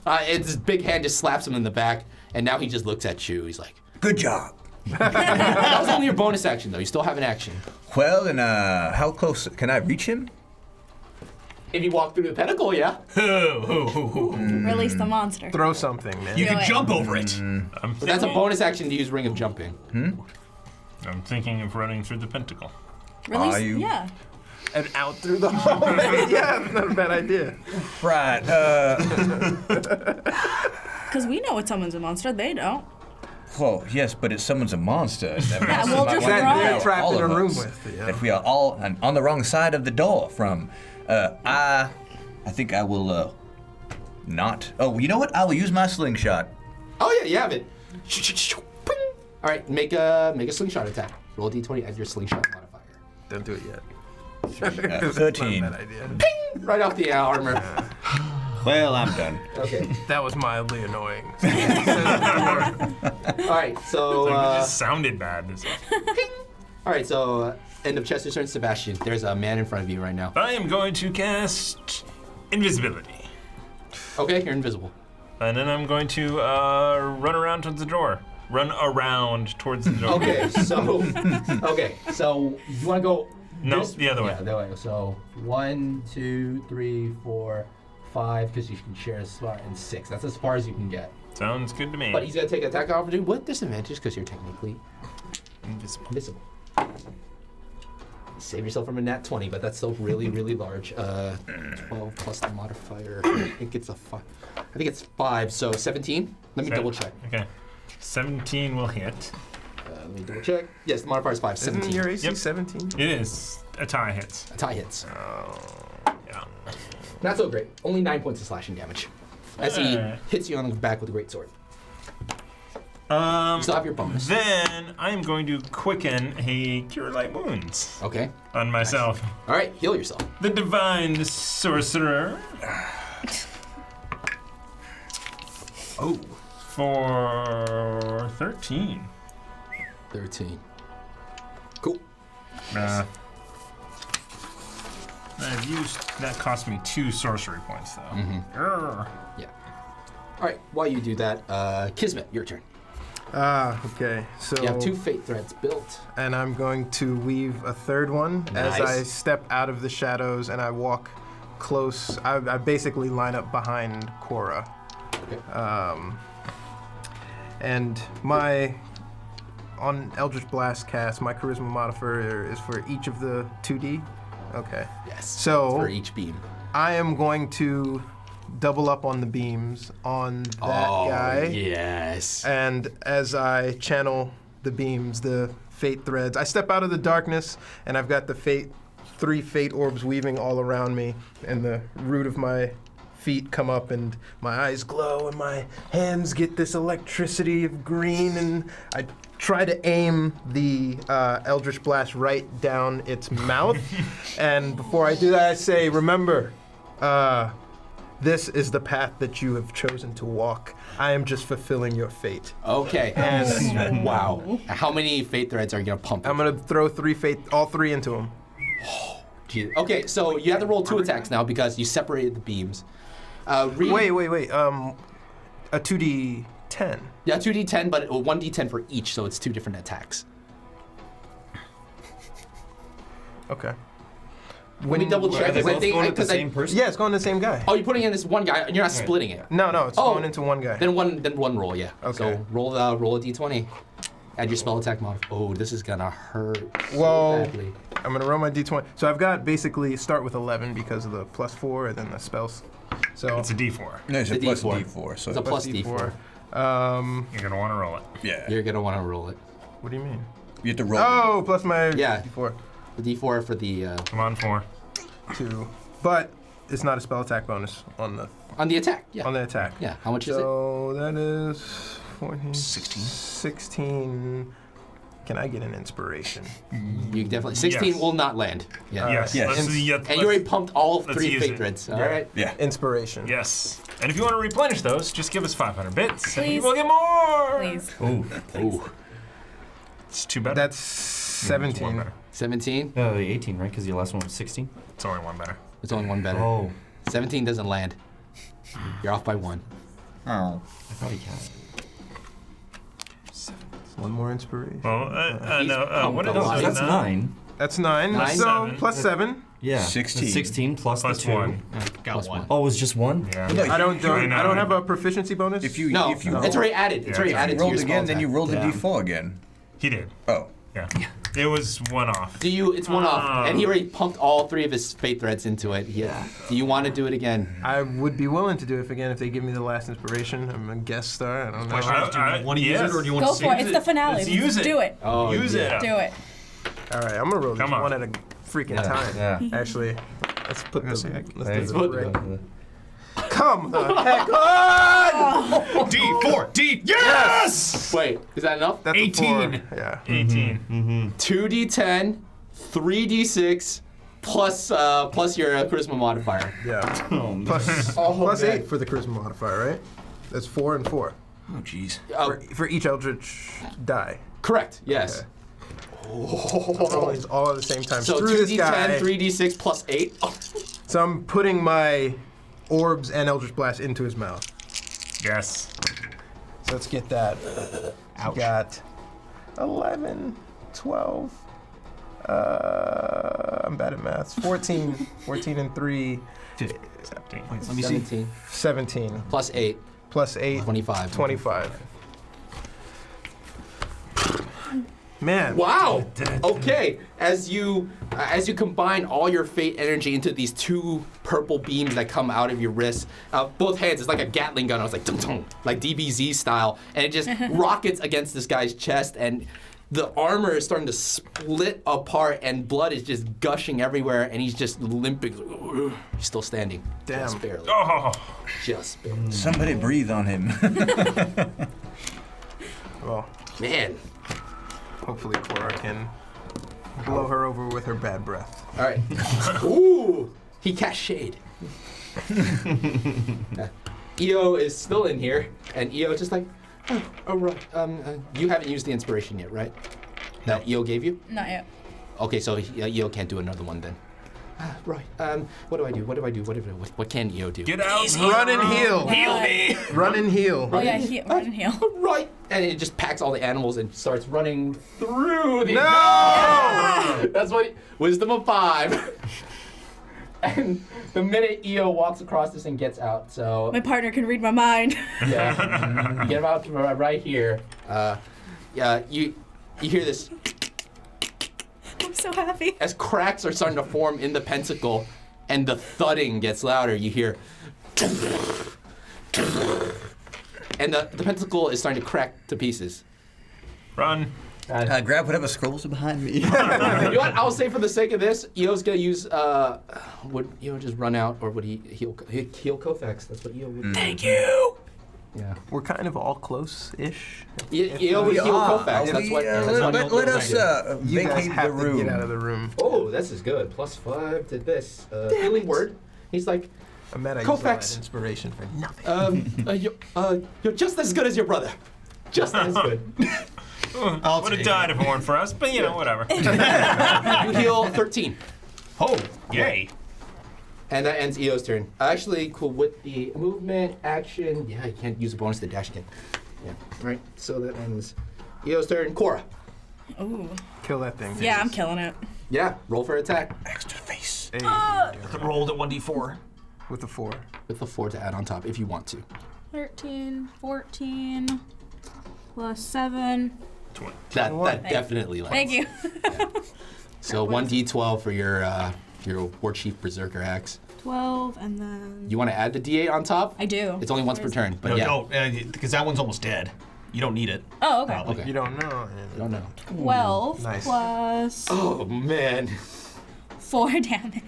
It's his big hand just slaps him in the back, and now he just looks at you. He's like, Good job. that was only your bonus action, though. You still have an action. Well, and how close can I reach him? If you walk through the pentacle, yeah. Release the monster. Throw something, man. You Do can it. jump over it. But that's a bonus action to use Ring of Jumping. I'm thinking of running through the pentacle. Release. Are you? Yeah. And out through the hole. Yeah, that's not a bad idea. Right. Because we know it summons a monster. They don't. Well, yes, but it summons a monster. That Yeah, monster we'll might just want to run. devour They're trapped all in a of room us. with, yeah. If we are all on the wrong side of the door from, I think I will, not. Oh, you know what? I will use my slingshot. Oh yeah, you have it. Ping. All right, make a slingshot attack. Roll d20 as your slingshot modifier. Don't do it yet. 13. Not a bad idea. Right off the armor. Well, I'm done. Okay. That was mildly annoying. All right, so It just sounded bad. all right, so end of Chester's turn. Sebastian, there's a man in front of you right now. I am going to cast invisibility. Okay, you're invisible. And then I'm going to run around towards the door. Run around towards the door. Okay, so you want to go? No, this- the other way. Yeah, the other way. So 1, 2, 3, 4, 5, because you can share a spot, and 6. That's as far as you can get. Sounds good to me. But he's gonna take attack opportunity with disadvantage because you're technically Invisible. invisible. Save yourself from a nat 20, but that's still really, really large. 12 plus the modifier. I think it's 5. I think it's 5. So 17. Let me double check. Okay. 17 will hit. Let me double check. Yes, the modifier is 5. Isn't 17. your AC Yep. 17? It is. A tie hits. A tie hits. Yeah. Not so great. Only 9 points of slashing damage. As he hits you on the back with a great sword. You still have your bonus. Then I'm going to quicken a Cure Light Wounds Okay. on myself. All right, heal yourself. The Divine Sorcerer. Oh. For 13. 13. Cool. I've used, that cost me 2 sorcery points though. Grr. Yeah. All right, while you do that, Kismet, your turn. Okay. So You have 2 fate threads built. and I'm going to weave a third one as Nice. I step out of the shadows and I walk close. I basically line up behind Cora. Okay. And on Eldritch Blast cast, my charisma modifier is for each of the 2D. Okay. Yes. So for each beam. I am going to double up on the beams on that guy. Yes. And as I channel the beams, the fate threads, I step out of the darkness and I've got the 3 fate orbs weaving all around me, and the root of my feet come up and my eyes glow and my hands get this electricity of green, and I try to aim the Eldritch Blast right down its mouth. And before I do that, I say, remember, this is the path that you have chosen to walk. I am just fulfilling your fate. Okay. And Wow. How many fate threads are you gonna pump? I'm gonna throw all 3 into him. Jeez. Okay, so you have to roll 2 attacks now because you separated the beams. Reed, Wait. A 2d10. Yeah, 2d10, but 1d10 for each, so it's 2 different attacks. Okay. Let me double check. Are they 'cause I both think- going at the 'cause I- same person? Yeah, it's going to the same guy. Oh, you're putting in this one guy, and you're not splitting it. No, it's Oh. going into one guy. Then one roll, yeah. Okay. So roll a d20. Add your spell attack mod. Oh, this is gonna hurt so Whoa. badly. I'm gonna roll my d20. So I've got basically start with 11 because of the +4 and then the spells. So It's a D4. No, it's a The plus D4. D4. So It's a plus D4. You're gonna want to roll it. yeah, You're gonna want to roll it. what do you mean? you have to roll. Oh, plus my Yeah. d4. The D4 for the Come on, 4. 2. But it's not a spell attack bonus on the on the attack. Yeah. attack. Yeah. How much is it? So that is 14, 16. 16. Can I get an inspiration? You definitely 16 Yes. will not land. Yeah. Yes. yes. Let's, yeah, And you already pumped all let's 3 use fate it. threads. All Yeah. right. Yeah. Inspiration. Yes. And if you want to replenish those, just give us 500 bits, and Please. we'll get more. Please. Ooh. Ooh. It's too better. That's It's one 17. better. 17. 18, right? Because your last one was 16. It's only one better. It's only one better. Oh. 17 doesn't land. You're off by 1. Oh. I thought he had. One more inspiration. Well, He's no. What pumped is a lot. it? That's 9. That's 9. Nine? So Seven. plus 7. Yeah. 16. 16 plus Plus the 2. 1. Got Plus one. one. Oh, it was just 1? Yeah. No, I don't I know. have a proficiency bonus. If you No, if you it's already added. It's Yeah, already it's added to rolled your spell again, then you attack. rolled a Yeah. D4 again. He did. Oh. Yeah. It was one off. Do you? It's one off, and he already pumped all 3 of his fate threads into it. Yeah. Do you want to do it again? I would be willing to do it again if they give me the last inspiration. I'm a guest star. I don't know. Question is, do you want to use yes. it or do you want Go to for save it. It's the finale. Let's use it. Do it. Oh, Use yeah. it. Do it. All right, I'm gonna roll this Come on. one at a freaking time. Yeah. Actually, let's put gonna the. say, Let's Hey, do the break. Oh. Come the heck on! D4. D. Yes! Wait, is that enough? That's a 18. 4. Yeah. 18. 2d10, 3d6, plus your charisma modifier. Yeah. Plus, Oh, plus man. 8 for the charisma modifier, right? That's 4 and 4 Oh, jeez. for each eldritch die. Correct. Yes. Okay. Rolling all at the same time. So Screw this 2d10, guy. 3d6 plus 8. Oh. So I'm putting my orbs and eldritch blast into his mouth. Yes. So let's get that. Ouch. Got 11, 12. I'm bad at maths. 14 and 3, 15. 17. Wait, let me see. 17 17. plus 8, Plus 8, 25. 25. Man. Wow. Okay. As you combine all your fate energy into these 2 purple beams that come out of your wrists, both hands, it's like a Gatling gun. I was like, dum dum, like DBZ style, and it just rockets against this guy's chest, and the armor is starting to split apart, and blood is just gushing everywhere, and he's just limping. He's still standing. Damn. Just barely. Oh. Just barely. Somebody breathe on him. Well, Man. hopefully Cora can blow her over with her bad breath. All right. Ooh. He cast shade. EO is still in here, and EO just like, oh right. You haven't used the inspiration yet, right? That EO gave you? Not yet. Okay, so EO can't do another one then. Right. What do I do? What can EO do? Get out. Run and heal. Heal me. Run and heal. Oh yeah, run and heal. Right. And it just packs all the animals and starts running through the. No! That's what. Wisdom of 5. And the minute EO walks across this and gets out, so My partner can read my mind. yeah, you get him out to right here. Yeah, you hear this I'm so happy. as cracks are starting to form in the pentacle, and the thudding gets louder. You hear, and the pentacle is starting to crack to pieces. Run. Grab whatever scrolls are behind me. You know what? I'll say for the sake of this, EO's gonna use. Would EO just run out, or would he heal Koufax? That's what EO would. Thank you. Yeah. We're kind of all close-ish. EO would heal Koufax. That's what. Let us You guys vacate have the to room. get out of the room. Oh, this is good. +5 to this. Healing word. He's like, I'm mad I used all Koufax. that inspiration for nothing. you're just as good as your brother. Just as good. I'll Would have take died if it weren't for us, but you know, whatever. You heal 13. Oh, yay. And that ends EO's turn. Actually, cool with the movement, action. Yeah, you can't use a bonus to dash again. Yeah. All right. So that ends Eo's turn. Cora. Ooh. Kill that thing. Yeah, I'm killing it. Yeah. Roll for attack Axe to the face. Hey, Rolled at 1d4. with a 4. with the 4 to add on top if you want to. 13, 14, plus 7. That definitely lands. Thank you. So 1d12 for your War Chief Berserker axe. 12, and then... You want to add the d8 on top? I do. It's only once per turn, but No, yeah. no, because that one's almost dead. You don't need it. Oh, okay. Probably. Okay. You don't know. I don't know. 12 Nice. plus Oh man. 4 damage.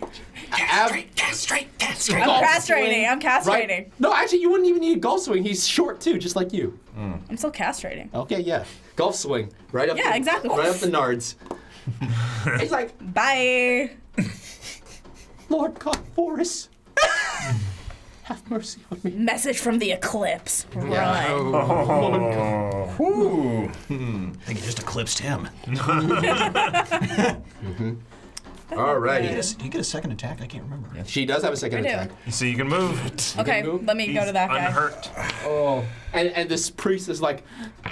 Castrate. I'm castrating. I'm castrating. Right. No, actually, you wouldn't even need a golf swing. He's short too, just like you. I'm still castrating. Okay, yeah. Golf swing. Right up. Yeah, exactly. Right up the nards. He's like, Bye. Lord God, Boris, have mercy on me. Message from the eclipse. Run. I think it just eclipsed him. Alrighty. Do you get a second attack? I can't remember. She does have a second I do. attack. So you can move. Okay, move? let me go to that guy. Unhurt. Oh. And this priest is like,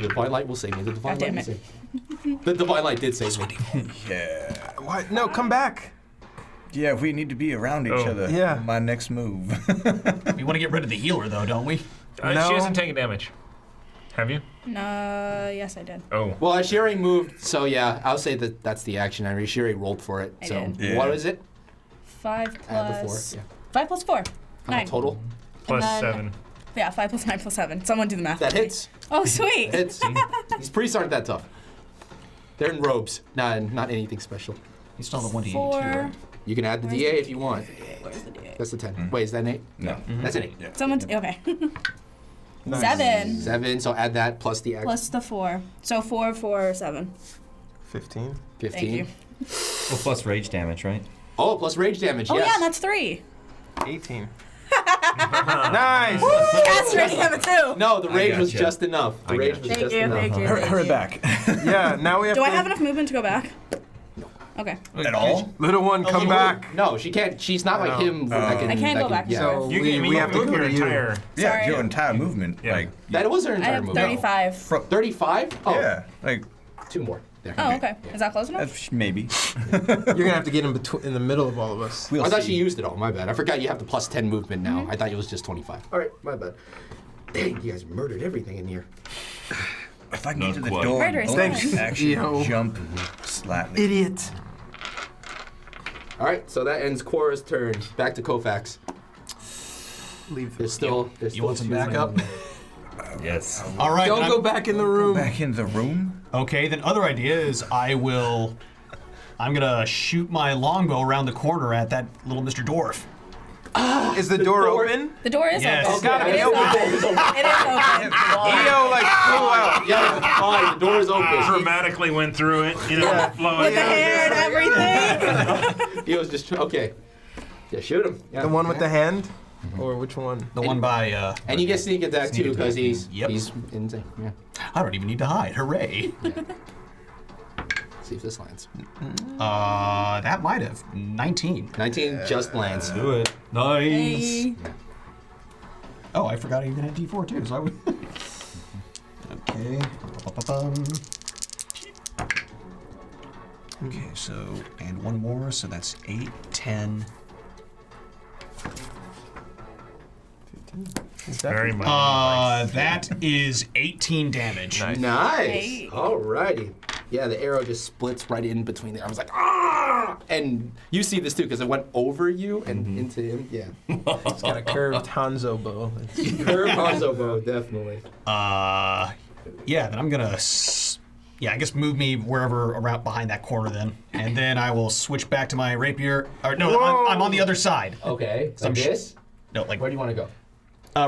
the divine light will save me. The divine God light damn will save me. The divine light did save me. Yeah. What? No, come back. Yeah, we need to be around each Oh. other. Yeah. My next move. We want to get rid of the healer, though, don't we? No. She hasn't taken damage. Have you? Yes, I did. Oh. Well, Ashiri moved, so yeah, I'll say that that's the action. Ashiri rolled for it. I So did. Yeah. what is it? 5 Add the 4. plus... Yeah. 5 plus 4. 9. Total. Plus then- 7. Yeah, 5 plus 9 plus 7. Someone do the math. That for me. hits. Oh, sweet. Hits. These priests aren't that tough. They're in robes. Not anything special. You still have the 1d8 4. too, right? You can add the Where's DA the if you want. Where's the D8? That's the 10. Wait, is that an 8? No. That's an 8. Someone... Okay. Nice. 7 7, so add that plus the action. plus the 4. So 4, 4, 7. 15. 15. Thank you. Well, plus rage damage, right? Oh, plus rage damage, Oh, yes. yeah, that's 3. 18. Nice. Castrating him too. No, the rage was gotcha. just enough. The I rage gotcha. was Thank just you, enough. thank you. Hurry back. Yeah, now we have Do to... I have enough movement to go back? No. Okay. At all? Little one, come back. No, she can't. She's not like Oh. him. That can, I can't that go can- back. Yeah. So You we, can, we you have can to move go your to you. entire. Yeah, Sorry. your entire movement. Yeah. Like, That was her I entire have movement. 35. 35? Oh, yeah, like 2 more. There. Oh, okay. Is that close enough? maybe. You're gonna have to get in the middle of all of us. We'll I thought see. she used it all. My bad. I forgot you have the plus 10 movement now. I thought it was just 25. All right, my bad. Dang, you guys murdered everything in here. If I can Not get to the quite. door, Murder is and fine. actually Yo. jump slightly. Idiot. All right, so that ends Cora's turn. Back to Kofax. Leave. There's still. You want some backup? Yes. All right. Don't then go back in the room. Back in the room. Okay, then other idea is I'm gonna shoot my longbow around the corner at that little Mr. Dwarf. Is the door open? The door is Yes. open. It's gotta be It is open. open. It is open. Eo like flew out. Yeah, it's fine. The door is open. Dramatically went through it, Yeah. flowing With the out. hair and everything. He was just okay. Yeah, shoot him. Yeah. The one with the hand? Or which one? The one by. And you get sneak attack too because he's Yep. he's insane. Yeah. I don't even need to hide. Hooray! See if this lands. That might have 19. 19 just lands. Do it. Nice. Hey. Oh, I forgot I even had D4 too. So I would. Okay. Ba-ba-ba-bum. Okay, so and one more, so that's 8, 10. Is that Very much. That is 18 damage. Nice. Nice. Hey. Alrighty. Yeah, the arrow just splits right in between there. I was like, ah! And you see this too because it went over you and into him. Yeah. It's got a curved Hanzo bow. Curve Hanzo bow, definitely. Yeah, then I'm gonna. I guess move me wherever around behind that corner then, and then I will switch back to my rapier. Or no, I'm on the other side. Okay. Some Like sh- this? No, like Where do you want to go?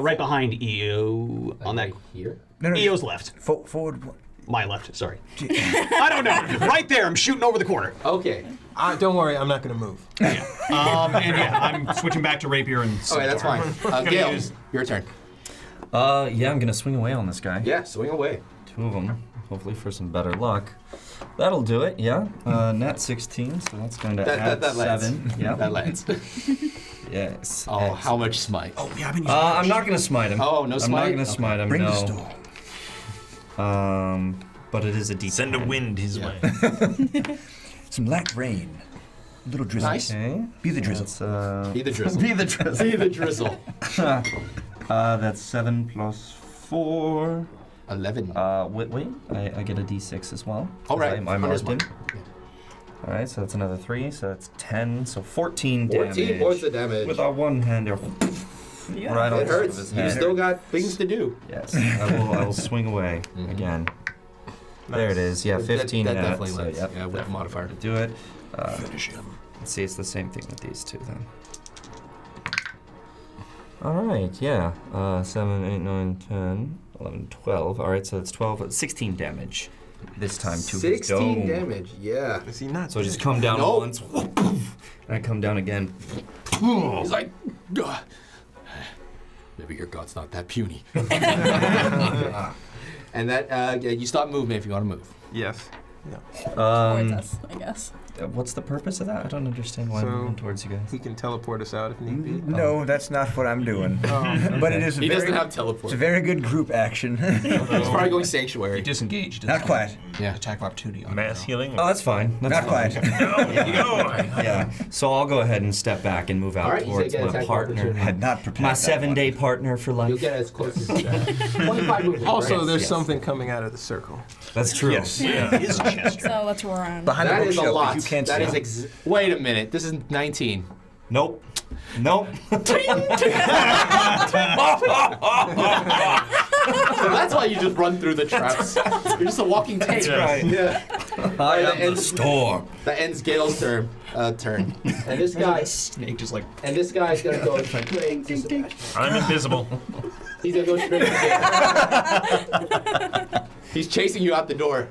right behind EO on that. Like here? No, EO's left. Forward. My left. Sorry. I don't know. Right there. I'm shooting over the corner. Okay. Don't worry, I'm not gonna move. And yeah, I'm switching back to rapier and. Okay, that's fine. Gale, your turn. Yeah, I'm gonna swing away on this guy. Yeah, swing away. 2 of them, hopefully for some better luck. That'll do it, yeah. Nat 16, so that's going to add That lands. 7. Yeah. That lands. Yes. Oh, how much smite? Oh, yeah, I've been using I'm not gonna smite him. Oh, no I'm smite? not gonna smite him, Bring no. the storm. But it is a D10. Send a wind his way. Some light rain. A little drizzle. Nice. Okay. Be the drizzle. That's, Be the drizzle. Be the drizzle. Be the drizzle. that's 7 plus 4. 11. Wait. I get a D6 as well. All right. I marked him. Yeah. All right, so that's another 3, so that's 10, so 14 14 damage. points of damage. With our one hander. Yeah. Right on It top of hurts. his You head. still got things to do. Yes, I will swing away again. There it is. Yeah, 15 That net, definitely so, lands. yep, Yeah, with the modifier. do it. Let's see, it's the same thing with these two then. All right, yeah. 7, 8, 9, 10, 11, 12. All right, so it's 12, 16 damage this time to his 16 dome. damage, yeah. Is he not? So I just come down Nope. once, and I come down again. He's like, "Ugh. Maybe your god's not that puny. And that, yeah, you stop movement if you want to move. Yes. Towards us, I guess. What's the purpose of that? I don't understand why I'm So- moving towards you guys. He can teleport us out if need be. No, that's not what I'm doing. But it is a He very, doesn't have it's teleport. a very good group action. He's probably going You sanctuary. disengage. Not quite. Yeah. Attack of opportunity on Mass it, healing. Oh, that's fine. That's Not fine. quite. Yeah. So I'll go ahead and step back and move out All right, you towards say get my attack partner. opportunity. Had not prepared. My that 7-day partner for You'll life. get as close as 25 movement. Also, right? there's Yes. something coming out of the circle. That's true. Yes. His chest. So let's run. Behind That the is a bookshelf, lot. but you can't That see. is wait a minute. This is 19. Nope. Nope. So that's why you just run through the traps. You're just a walking tank. That's right. Yeah. I That am the ends- storm. That ends Gale's turn. And this guy, Snake just like. and this guy's gonna go straight to Sebastian. I'm invisible. He's gonna go straight to Gale. He's chasing you out the door.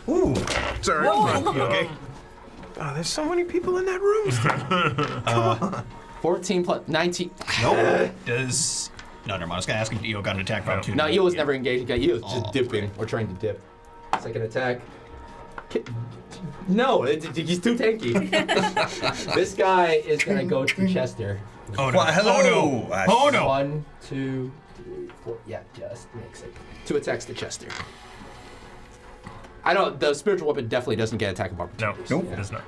Ooh. Sorry. You okay? Oh, there's so many people in that room. 14 plus 19. Nope. Does. No, never mind. I was going to ask if Eo got an attack of opportunity. No, Eel was never engaged. Eel was just Oh, dipping or trying to dip. Second attack. No, he's too tanky. This guy is gonna go to Chester. Oh no. Well, hello. Oh no. Oh no. 1, 2, 3, 4. Yeah, just makes it. 2 attacks to Chester. I don't. The spiritual weapon definitely doesn't get attack of No, opportunity. Nope. it does not.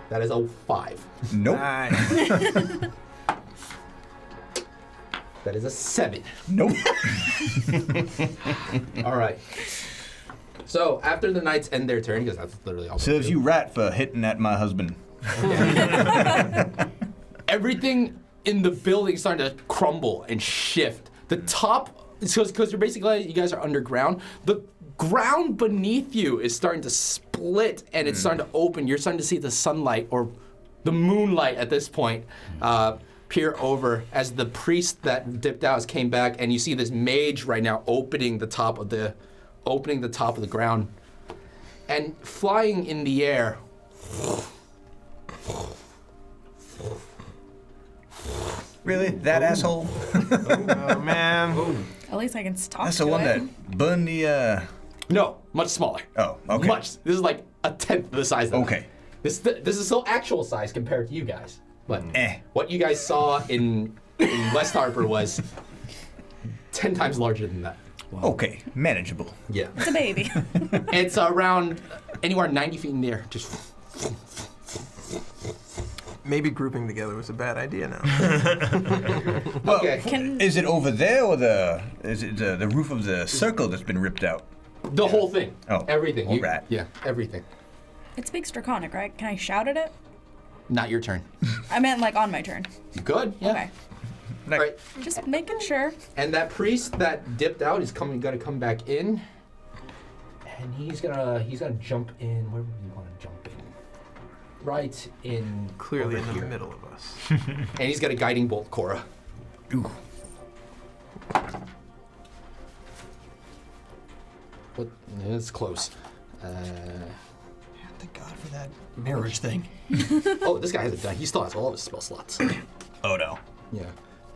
That is a 5. Nope. That is a 7. Nope. All right. So after the knights end their turn, because that's literally all. they Serves do, you right for hitting at my husband. Everything in the building is starting to crumble and shift. The top, because you're basically, you guys are underground. The ground beneath you is starting to split and it's starting to open. You're starting to see the sunlight or the moonlight at this point peer over as the priest that dipped out came back, and you see this mage right now opening the top of the ground, and flying in the air. Really? That asshole? Oh, man. At least I can stop. That's the one that burned the, No, much smaller. Oh, okay. Much. This is like a tenth the size of Okay. This is still actual size compared to you guys. But Eh. what you guys saw in West Harper was 10 times larger than that. Okay. Manageable. Yeah. It's a baby. It's around anywhere 90 feet in the air. Just Maybe grouping together was a bad idea now. okay. Can Is it over there or is it the roof of the circle that's been ripped out? The whole thing. Oh, Everything. all right. Yeah, everything. it speaks Draconic, right? Can I shout at it? Not your turn. I meant like on my turn. You good? Yeah. Okay. All right. Just making sure. And that priest that dipped out is gonna come back in, and he's gonna jump in. Where would you want to jump in? Right in. Clearly over in the here. middle of us. And he's got a guiding bolt, Cora. Ooh. What? It's close. Thank God for that marriage thing. Oh, this guy hasn't done. He still has all of his spell slots. Oh no. Yeah.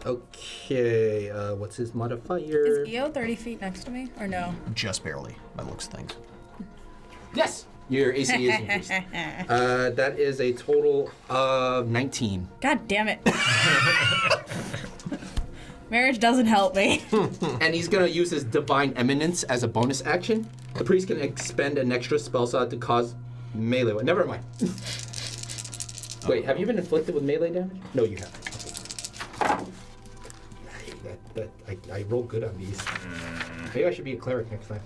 Okay. What's his modifier? Is Eo 30 feet next to me? Or no? Just barely, by the looks of things. Yes. Your AC is increased. That is a total of 19. God damn it. Marriage doesn't help me. And he's gonna use his Divine Eminence as a bonus action. The priest can expend an extra spell slot to cause melee. Never mind. Wait, have you been inflicted with melee damage? No, you haven't. I roll good on these. Maybe I should be a cleric next time.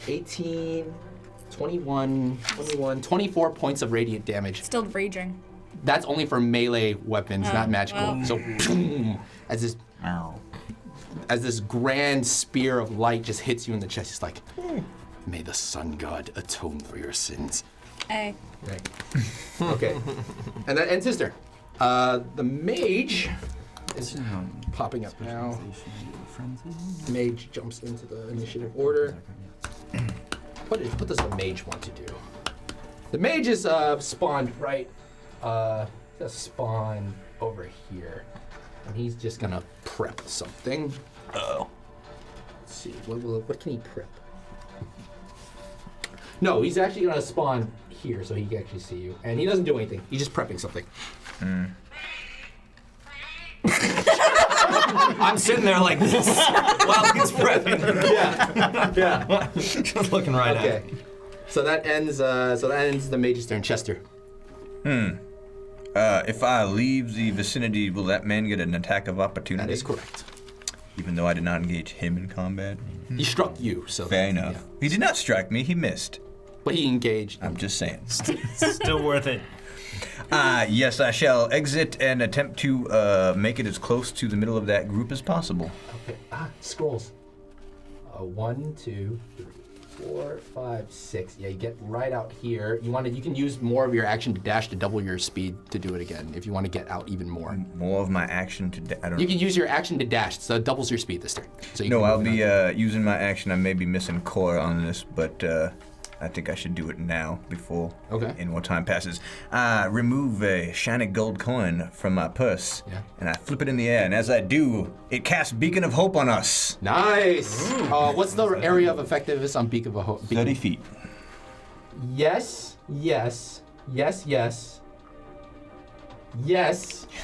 18, 21, 24 points of radiant damage. Still raging. That's only for melee weapons, not magical. well. So, as this grand spear of light just hits you in the chest, it's like, may the sun god atone for your sins. Hey. Right. Okay. And that ends his turn. The mage is popping up now. Mage jumps into the initiative order. What does the mage want to do? The mage is spawned right. Just spawn over here, and he's just gonna prep something. Oh. Let's see. What can he prep? No, he's actually gonna spawn here, so he can actually see you, and he doesn't do anything. He's just prepping something. I'm sitting there like this while he's prepping. Yeah. Just looking right at Okay. it. So that ends the mage's turn. Chester. If I leave the vicinity, will that man get an attack of opportunity? That is correct. Even though I did not engage him in combat? He struck you, so Fair enough. yeah. He did not strike me, he missed. But he engaged. I'm just saying. Still worth it. Yes, I shall exit and attempt to make it as close to the middle of that group as possible. Okay. Scrolls. 1, 2, 3, 4, 5, 6. Yeah, you get right out here. You can use more of your action to dash to double your speed to do it again if you want to get out even more. More of my action to... I don't You know. can use your action to dash, so it doubles your speed this turn. So you No, can I'll move be on. using my action. I may be missing core on this, but I think I should do it now before any more time passes. Remove a shiny gold coin from my purse, and I flip it in the air. And as I do, it casts Beacon of Hope on us. Nice. What's the area of effectiveness on Beacon of Hope? 30 feet. Yes.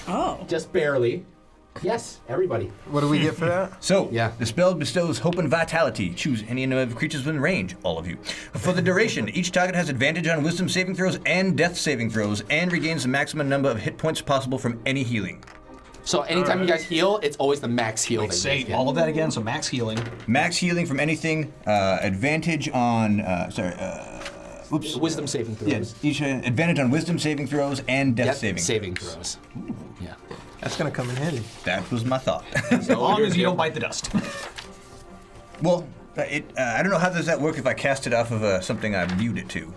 Oh. Just barely. Yes, everybody. What do we get for that? So, the spell bestows hope and vitality. Choose any number of creatures within range, all of you. For the duration, each target has advantage on wisdom saving throws and death saving throws, and regains the maximum number of hit points possible from any healing. So anytime you guys heal, it's always the max heal. Wait, that you say guys get. all of that again. So max healing. Max healing from anything, advantage on, Wisdom saving throws. Yes, each advantage on wisdom saving throws and death saving throws. Yeah. That's gonna come in handy. That was my thought. As long as you don't bite the dust. Well, I don't know how does that work if I cast it off of something I viewed it to.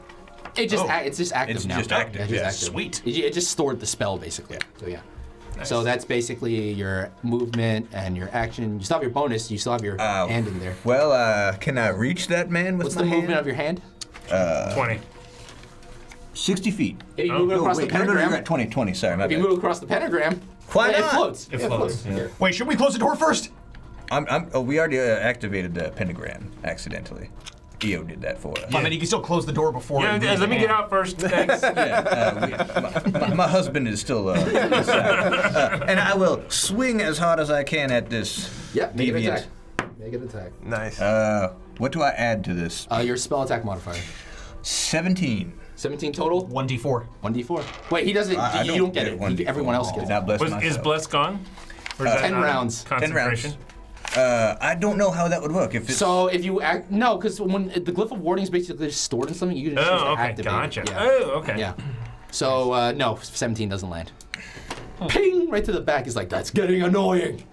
It's just active It's now. just active, It's just yeah. active. Sweet. It just stored the spell basically. So yeah. So that's basically your movement and your action. You still have your bonus. You still have your hand in there. Well, can I reach that man with What's my the hand? movement of your hand? 20. 60 feet. If you move it across the pentagram. you're at 20, sorry, my If you bad. move across the pentagram, Why it not? floats. It floats, yeah. Here. Wait, should we close the door first? We already activated the pentagram accidentally. EO did that for us. I mean, you can still close the door before. Yeah, you move let me the get hand. out first. Thanks. My husband is still inside. And I will swing as hard as I can at this. Yep, make an deviant. attack. Make an attack. Nice. What do I add to this? Your spell attack modifier. 17. 17 total? 1d4. 1d4. Wait, he doesn't. I you don't don't get get it. 1d4. Everyone else gets Now it. bless Is myself. Bless gone? Or is that 10 not rounds. 10 rounds. concentration? I don't know how that would work. If it's So if you act, no, because when the glyph of warding is basically just stored in something, you can just choose to Oh, okay, activate gotcha. it. Yeah. Oh, okay. Yeah. So no, 17 doesn't land. Ping! Right to the back is like, that's getting annoying.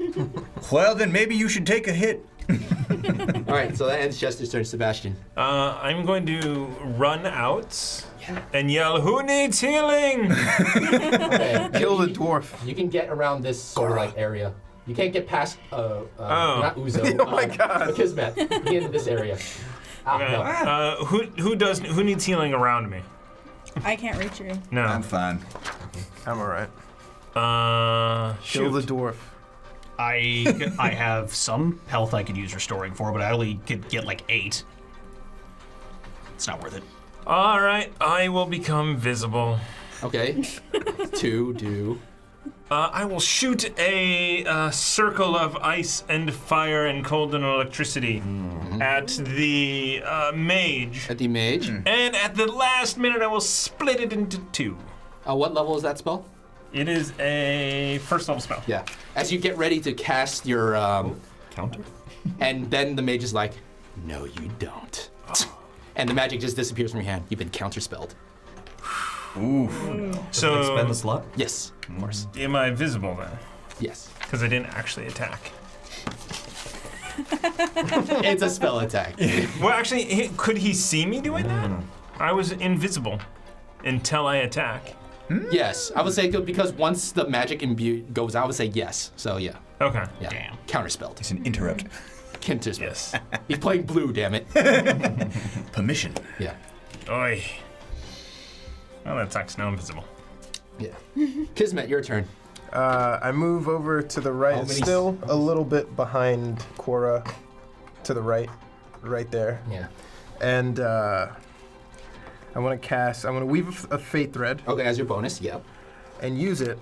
well, then maybe you should take a hit. All right, so that ends Chester's turn. Sebastian. I'm going to run out and yell, "Who needs healing?" Okay. Kill the dwarf. You can get around this sort of like area. You can't get past not Uzo. Oh my God. Kismet. You get into this area. No. Who needs healing around me? I can't reach you. No. I'm fine. I'm alright. Shoot. Kill the dwarf. I have some health I could use restoring for, but I only could get like 8. It's not worth it. All right, I will become visible. Okay. 2 do. I will shoot a circle of ice and fire and cold and electricity at the mage. At the mage. And at the last minute, I will split it into 2. What level is that spell? It is a first level spell. Yeah. As you get ready to cast your Counter? and then the mage is like, no, you don't. And the magic just disappears from your hand. You've been counterspelled. Ooh. So, Spend the slot? Yes, of course. am I visible then? Yes. Because I didn't actually attack. It's a spell attack. Well, actually, could he see me doing that? I was invisible until I attack. Yes, I would say because once the magic imbue goes out, I would say yes. So yeah, Okay. yeah. Damn. Counterspelled. It's an interrupt. Counterspelled. Yes. He's playing blue, damn it. Permission. Yeah. Oi. Well, that sucks. Now I'm visible. Yeah. Kismet, your turn. I move over to the right, How many still a little bit behind Cora, to the right there. Yeah. And I'm gonna weave a fate thread Okay, as your bonus, yep. and use it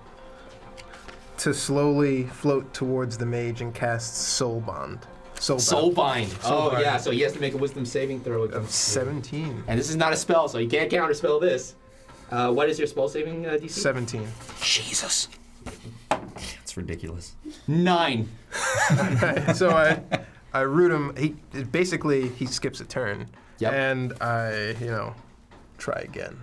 to slowly float towards the mage and cast Soul Bond. Soulbind. Oh Soulbind. yeah, so he has to make a wisdom saving throw. Of 17. And this is not a spell, so you can't counterspell this. What is your spell saving DC? 17. Jesus. It's ridiculous. 9. So I root him. He skips a turn. Yep. And I, try again.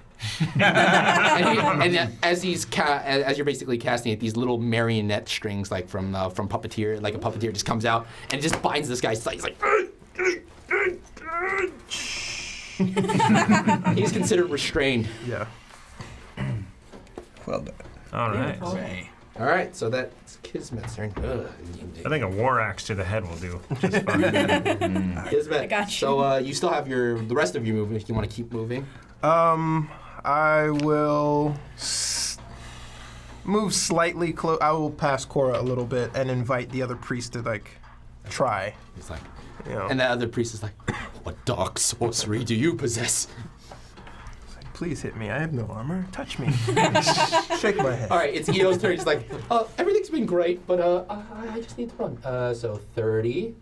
and as you're basically casting it, these little marionette strings, like from Puppeteer, like a puppeteer, just comes out and just binds this guy's side. He's like, he's considered restrained. Yeah. Well done. All right. Hooray. All right, so that's Kismet's turn. I think a war axe to the head will do just fine. Kismet. I got you. So you still have the rest of your movement if you want to keep moving. I will move slightly close. I will pass Cora a little bit and invite the other priest to try. He's like, You know. and the other priest is like, what dark sorcery do you possess? Please hit me. I have no armor. Touch me. Shake my head. All right, it's Eo's turn. He's like, everything's been great, but I just need to run. So 30,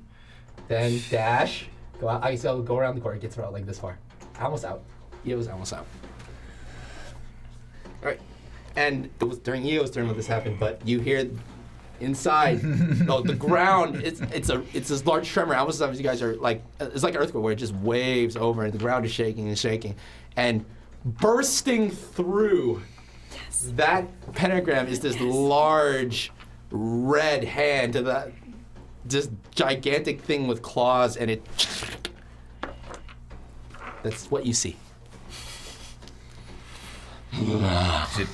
then dash. Go out. Go around the corner. Gets her out like this far. Almost out. Eo's almost out. All right, and it was during Eo's turn when this happened, but you hear inside, the ground. It's this large tremor. Almost as you guys are like, it's like an earthquake where it just waves over and the ground is shaking and shaking, and bursting through that pentagram is this large red hand to that just gigantic thing with claws, and that's what you see.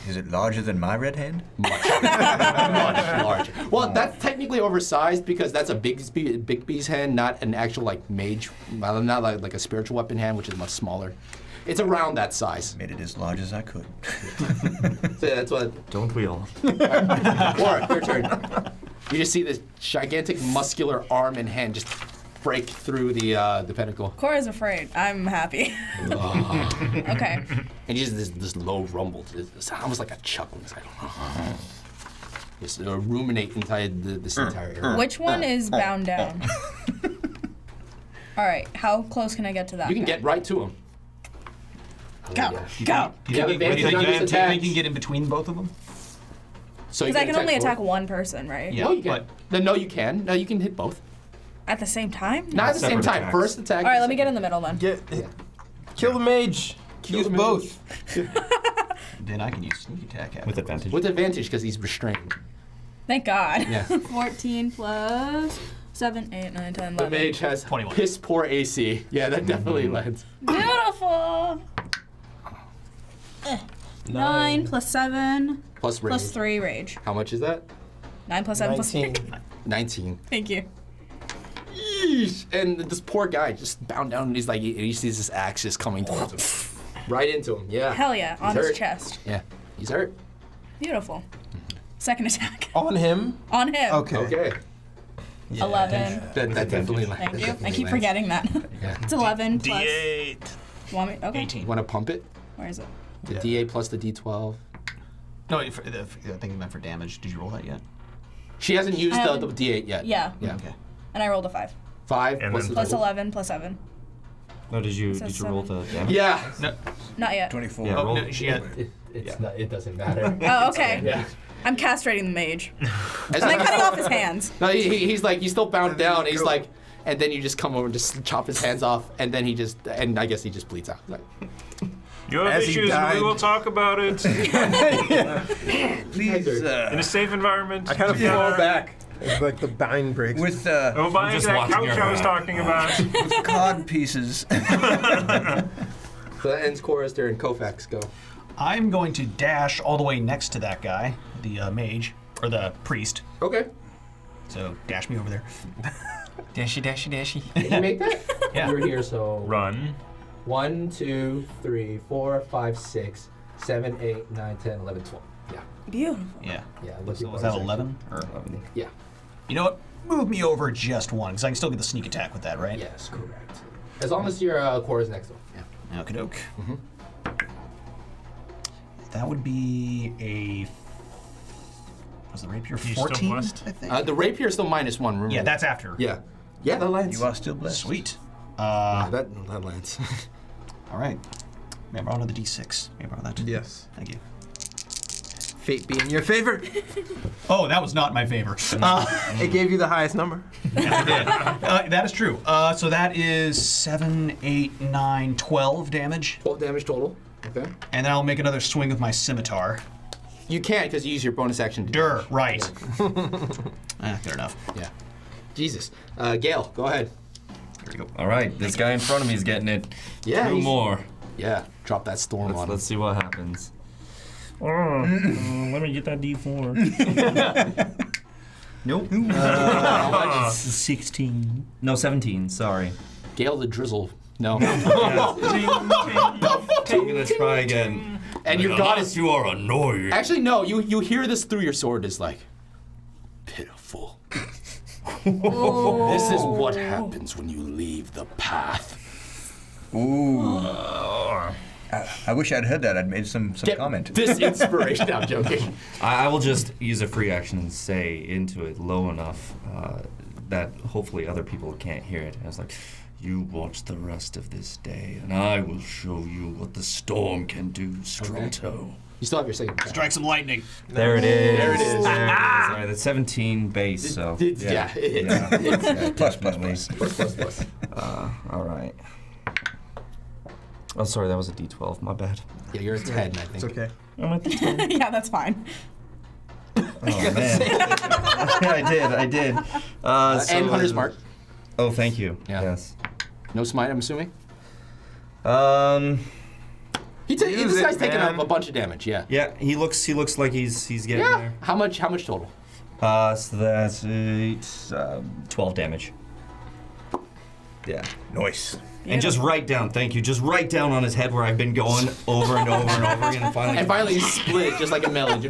Is it larger than my red hand? Much larger. Well, that's technically oversized because that's a big bee's hand, not an actual mage, not like a spiritual weapon hand, which is much smaller. It's around that size. Made it as large as I could. So yeah, that's what. Don't we all? Laura, your turn. You just see this gigantic muscular arm and hand just break through the pentacle. Cora's afraid. I'm happy. Okay. And you just this low rumble. It's almost like a chuckle inside. Just ruminate inside this entire area. Which one is bound down? All right. How close can I get to that? You can guy? get right to him. Go. Go. You have What do advantage you think? on You these think attacks. you can get in between both of them? So you Because I can only attack both. one person, right? Yeah. No, you can. No, you can. No, you can hit both. At the same time? Not at the same Separate time. attacks. First attack. All right, let me get in the middle then. Kill the mage. Kill Use the mage. both. Then I can use sneak attack at With it. advantage. With advantage because he's restrained. Thank God. Yeah. 14 plus 7, 8, 9, 10, The 11. mage has 21. piss poor AC. Yeah, that definitely lands. Beautiful. 9 plus 7 Plus rage. plus 3 rage. How much is that? 9 plus 7 plus 3. 19. Thank you. Yeesh. And this poor guy just bound down and he's like, he sees this axe just coming towards him. Right into him, yeah. Hell yeah, on He's his hurt. chest. Yeah, he's hurt. Beautiful. Second attack. On him? On him. Okay. Okay. 11. That definitely lands. Thank you. I keep forgetting that. Yeah. It's 11 plus. D8. You want me? Okay. 18. You want to pump it? Where is it? The D8 plus the D12. No, I think you meant for damage. Did you roll that yet? She hasn't used I the haven't- D8 yet. Yeah. Yeah. Okay. And I rolled a 5. 5 And plus then- the Plus total. 11, plus 7. No, did you So roll the damage? Yeah. Not yet. 24. Yeah, roll. No, she had, It doesn't matter. Oh, okay. Yeah. I'm castrating the mage. As And then long- cutting off his hands. No, he's like, he's still bound down. He's like, and then you just come over and just chop his hands off, and then and I guess he just bleeds out. Like, You have As he issues, died. we will talk about it Please, in a safe environment. I kind of together. fall back. It's like the bind breaks. with Oh, buying just that watching couch your I was talking about. cod pieces. so that ends Chorister and Kofax go. I'm going to dash all the way next to that guy, the mage, or the priest. Okay. So dash me over there. Dashy, dashy, dashy. Did you make that? Yeah. You're here, so Run. 1, 2, 3, 4, 5, 6, 7, 8, 9, 10, 11, 12. Yeah. Beautiful. Yeah. Yeah. Was that 11? Or Yeah. you know what? Move me over just one, because I can still get the sneak attack with that, right? Yes, correct. As long as your core is next to him. Yeah. Okie doke. That would be a. Was the rapier You still 14? blessed? I think. The rapier is still -1. Remember? Yeah, that's after. Yeah. Yeah, that lands. You are still blessed. Sweet. that lands. All right. May I borrow another D6? May I borrow that? Yes. Thank you. Fate be in your favor. Oh, that was not my favor. It gave you the highest number. That is true. So that is 7, 8, 9, 12 damage. 12 damage total. Okay. And then I'll make another swing with my scimitar. You can't because you use your bonus action. Right. Fair enough. Yeah. Jesus. Gale, go ahead. Here we go. All right, this guy in front of me is getting it. Yeah. 2 more. Yeah. Drop that storm on him. Let's see what happens. Let me get that D4. Nope. 16. No, 17. Sorry. Gale the drizzle. No. I'm gonna try again. And your goddess. You are annoying. Actually, no. You hear this through your sword. Is like pitiful. This is what happens when you leave the path. Ooh. I wish I'd heard that. I'd made some comment. This inspiration. I'm joking. I will just use a free action and say into it low enough that hopefully other people can't hear it. And it's like, you watch the rest of this day, and I will show you what the storm can do, Strato. You still have your second. Strike some lightning. There it is. There it is. All right, that's 17 base, so. Yeah. Plus. Plus. All right. Oh, sorry, that was a D12. My bad. Yeah, you're a 10, I think. It's okay. I'm at the 10. Yeah, that's fine. Oh, man. I did. And Hunter's Mark. Oh, thank you. Yeah. Yes. No smite, I'm assuming. Use This it, guy's taking man. a bunch of damage. Yeah. Yeah, he looks like he's getting Yeah. there. How much total? So that's 12 damage. Yeah. Nice. And just write down, thank you, just write down on his head where I've been going over and over and over again. And finally, And finally, he's split just like a melon.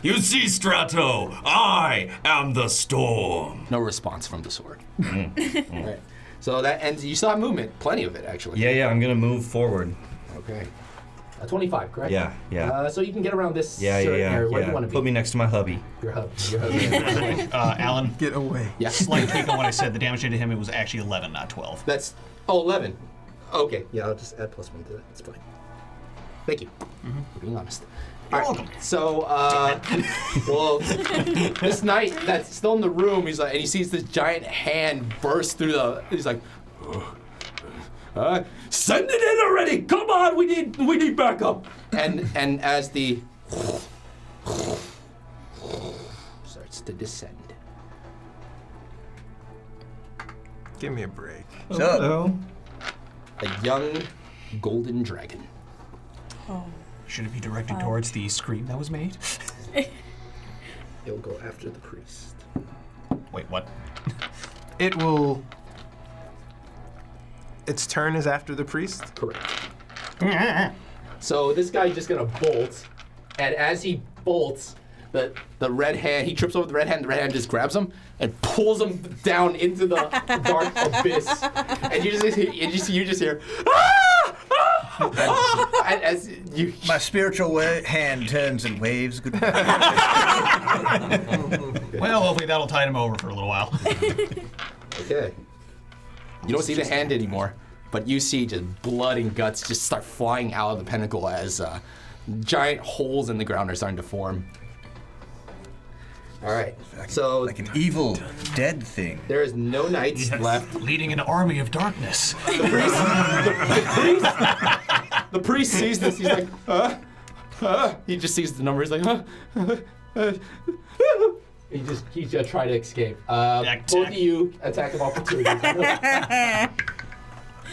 you see, Strato, I am the storm. No response from the sword. Right. So that ends. You still have movement, plenty of it actually. Yeah, I'm gonna move forward. Okay. 25, correct? Yeah. So you can get around this Yeah. certain area. Where do you want to be? Put me next to my hubby. Your hub. Alan, Get away. Yeah. slight tweak on what I said. The damage I did to him, it was actually 11, not 12. That's 11. Okay. Yeah, I'll just add +1 to that. It's fine. Thank you for being honest. You're All right, welcome. So, well, this knight that's still in the room, he's like, and he sees this giant hand burst through the. He's like, send it in already! Come on, we need backup. And as the starts to descend. Give me a break. So, A young golden dragon. Oh. Should it be directed towards the scream that was made? It'll go after the priest. Wait, what? It will. Its turn is after the priest. Correct. So this guy's just gonna bolt, and as he bolts, the red hand, he trips over the red hand just grabs him and pulls him down into the dark abyss. And you just hear, ah! Ah! As you, My spiritual hand turns and waves goodbye. Well, hopefully that'll tide him over for a little while. okay. You don't see the hand anymore, but you see just blood and guts just start flying out of the pinnacle as giant holes in the ground are starting to form. All right, so Like an evil, dead thing. there is no knights left. Leading an army of darkness. The priest sees this. He's like, He just sees the number. He's like, He's just trying to escape. Both of you attack of opportunity.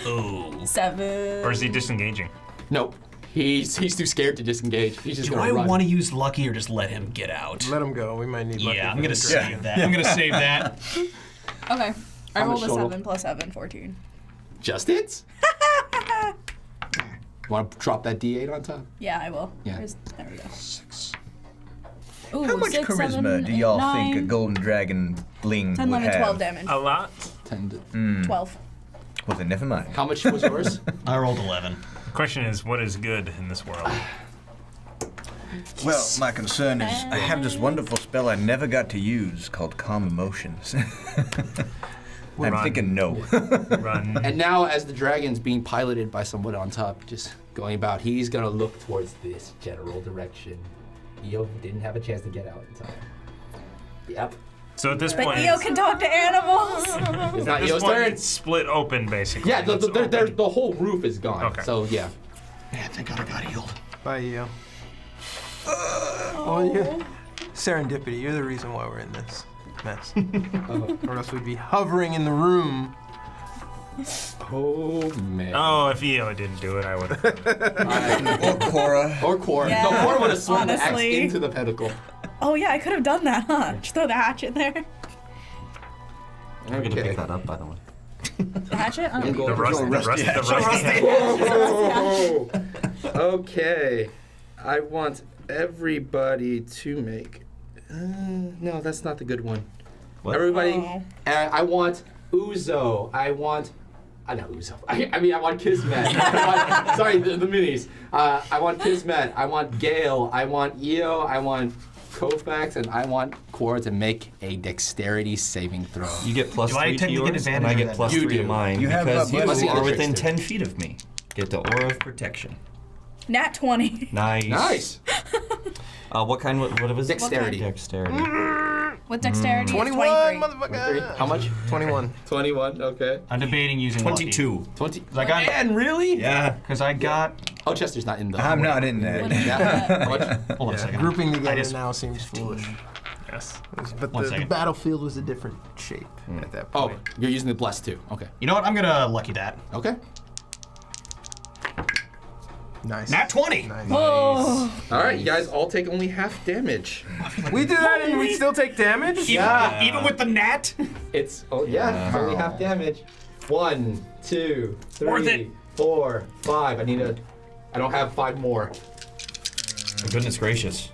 Ooh. 7. Or is he disengaging? Nope. He's too scared to disengage. He's just Do gonna I run. want to use lucky or just let him get out? Let him go. We might need lucky. Yeah, I'm for gonna the save that. I'm gonna save that. Okay. I How rolled a much total? 7 plus 7, 14. Just hits? Want to drop that D8 on top? Yeah, I will. Yeah. There we go. 6. Ooh, How much 6, charisma 7, do y'all 9, think a golden dragon bling 10, would 11, have? 12 damage. A lot. 10 to... 12. Well, then never mind. How much was yours? I rolled 11. The question is, what is good in this world? Well, my concern is I have this wonderful spell I never got to use called Calm Emotions. I'm Run. thinking no. Run. And now, as the dragon's being piloted by someone on top, just going about, he's gonna look towards this general direction. Eo didn't have a chance to get out in time. Yep. So at this But point, Eo can talk to animals. It's not at this Eo's point, turn. it's split open basically. Yeah, It's open. the whole roof is gone. Okay. So yeah. Man, thank God I got healed. Bye, Eo. Well, yeah. Serendipity. You're the reason why we're in this mess. Or else we'd be hovering in the room. Oh man. Oh, if Eo didn't do it, I would have. Or Cora. Or Cora. Yeah, No, Cora would have swung the axe honestly. into the pentacle. Oh yeah, I could have done that, huh? Just throw the hatchet there. I'm gonna pick that up, by the way. The hatchet? Okay. The rusty Okay. I want everybody to make. No, that's not the good one. What? Everybody. Oh. I want Uzo. I want. Not Uzo. I mean, I want Kismet. Sorry, the minis. I want Kismet. I want Gale. I want Eo. I want Kofax, and I want Cora to make a dexterity saving throw. You get plus Do I 3 to technically get yours, and advantage I of get that? plus You 3 to do. mine You have, because you plus are the within trickster. 10 feet of me. Get the aura of protection. Nat 20. Nice. Nice. What kind? What was it? Dexterity. Dexterity. With dexterity, 21, 23. motherfucker. How much? 21. 21. Okay. I'm debating using 22. 20. I got- Man, really? Yeah. because I got. Oh, Chester's not in the. I'm not in What that. is Yeah. that? How much? Hold on a second. Grouping together just- now seems foolish. Yes. But One the second. battlefield was a different shape at that Oh, point. you're using the bless too. Okay. You know what? I'm gonna lucky that. Okay. Nice. Nat 20. Nice. Oh. All right, you guys all take only half damage. We do that and we still take damage? Even with the nat? It's it's only half damage. 1, 2, Worth 3, it. 4, 5. I don't have 5 more. Goodness gracious.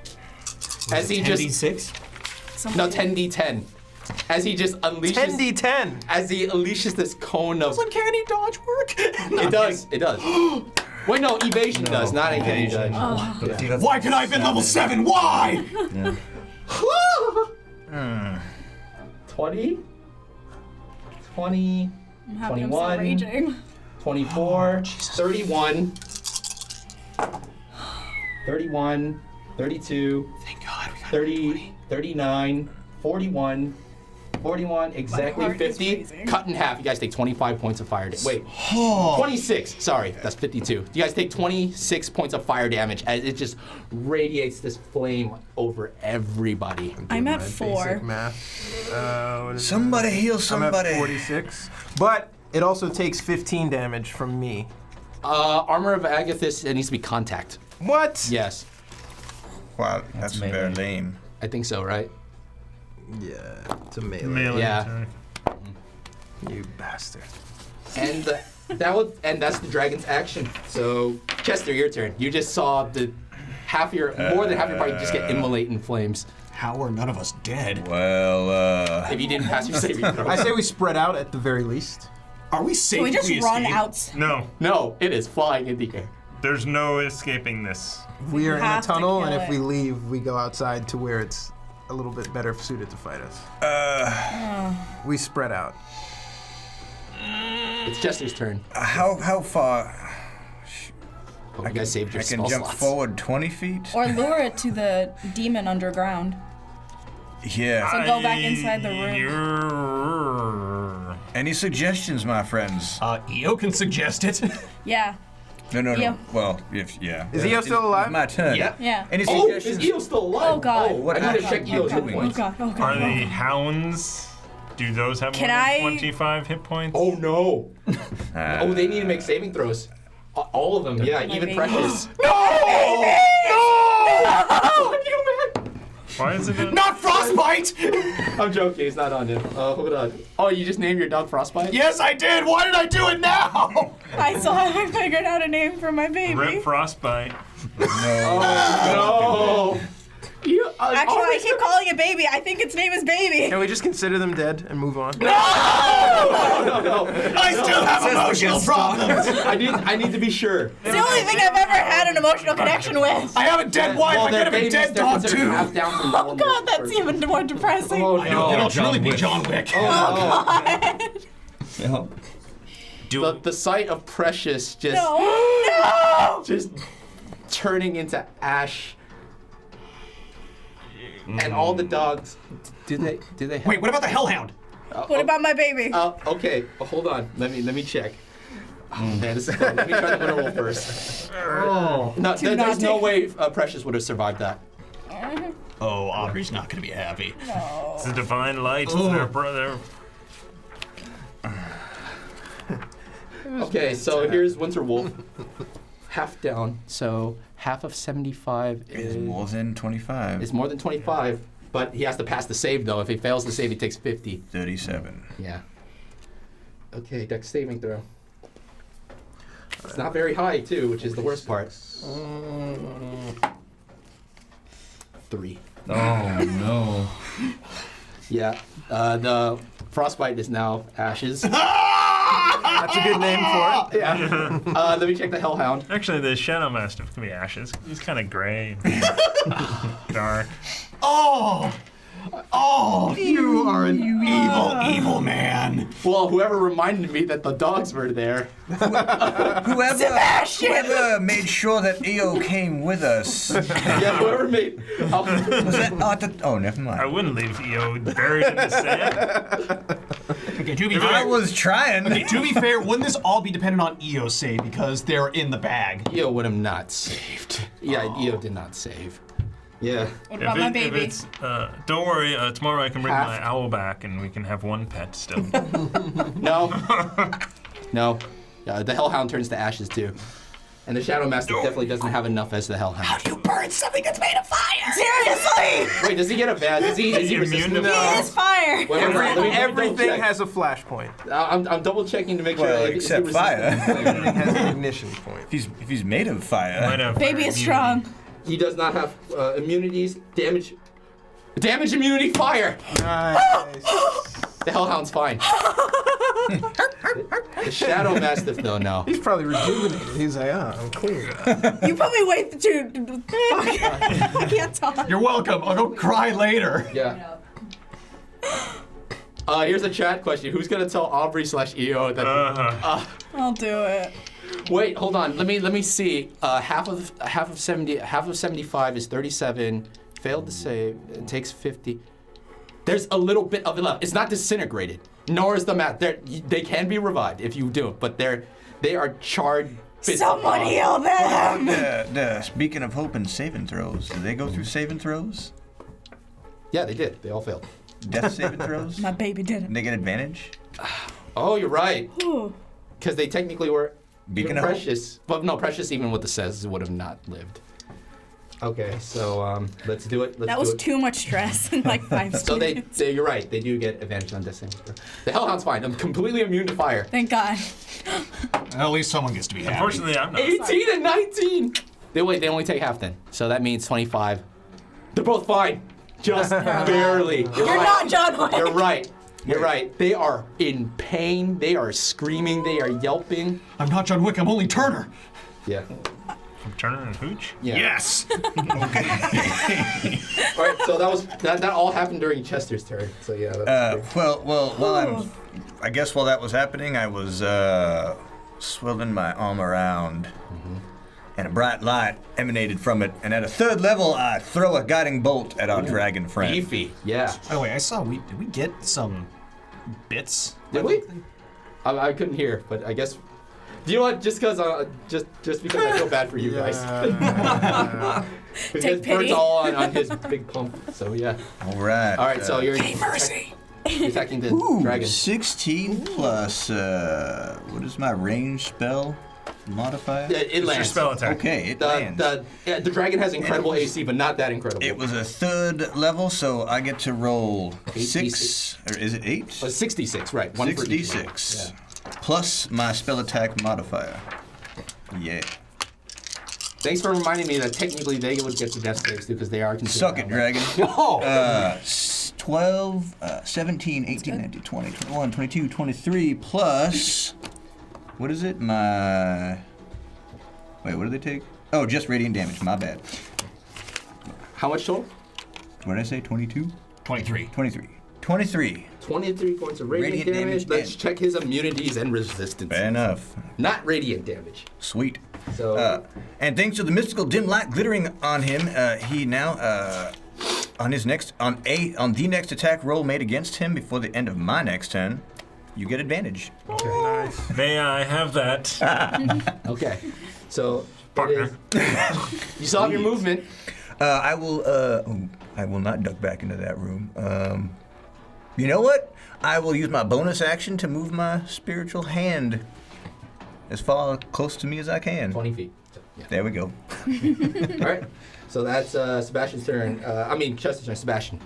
As he just 10d6? no 10d10. As he just unleashes 10d10. as he unleashes this cone of Uncanny dodge work. it does. It does. Wait, no, evasion does, not anything evasion. does. But see, that's 7? Why? Yeah. 20, 20, I'm having him 21. so raging. 24, 31, 31, 32, Thank God we got 30, 39, 41, 41, exactly heart is 50. racing. Cut in half. You guys take 25 points of fire damage. Wait, Oh. 26. Sorry, that's 52. You guys take 26 points of fire damage as it just radiates this flame over everybody. I'm at My 4. basic math. What is it? Somebody heal I'm somebody. at 46. But it also takes 15 damage from me. Armor of Agathis, it needs to be contact. What? Yes, Wow, that's melee. very lame. I think so, right? Yeah, it's a melee. Melee Yeah. attack. You bastard. And that's the dragon's action. So Chester, your turn. You just saw more than half your party just get immolate in flames. How are none of us dead? Well, If you didn't pass your saving throw. I say we spread out at the very least. Are we safe Can we if just we run escape? out? No. No, it is flying in the air. There's no escaping this. We are in a have to tunnel, kill and if it. we leave, we go outside to where it's a little bit better suited to fight us. We spread out. It's Chester's turn. How far? Oh, you guys saved your I can spell jump slots. forward 20 feet? Or lure it to the demon underground. Yeah. So go back inside the room. Any suggestions, my friends? EO can suggest it. Yeah. No. Eo. Well, Is Eo still alive? It's my turn. Yeah. Yeah. Any Oh, suggestions? is Eo still alive? Oh, God. what I need to action check are you Eo's hit doing? Oh points. god. Oh god. Are the hounds? Do those have Can more I- than 25 hit points? Oh no. Oh, they need to make saving throws. All of them, yeah, even baby. Precious. Why is it? Not frostbite! I'm joking, it's not on him. Hold on. Oh, you just named your dog Frostbite? Yes, I did. Why did I do it now? I still haven't figured out a name for my baby. Rip Frostbite. No. You, Actually, I keep calling it baby. I think its name is baby. Can we just consider them dead and move on? no. I still have emotional problems. I need to be sure. It's the only thing I've ever had an emotional connection with. I have a dead wife. I they're could have a babies, dead they're dog considered too. half down from Oh normal god, that's person. even more depressing. Oh It'll no. truly be John Wick. Yeah. The sight of Precious just No. just turning into ash. And all the dogs, do they have, Wait, what about the Hellhound? What about my baby? okay, hold on. Let me check. Oh, man, this is let me try the winter roll first. No, there's no way Precious would have survived that. Oh, Aubrey's not going to be happy. It's the divine light. It's their brother. Okay, so here's Winter Wolf. Half down, so half of 75 It's more than 25. is more than 25, but he has to pass the save though. If he fails the save, he takes 50. 37. Yeah. Okay, dex saving throw. It's not very high too, which is the worst part. 3. Oh no. Yeah, the frostbite is now ashes. That's a good name for it. Yeah. Let me check the hellhound. Actually, the Shadow Mastiff can be ashes. He's kind of gray, and dark. Oh, you are an evil man. Well, whoever reminded me that the dogs were there. Whoever made sure that EO came with us. Yeah, whoever made. Was that not the... Oh, never I mind. wouldn't leave EO buried in the sand. Okay, to be I fair, was trying. wouldn't this all be dependent on EO's save because they're in the bag? Eo would have not saved. Yeah, Eo did not save. Yeah. What about my If baby? it's, don't worry, tomorrow I can bring Half. my owl back and we can have one pet still. No. No. The hellhound turns to ashes too. And the Shadow Master definitely doesn't have enough as the hellhound. You burned something that's made of fire. Seriously! Wait, does he get a bad? Is he Immune resistant? to No. It is fire. Wait, let me Everything double check. has a flashpoint. I'm double checking to make sure. Well, like, is he except resistant fire. to flame? Everything has an ignition point. If he's made of fire. Might have Baby is immunity. strong. He does not have immunities. Damage, immunity, fire. Nice. The hellhound's fine. The Shadow Mastiff, though, no. He's probably rejuvenated. He's like, I'm clear. You put me way too. I can't talk. You're welcome. I'll go cry later. Yeah. Here's a chat question. Who's gonna tell Aubrey/EO that? I'll do it. Wait, hold on. Let me see. Half of 75 is 37. Failed to save. It takes 50. There's a little bit of it left. It's not disintegrated. Nor is the mat. They can be revived if you do it, but they are charred. bits of Someone rock. heal them. Speaking of hope and saving throws, did they go through saving throws? Yeah, they did. They all failed. Death saving throws? My baby did it. Did they get advantage? Oh, you're right. Ooh. Because they technically were Beacon even of hope? Precious. But no, Precious even with the says would have not lived. Okay, so let's do it. That was too much stress in like 5 So seconds. you're right. They do get advantage on death saving throw. The Hellhound's fine. I'm completely immune to fire. Thank God. At least someone gets to be happy. Unfortunately, I'm not. 18 and 19. They only take half then. So that means 25. They're both fine. Just barely. You're not John Wick. You're right. You're right. They are in pain. They are screaming. They are yelping. I'm not John Wick. I'm only Turner. Yeah. From Turner and Hooch? Yeah. Yes. All right, so that all happened during Chester's turn. So yeah. That's great. I guess while that was happening, I was swirling my arm around, and a bright light emanated from it. And at a 3rd level, I throw a guiding bolt at our dragon friend. Beefy. Yeah. By the way, I saw did we get some bits? Did we? I couldn't hear, but I guess. Do you know what? Just because I feel bad for you guys. Take pity. Bird's all on his big pump. So yeah. All right. All right. So you're Mercy. attacking the dragon. 16 plus what is my range spell modifier? Yeah, it It's your lands. spell attack. Okay, it lands. The dragon has incredible AC, but not that incredible. It was a 3rd level, so I get to roll 6, 6. or is it 8? 66, right? One for each one. 6d6 plus my spell attack modifier. Yeah. Thanks for reminding me that technically they would get the death saves too, because they are considered. Suck it, dragon. No. 12, 17, 18, 19, 20, 21, 22, 23 plus. What is it? Wait, what do they take? Oh, just radiant damage. My bad. How much total? What did I say? 22? 23. 23. 23. 23 points of radiant damage. Let's and- check his immunities and resistance. Fair enough. Not radiant damage. Sweet. So And thanks to the mystical dim light glittering on him, he now on the next attack roll made against him before the end of my next turn, you get advantage. Nice. May I have that? okay. So Partner. you still have your movement. I will not duck back into that room. You know what? I will use my bonus action to move my spiritual hand as far close to me as I can. 20 feet. So, yeah. There we go. All right. So that's Sebastian's turn. Chester's turn. Sebastian.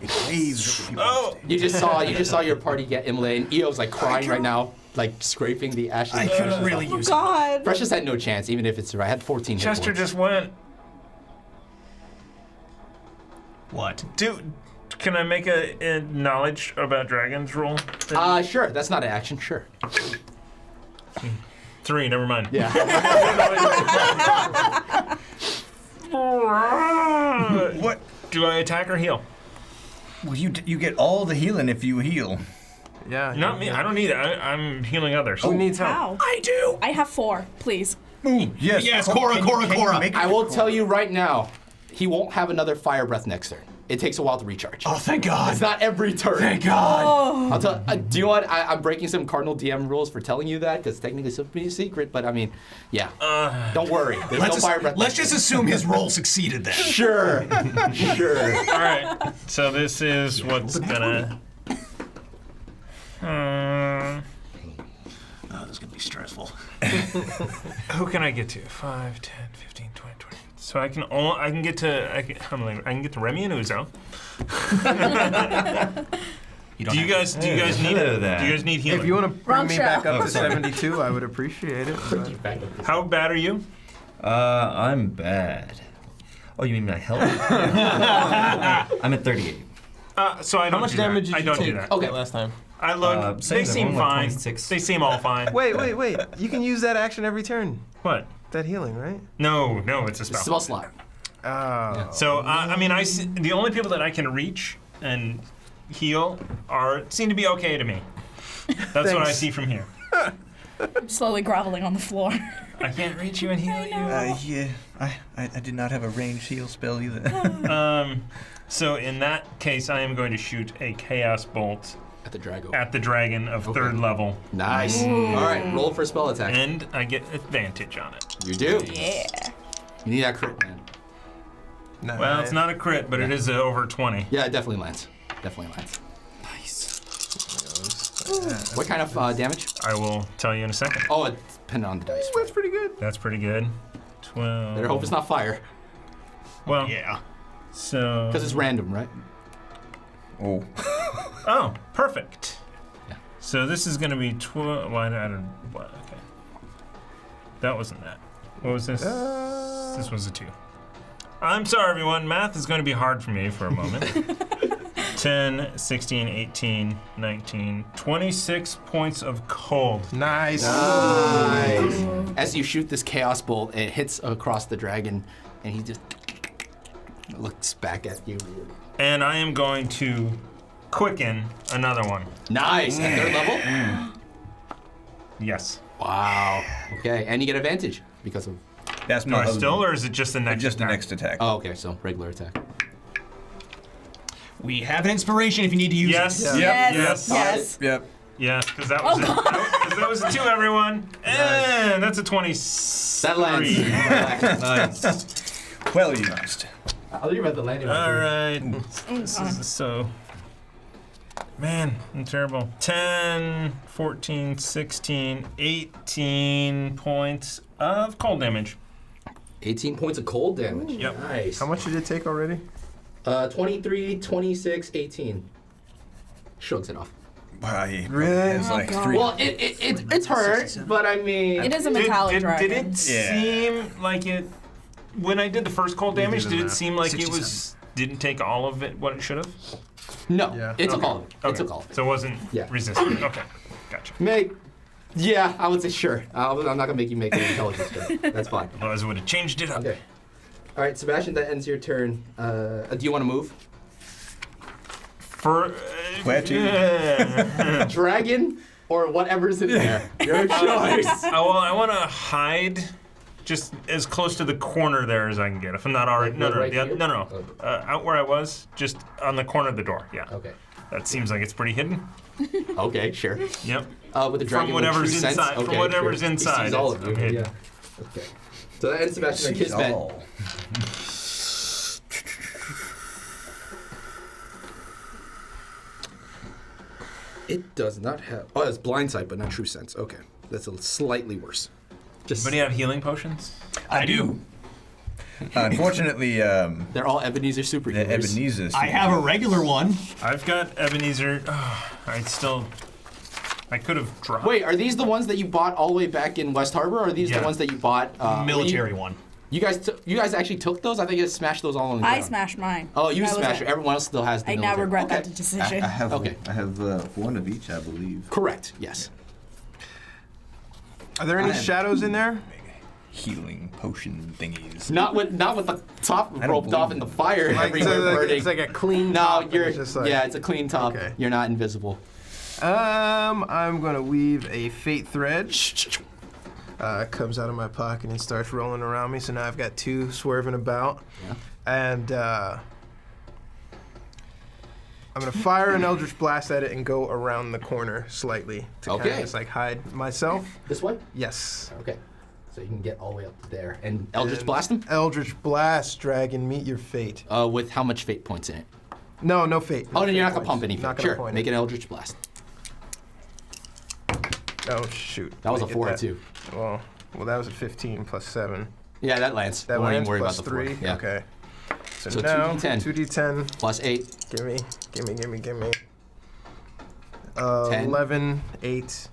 Oh! You just saw your party get immolated, and Eo's like crying right now, like scraping the ashes. I couldn't really Oh use it. God. Precious had no chance, even if it's right. I had 14 hit Chester points. just went. What? Can I make a knowledge about dragons roll? Sure. That's not an action. Sure. 3, never mind. Yeah. What? Do I attack or heal? Well, you get all the healing if you heal. Yeah. Not me. I don't need it. I'm healing others. Who needs help? How? I do. I have 4, please. Yes. Yes, Cora. I will tell you right now, he won't have another fire breath next turn. It takes a while to recharge. Oh, thank God. It's not every turn. Thank God. Oh. I'll tell. Do you know what? I'm breaking some Cardinal DM rules for telling you that, because technically it's supposed to be a secret. But I mean, yeah. Don't worry. There's no fire breath. Let's just assume his roll succeeded then. Sure. Sure. All right. So this is what's gonna. Oh, this is gonna be stressful. Who can I get to? 5, 10, 15, 20, 20. So I can get to Remy and Uzo. Do you guys need healing? If you want to bring Wrong me show. back up to 72, I would appreciate it. but- How bad are you? I'm bad. Oh, you mean my health? I'm at 38. So I don't How much do that. damage did I you don't take do that. Okay. last time? I look. same They as seem everyone, like fine. 26. They seem all fine. Wait. You can use that action every turn. What? That healing, right? No, it's a spell. Spell slot. Oh. So I see, the only people that I can reach and heal seem to be okay to me. That's what I Thanks. see from here. I'm slowly groveling on the floor. I can't reach you and heal you. Yeah. I did not have a ranged heal spell either. So in that case, I am going to shoot a chaos bolt At the Drago. at the dragon of Okay. 3rd level, Nice. All right. Roll for spell attack. and I get advantage on it. You do. Yeah. You need that crit, man. No, Well, it's not a crit, but it is over 20. Yeah, it definitely lands. Definitely lands. Nice. What kind of damage? I will tell you in a second. Oh, it's depending on the dice. That's pretty good. That's pretty good. 12. Better hope it's not fire, Well, Yeah. so. because it's random, right? Oh. Oh, perfect. Yeah. So this is going to be 12. Why? I don't. What? Okay. That wasn't that. What was this? This was a 2. I'm sorry, everyone. Math is going to be hard for me for a moment. 10, 16, 18, 19, 26 points of cold. Nice. As you shoot this chaos bolt, it hits across the dragon, and he just looks back at you. And I am going to quicken another one. Nice. At third level? Yes. Wow. Okay, and you get advantage because of... That's Do my I still, or is it just the next just the attack? next attack. Oh, okay, so regular attack. We have an inspiration if you need to use Yes. it. Yep. Yes. Yes. Yep. Yeah, because that was that was a 2, everyone. And that's a 20. That lands. Nice. Well used. I'll leave at the landing. All right. This is so... Man, I'm terrible. 10, 14, 16, 18 points of cold damage. 18 points of cold damage. Yep. Nice. How much did it take already? 23, 26, 18. Shrugs it off. Why? Really? It's like God. 3. Well, it's hurt, but I mean... It is a metallic dragon. Did it seem like it... When I did the first cold damage, did it seem like it was... Didn't take all of it what it should have? No, Yeah. it took Okay. all of it. It Okay. took all of it. So it wasn't resistant. Okay, gotcha. Yeah, I would say sure. I'm not going to make you make an intelligence check. That's fine. Otherwise, it would have changed it up. Okay. All right, Sebastian, that ends your turn. Do you want to move? For... Where to? Yeah. Dragon or whatever's in there? Your choice. Well, I want to hide just as close to the corner there as I can get. If I'm not already... Like right here? No. Out where I was, just on the corner of the door. Yeah. Okay. That seems like it's pretty hidden. Okay, sure. Yep. With the dragon From whatever's with true inside. sense? From Okay, whatever's sure. inside. He sees all of you. I'm hidden. Yeah. Okay. So that ends Sebastian and Kismet. all. It does not have... Oh, it's blind sight, but not true sense. Okay. That's a slightly worse. Just Anybody have healing potions? I do. Unfortunately, they're all Ebenezer the superheroes. Ebenezer. I have a regular one. I've got Ebenezer. I could have dropped. Wait, are these the ones that you bought all the way back in West Harbor, or are these the Yeah. ones that you bought... Military one. You guys actually took those? I think you guys smashed those all on the ground. I smashed mine. Oh, you That was smashed it. it. Everyone else still has the I now military. regret Okay. that decision. I have Okay. I have one of each, I believe. Correct, yes. Are there any I have- shadows in there? Healing potion thingies. Not with the top don't roped off in the fire Like, everywhere so, burning. it's like a clean No, top and you're it's just like, yeah, it's a clean top. Okay. You're not invisible. I'm gonna weave a fate thread. It comes out of my pocket and starts rolling around me. So now I've got 2 swerving about. Yeah. And I'm gonna fire an Eldritch Blast at it and go around the corner slightly to kind Okay. of just like hide myself. This way? Yes. Okay. So you can get all the way up to there. And Eldritch And blast him? Eldritch Blast, dragon, meet your fate. With how much fate points in it? No, no fate. Oh, no no, you're not fate gonna pump points. any Not fate. gonna Sure, point make it. an Eldritch blast. Oh shoot. That was a Get 4 or 2. Well, that was a 15 plus 7. Yeah, that lands. That Don't even lands worry plus about the 3. 4. Yeah. Okay. So, So now 2d10. 2d10. Plus 8. Give me. 10. 11, 8.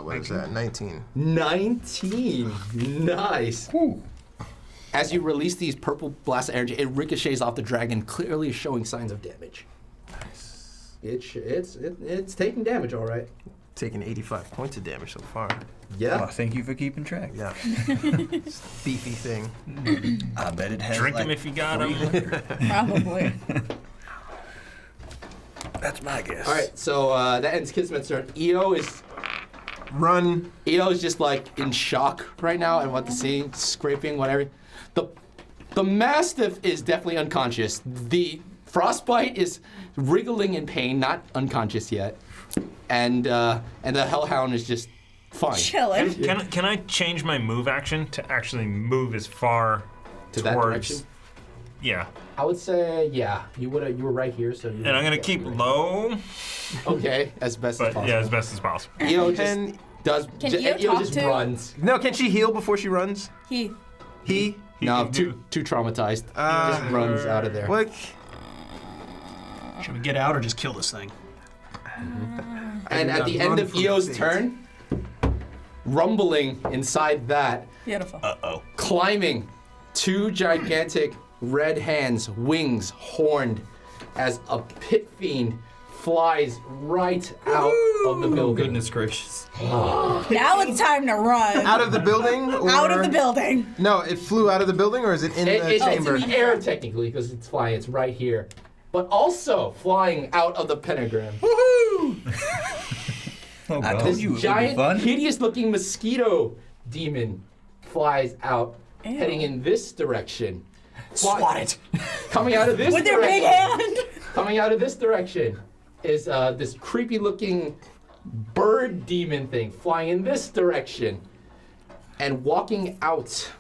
What is that? 19. 19. Nice. As you release these purple blasts of energy, it ricochets off the dragon, clearly showing signs of damage. Nice. It's taking damage, all right. Taking 85 points of damage so far. Yeah. Well, thank you for keeping track. Yeah. It's a beefy thing. I bet it has. Drink like them if you got them. 300. Probably. That's my guess. All right, so that ends Kismet's turn. EO is just like in shock right now at what the seeing, scraping, whatever. The Mastiff is definitely unconscious. The Frostbite is wriggling in pain, not unconscious yet, and the Hellhound is just fine. Chilling. Can I change my move action to actually move as far To that towards? direction? Yeah. I would say, yeah. You were right here, so. And I'm gonna keep low, Okay, as best as but possible. yeah, as best as possible. EO just Can- does. Can ju- EO talk just to- runs. No, can she heal before she runs? He. He? No, can too traumatized. Uh, just runs out of there. Like, Should we get out or just kill this thing? And at the end of Run from EO's fate. turn, rumbling inside that, Beautiful. Uh-oh. climbing 2 gigantic red hands, wings, horned, as a pit fiend flies right out of the Oh, building. goodness gracious. Now it's time to run. Out of the building? Or... Out of the building. No, it flew out of the building, or is it in the It's chamber? in the air technically because it's flying. It's right here, but also flying out of the pentagram. Oh, I God. told you it would be Giant, fun. hideous-looking mosquito demon flies out, Ew. heading in this direction. Swat it. Coming out of this With their direction. big hand. Coming out of this direction is this creepy-looking bird demon thing flying in this direction and walking out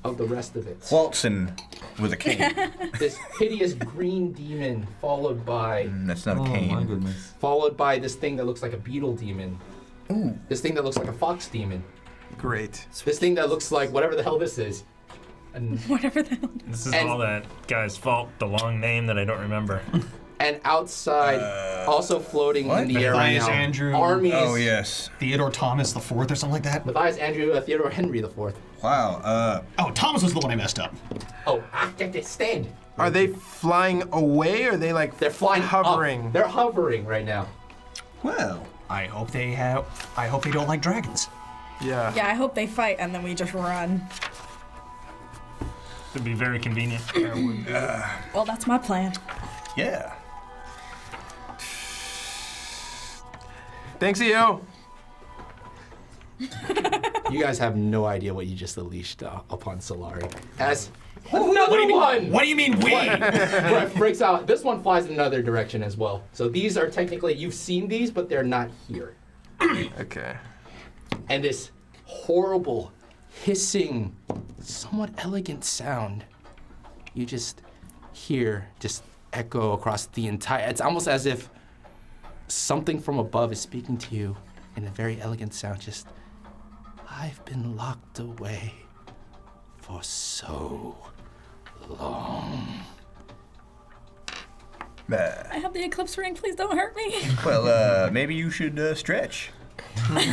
of the rest of it. Waltzing with a cane. This hideous green demon followed by That's not a Oh, cane. my goodness. this thing that looks like a beetle demon. Ooh. This thing that looks like a fox demon. Great. This thing that looks like whatever the hell this is. And, Whatever the hell. This is And- all that guy's fault. The long name that I don't remember. and outside, also floating what? in the air right Matthias now, Andrew. armies. Oh, yes. Theodore Thomas IV or something like that. Matthias Andrew Theodore Henry IV. Wow. Oh, Thomas was the one I messed up. Oh, stand. Are they flying away, or are they like They're flying hovering? Up. They're hovering right now. Well. I hope they don't like dragons. Yeah. Yeah, I hope they fight and then we just run. It'd be very convenient. Well, that's my plan. Yeah. Thanks, EO. You guys have no idea what you just unleashed upon Solari. As another one! What do you mean we? breaks out. This one flies in another direction as well. So these are technically, you've seen these, but they're not here. Okay. And this horrible, hissing, somewhat elegant sound, you just hear just echo across the entire, it's almost as if something from above is speaking to you in a very elegant sound, just, I've been locked away for so long. I have the eclipse ring. Please don't hurt me. Well, maybe you should stretch. Maybe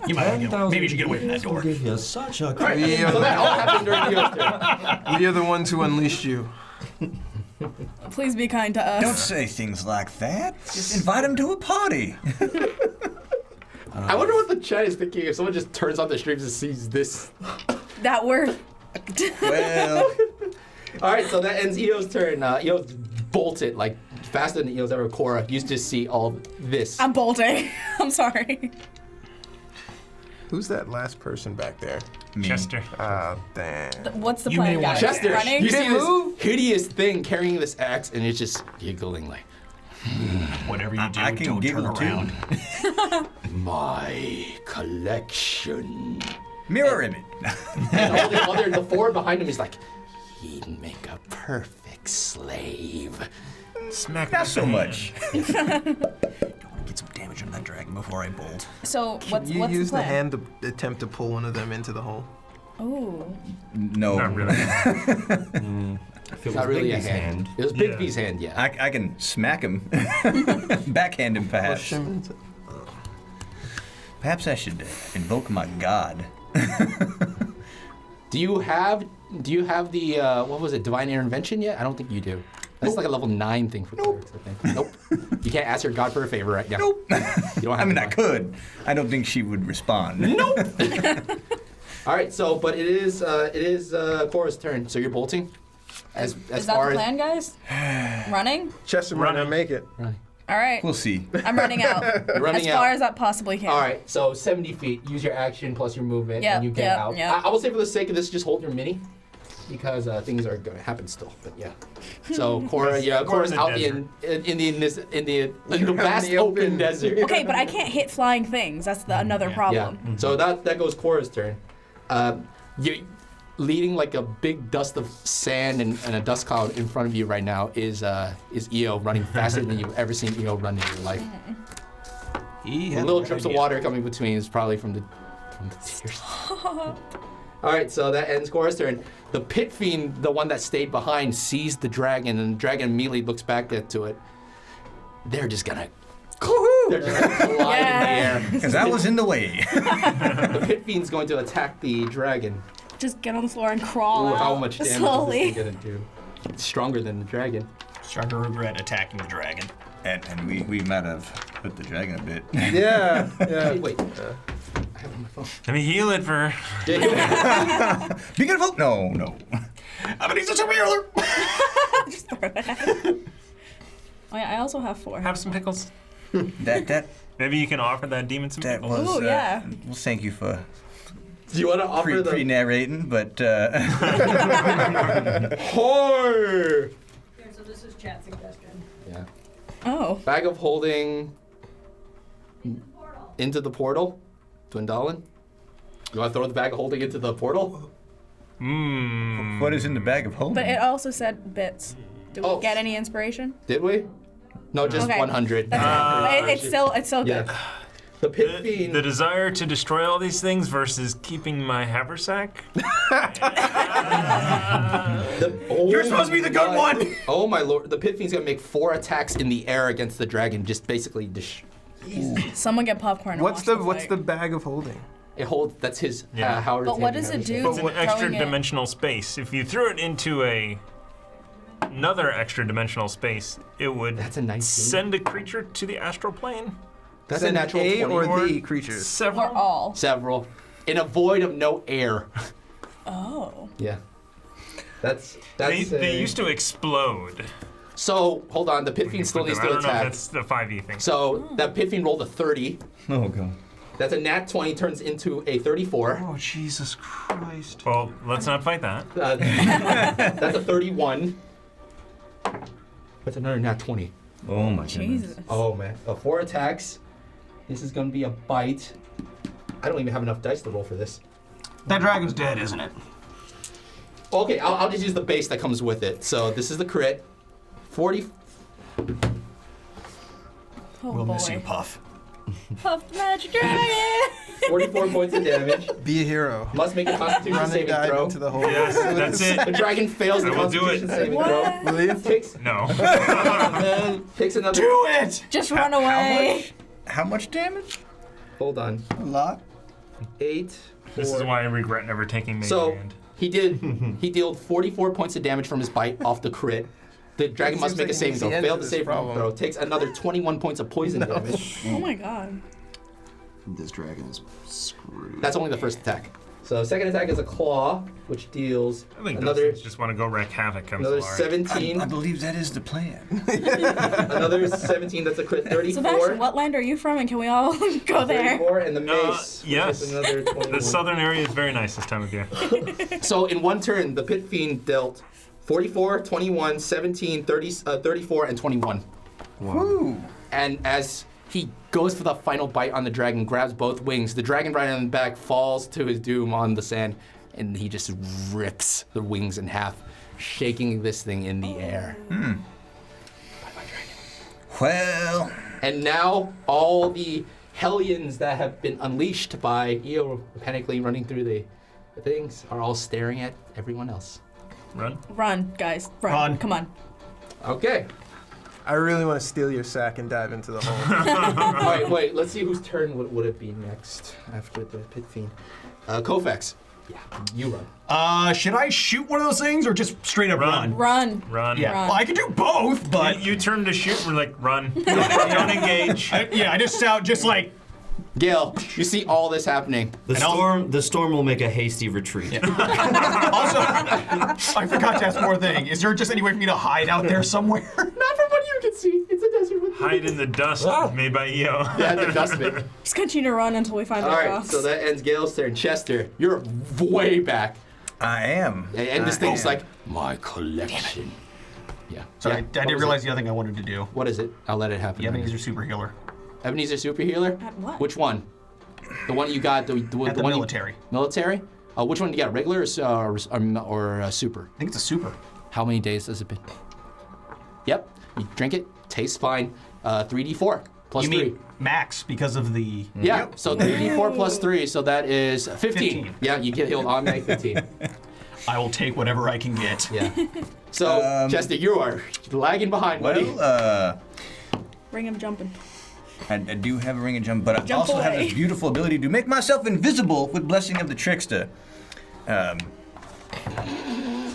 you should get away from that door. Give you such a So that all happened during Leo's turn. We are the ones who unleashed you. Please be kind to us. Don't say things like that. Just invite him to a party. I wonder what the chat is thinking if someone just turns on the streams and sees this. That we're. Well, All right, so that ends Eo's turn. Eo's bolted like faster than Eo's ever. Cora used to see all this. I'm bolting. I'm sorry. Who's that last person back there? me. Chester. Ah, damn. What's the You plan, may guys? wanna- Chester, Running? you see didn't this move? hideous thing carrying this axe, and it's just giggling like, Whatever you do, I can don't turn giggle too. around. my collection. Mirror image. And all the four behind him is like, he'd make a perfect slave. Smack Not the so bang. much. Get some damage on that dragon before I bolt. So what's You what's use the the plan? hand to attempt to pull one of them into the hole. Ooh. No. Not really. If it It's not was really a Bigby's hand. It was Big Yeah. V's hand, yeah. I can smack him. Backhand him, perhaps. Push him into. Perhaps I should invoke my god. Do you have the what was it, divine intervention yet? I don't think you do. That's like a level 9 thing for clerics, I think. Nope. You can't ask your god for a favor right now. Nope. You don't have I mean, I divine. could. I don't think she would respond. Nope. All right, so but it is Cora's turn. So you're bolting. As Is that far the plan, guys? Running? Chester might not Running. make it. All right. We'll see. I'm running out. You're running as far out. as I possibly can. All right, so 70 feet. Use your action plus your movement, Yep, and you get yep, out. yep. I will say for the sake of this, just hold your mini, because things are going to happen still. But yeah. So Cora, yeah, Cora's the out in the vast the open open. desert. Okay, but I can't hit flying things. That's another Yeah. problem. So that goes Cora's turn. You're leading like a big dust of sand and a dust cloud in front of you right now is Eo running faster than you've ever seen Eo run in your life. The little drips of water coming between is probably from the tears. All right, so that ends Cora's turn. The pit fiend, the one that stayed behind, sees the dragon, and the dragon immediately looks back to it. They're just gonna. They're just gonna collide in the air. Because I was in the way. The pit fiend's going to attack the dragon. Just get on the floor and crawl Ooh, out how much damage slowly. is this thing gonna do? Stronger than the dragon. Starting to regret attacking the dragon. And we might have hurt the dragon a bit. Yeah. Hey, wait. I have it on my phone. Let me heal it for. Be careful! No. I'm gonna use a super healer! Just throw that. Oh yeah, I also have 4. Have some pickles. That Maybe you can offer that demon some pickles. was. Ooh, yeah. Well, thank you for Do you want to offer the pre-narrating, but. Horror? Here, so this is chat suggestion. Yeah. Oh. Bag of holding into the portal. Dwindalin? You want to throw the bag of holding into the portal? Mmm. What is in the bag of holding? But it also said bits. Did we Oh. get any inspiration? Did we? No, just Okay. 100. It's still good. Yeah. The pit fiend. The desire to destroy all these things versus keeping my haversack. You're supposed to be the good one! Oh my lord! The pit fiend's gonna make 4 attacks in the air against the dragon. Just basically, Someone get popcorn. And What's watch the fight. bag of holding? it holds. That's his. Yeah. Howard's But what hand does it damage. do? It's an Throwing extra it- dimensional space. If you threw it into another extra dimensional space, it would That's a 19. send a creature to the astral plane. That's Send a natural A 20. or the creatures? Several. Or all. Several. In a void of no air. Oh. Yeah. That's. They used to explode. So hold on. The pit fiend still needs I to don't know if attack. it's the 5e thing. So that pit fiend rolled a 30. Oh god. That's a nat 20 turns into a 34. Oh, Jesus Christ. Well, let's not fight that. That's a 31. That's another nat 20. Oh my goodness. Jesus. Oh man. 4 attacks. This is gonna be a bite. I don't even have enough dice to roll for this. That dragon's dead, isn't it? Okay, I'll just use the base that comes with it. So this is the crit. 40. Oh We'll boy. miss you, Puff. Puff the Magic Dragon. 44 points of damage. Be a hero. Must make a Constitution Run and saving dive throw. into the hole. Yes, that's The it. dragon fails the I will do Constitution it. saving What? throw. Will you? Takes, No. takes another. Do it! Just run away. How much damage? Hold on. A lot. 8. This is 4. why I regret never taking Mage So Hand. he dealt 44 points of damage from his bite off the crit. The dragon It must seems make a like saving an throw. easy end Failed to the this saving problem. throw. Takes another 21 points of poison damage. Oh my god. This dragon is screwed. That's only the first attack. So second attack is a claw, which deals I think another those things just want to go wreck havoc. Comes another Solari. 17. I believe that is the plan. Another 17. That's a crit. 34. Sebastian, what land are you from, and can we all go there? 34 and the mace. which yes. is another 21. The southern area is very nice this time of year. So in one turn, the pit fiend dealt 44, 21, 17, 30, 34, and 21. Woo! And as he goes for the final bite on the dragon, grabs both wings, the dragon right on the back falls to his doom on the sand, and he just rips the wings in half, shaking this thing in the air. Bye-bye, dragon. Well, And now all the hellions that have been unleashed by Eo panically running through the things are all staring at everyone else. Run. Run, guys. Run. Run. Come on. Okay. I really want to steal your sack and dive into the hole. All right, wait. Let's see whose turn would it be next after the pit fiend. Koufax. Yeah, you run. Should I shoot one of those things or just straight up run? Run. Run. Yeah. Run. Well, I can do both, but You turn to shoot, we're like, run. Don't engage. I just sound just like Gale, you see all this happening. The storm will make a hasty retreat. Also, I forgot to ask one more thing. Is there just any way for me to hide out there somewhere? Not from what you can see. It's a desert with Hide in the dust made by EO. Yeah, the dustbin. Just continue to run until we find All the right, rocks. so that ends Gale's turn. Chester, you're way back. I am. And this I thing's am. like, my collection. Yeah. Sorry, Yeah. I What didn't was realize it? the other thing I wanted to do. What is it? I'll let it happen. The Ebenezer super healer. Ebenezer super healer? At what? Which one? The one you got, the At the one military. Military? Which one do you got? Regular or super? I think it's a super. How many days has it been? Yep. You drink it. Tastes fine. 3d4 plus You 3. mean max because of the. Yeah. So 3d4 plus 3. So that is 15. 15. Yeah. You get healed automatic 15. I will take whatever I can get. Yeah. So Chester, you are lagging behind, buddy. Well, Bring him jumping. I do have a ring and jump, but I Jump also have away. this beautiful ability to make myself invisible with Blessing of the Trickster.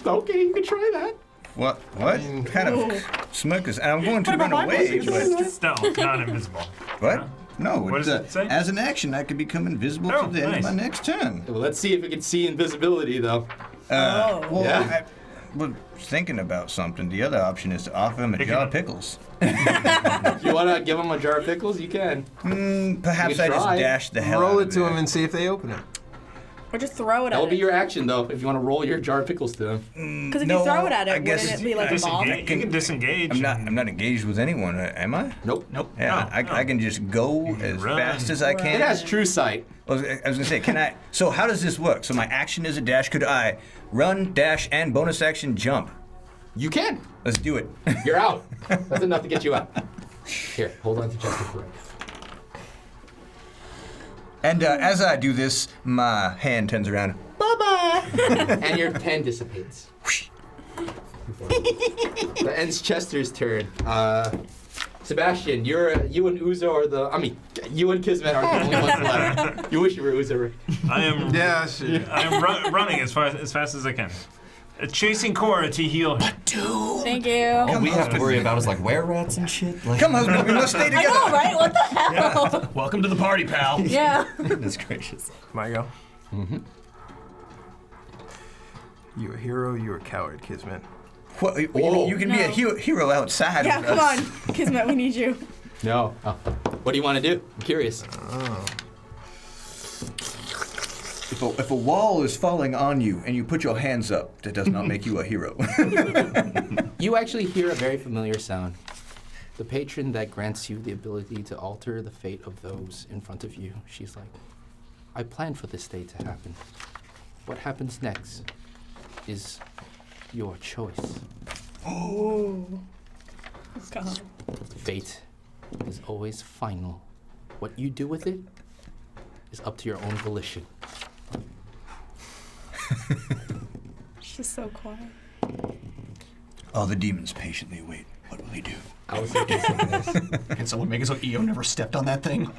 Okay, you can try that. What? What kind of smoke is? I'm going to run away. But Stealth, not invisible. what? No. What it's, does it say? As an action, I could become invisible Oh, to the end of nice. my next turn. Well, let's see if we can see invisibility, though. Well, Yeah. I was thinking about something. The other option is to offer him a jar of pickles. You want to give him a jar of pickles? You can. Perhaps You I can just try. dash the hell Roll out it of to there. him and see if they open it. Or just throw it That at will be it. your action, though, if you want to roll your jar of pickles to him. Because if No, you throw it at I it, guess wouldn't it be like a ball? Disengage. You can disengage. I'm not engaged with anyone, am I? Nope. Nope. Yeah, No, I can just go as run. fast as I can. It has true sight. I was gonna say, can I? So how does this work? So my action is a dash. Could I run, dash, and bonus action jump? You can. Let's do it. You're out. That's enough to get you out. Here, hold on to Chester for it. And as I do this, my hand turns around. Bye-bye. And your pen dissipates. That ends Chester's turn. Sebastian, you and Uzo are you and Kismet are the only ones left. You wish you were Uzo. I am. Yeah, shit. I am running as fast as I can. Chasing Cora to heal her. Thank you. All we have to worry about is like were rats and shit. Like, Come, husband, we must stay I together. know, right? What the hell? Welcome to the party, pal. Yeah. goodness gracious. My go. You a hero, you a coward, Kismet. What, Whoa. you can be a No. hero outside. Yeah, of come us. on. Kismet, we need you. No. Oh. What do you want to do? I'm curious. If a wall is falling on you and you put your hands up, that does not make you a hero. You actually hear a very familiar sound. The patron that grants you the ability to alter the fate of those in front of you. She's like, I planned for this day to happen. What happens next is your choice. Oh. God. Fate is always final. What you do with it is up to your own volition. She's so quiet. All the demons patiently wait. What will he do? I was thinking something else. Can someone make it so EO never stepped on that thing?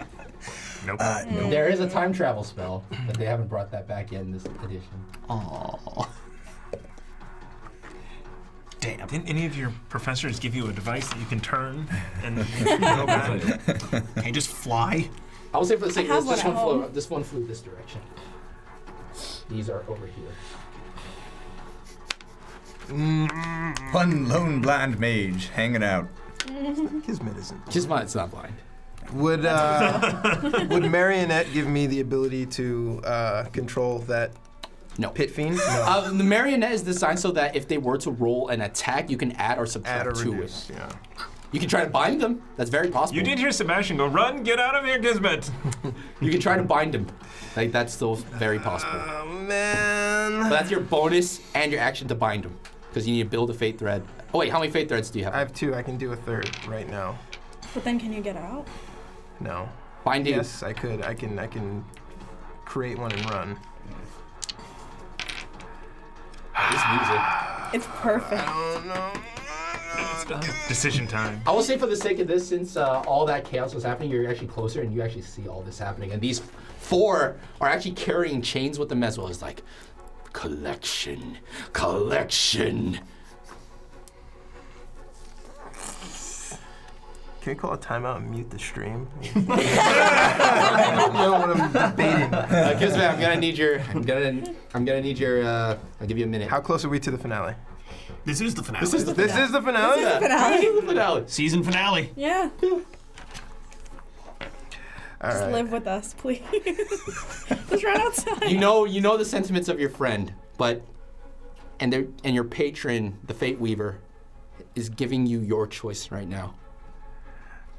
Nope. There is a time travel spell, but they haven't brought that back yet in this edition. Aww. Damn. Didn't any of your professors give you a device that you can turn and go back? Can you just fly? I will say for the sake I of have this, one at home. this one flew this direction. These are over here. One lone blind mage hanging out. Kismet isn't. Kismet's not blind. Would Marionette give me the ability to control that No. pit fiend? No. The marionette is designed so that if they were to roll an attack, you can add or subtract Add or to reduce. it. Yeah. You can try to bind them. That's very possible. You did hear Sebastian go, run, get out of here, Kismet. You can try to bind them. Like that's still very possible. Oh man. But that's your bonus and your action to bind them, because you need to build a fate thread. Oh wait, how many fate threads do you have? I have two. I can do a third right now. But then can you get out? No. Binding. Yes, I could. I can create one and run. This music. It's perfect. Oh no. Decision time. I will say for the sake of this, since all that chaos was happening, you're actually closer and you actually see all this happening. And these four are actually carrying chains with them as well. It's like, collection. Can we call a timeout and mute the stream? I don't know what I'm debating. Kismet, I'm gonna need your. I'll give you a minute. How close are we to the finale? This is the finale. This is the This is the finale. finale. season finale. Yeah. All Just right. live with us, please. Just run outside. You know the sentiments of your friend, but and your patron, the Fate Weaver, is giving you your choice right now.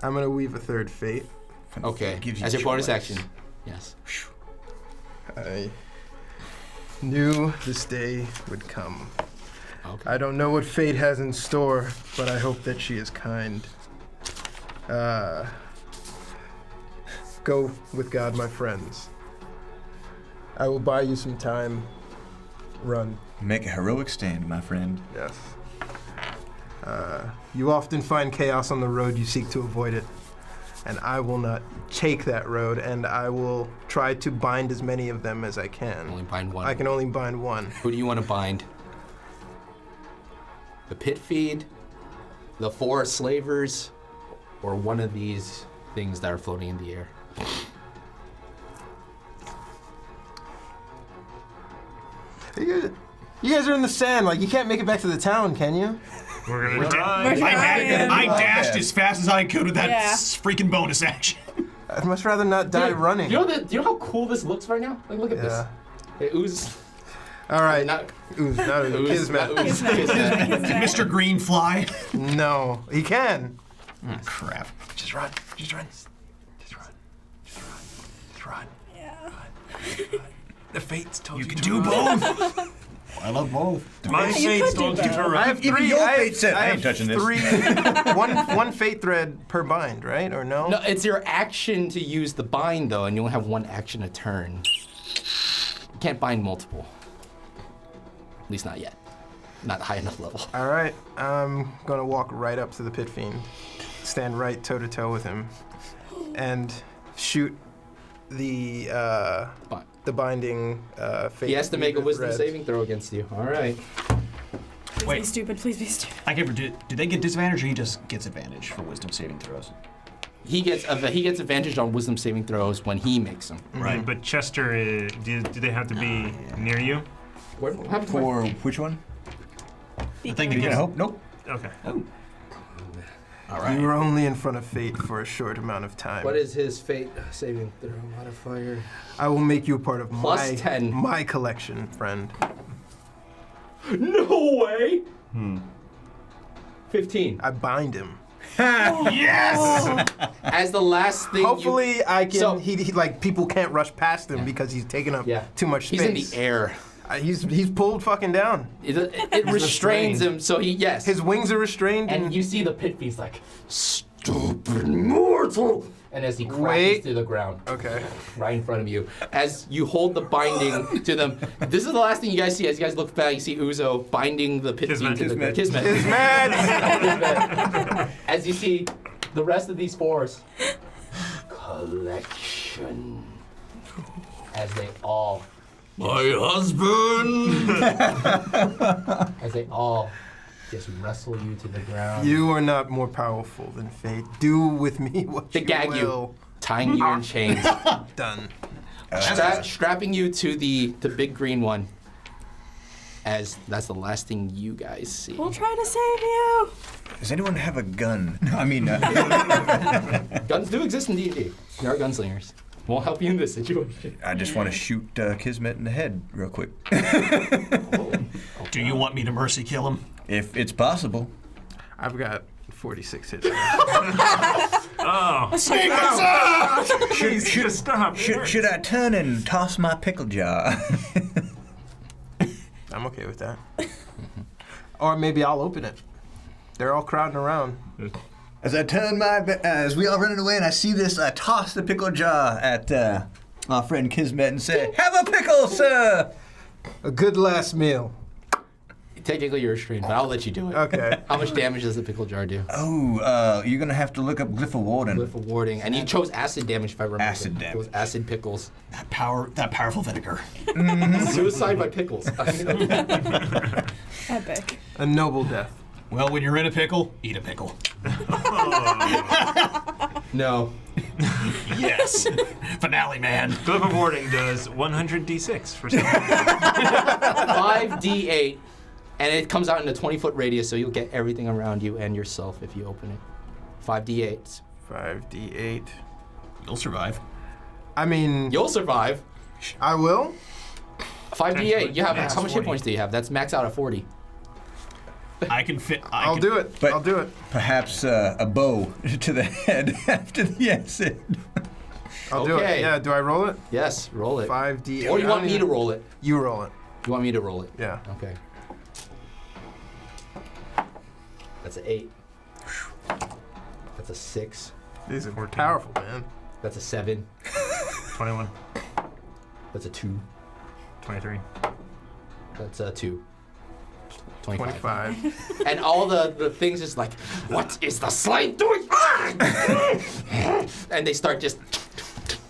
I'm gonna weave a third fate. Okay, Gives you as your bonus choice. action. Yes. I knew this day would come. Okay. I don't know what fate has in store, but I hope that she is kind. Go with God, my friends. I will buy you some time. Run. Make a heroic stand, my friend. Yes. You often find chaos on the road, you seek to avoid it. And I will not take that road, and I will try to bind as many of them as I can. Only bind one. I can only bind one. Who do you want to bind? the pit feed, the 4 slavers, or one of these things that are floating in the air. You guys are in the sand. Like, you can't make it back to the town, can you? We're gonna We're try. trying. I dashed as fast as I could with that Yeah. freaking bonus action. I'd much rather not die Dude, running. Do you know how cool this looks right now? Like, look at Yeah. this. It oozes. All right. Not Ooze, not ooze. Kismet. Mr. Green Fly. No, he can. Oh, crap. Just run. Just run. Just run. Just run. Just run. Yeah. The fates told You you can to do run. both. I love both. My You fates could do told you both. to I run. have Even 3. your I fate have, said, I I have ain't touching this. 3. one fate thread per bind, right? Or no? No, it's your action to use the bind, though, and you only have 1 action a turn. You can't bind multiple. At least not yet. Not high enough level. All right. I'm gonna walk right up to the pit fiend, stand right toe to toe with him, and shoot the Fine. binding fate. He has to make a wisdom thread. saving throw against you. All right. Please Wait. be stupid. Please be stupid. I can't do they get disadvantage or he just gets advantage for wisdom saving throws? He gets advantage on wisdom saving throws when he makes them. Right, but Chester, do they have to be near you? What happened to my- For which one? The thing that Yeah, gives. hope. Nope. Okay. All right. You were only in front of fate for a short amount of time. What is his fate saving throw modifier? I will make you a part of Plus 10. my collection, friend. No way! 15. I bind him. Yes! As the last thing Hopefully, I can. So- he like people can't rush past him because he's taking up too much he's space. in the air. He's pulled fucking down. It restrains him, so yes. His wings are restrained. And you see the pit feast like, stupid mortal! And as he crashes to the ground. Okay. Right in front of you. As you hold the binding to them. This is the last thing you guys see. As you guys look back, you see Uzo binding the pit fiend to the ground. Kismet. As you see the rest of these 4s. Collection. As they all... My husband! As they all just wrestle you to the ground. You are not more powerful than fate. Do with me what They you gag will. you, tying you in chains. Done. Strapping you to the big green one. As that's the last thing you guys see. We'll try to save you. Does anyone have a gun? No, I mean, Guns do exist in D&D. There are gunslingers. Won't help you in this situation. I just want to shoot Kismet in the head real quick. Do you want me to mercy kill him? If it's possible. I've got 46 hits. Oh. Should I turn and toss my pickle jar? I'm okay with that. Or maybe I'll open it. They're all crowding around. As I turn as we all running away and I see this, I toss the pickle jar at our friend Kismet and say, "Have a pickle, sir!" A good last meal. Technically you're restrained, but I'll let you do it. Okay. How much damage does the pickle jar do? Oh, you're going to have to look up Glyph of Warden. Glyph of warding. And you chose acid damage if I remember. Acid It was damage. acid pickles. That powerful vinegar. Suicide by pickles. Epic. A noble death. Well, when you're in a pickle, eat a pickle. No. Yes. Finale, man. Glyph of Warding does 100 d6 for some. 5d8. And it comes out in a 20-foot radius, so you'll get everything around you and yourself if you open it. 5d8s. 5d8. You'll survive. I mean, You'll survive. I will. 5d8. You have Max how much hit 40. points do you have? That's maxed out at 40. I can fit. I'll do it. But- I'll do it. Perhaps a bow to the head after the acid. I'll do it. Okay. Yeah. Do I roll it? Yes, roll it. 5d8. Or you want me to roll it? You roll it. You want me to roll it? Yeah. Okay. That's an 8. That's a 6. These are powerful, man. That's a 7. 21, That's a 2. 23. That's a 2. 25. 25. And all the things is like, what is the slime doing? Ah! And they start just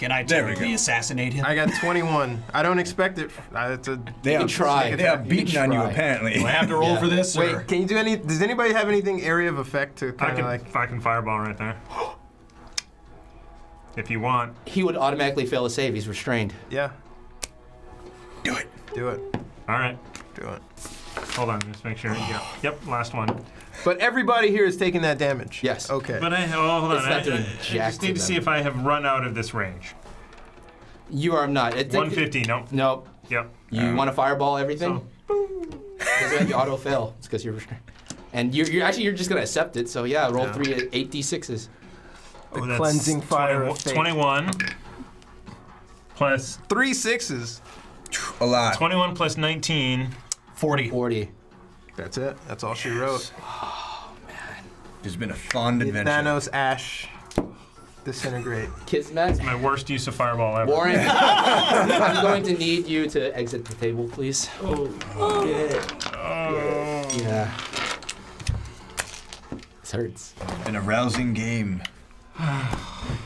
Can I There we technically go. assassinate him? I got 21. I don't expect it. It's a, They are try. They are You beating on you try. apparently. Do I have to roll for this? Or? wait, can you do any? Does anybody have anything area of effect to kind of like? I can fireball right there. If you want. He would automatically fail a save. He's restrained. Yeah, Do it. do it, All right. do it. Hold on. Just make sure. Yeah. Yep. Last one. But everybody here is taking that damage. Yes. Okay. But hold on. It's not doing I jack just to need to see them. if I have run out of this range. You are not. 150. Nope. Nope. Yep. You want to fireball everything? So, Because you auto fail. It's because you're restrained. And you're just gonna accept it. So yeah, roll Yeah. 8 d6s. oh, that's cleansing fire 21, of fate. 21 plus 3 6s. A lot. 21 plus 19. 40. 40. That's it. That's all she wrote. It's been a fond adventure. Thanos Ash. Disintegrate. Kismet. My worst use of fireball ever. Warren, I'm going to need you to exit the table, please. Yeah. This hurts. It's been a rousing game.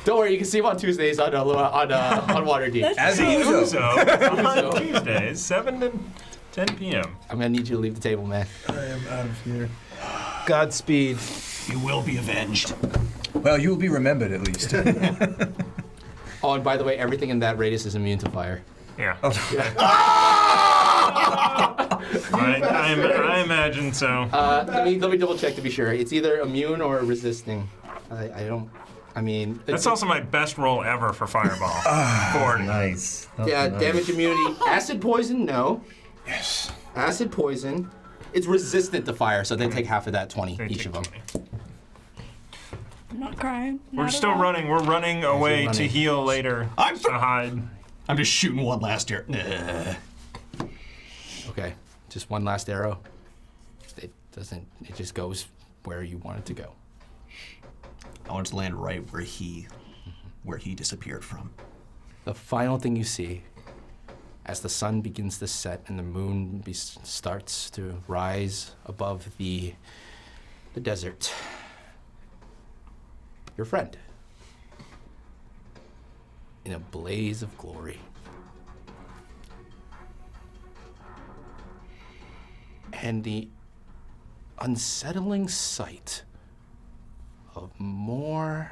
Don't worry, you can see him on Tuesdays on Waterdeep. As a Uzo. user. On Tuesdays, 7 to 10 p.m. I'm gonna need you to leave the table, man. I am out of here. Godspeed. You will be avenged. Well, you will be remembered at least. Oh, and by the way, everything in that radius is immune to fire. Yeah. I imagine so. Let me double check to be sure. It's either immune or resisting. I mean. That's also my best roll ever for fireball. 40. Nice. Yeah, Nice. damage immunity. Acid poison, no. Yes. Acid poison. It's resistant to fire, so they take half of that 20, They each take of them. 20. I'm not crying. We're Not still at all. running. We're running away to running. heal later. I'm to hide. I'm just shooting one last year. Okay, just one last arrow. It just goes where you want it to go. I want it to land right where he disappeared from. The final thing you see, as the sun begins to set and the moon starts to rise above the desert, your friend, in a blaze of glory. And the unsettling sight of more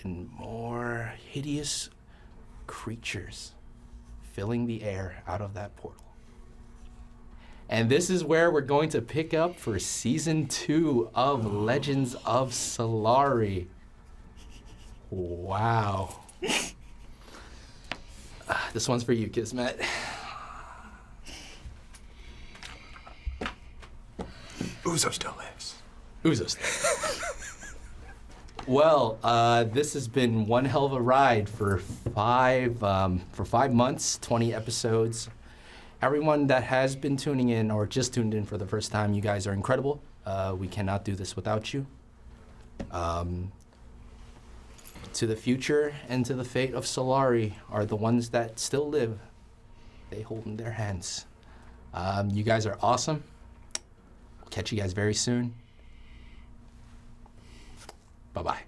and more hideous creatures filling the air out of that portal. And this is where we're going to pick up for season 2 of Legends of Solari. Wow. This one's for you, Kismet. Uzo still lives. Uzos. Well, this has been one hell of a ride for 5 months, 20 episodes. Everyone that has been tuning in or just tuned in for the first time, you guys are incredible. We cannot do this without you. To the future and to the fate of Solari are the ones that still live. They hold in their hands. You guys are awesome. Catch you guys very soon. Bye-bye.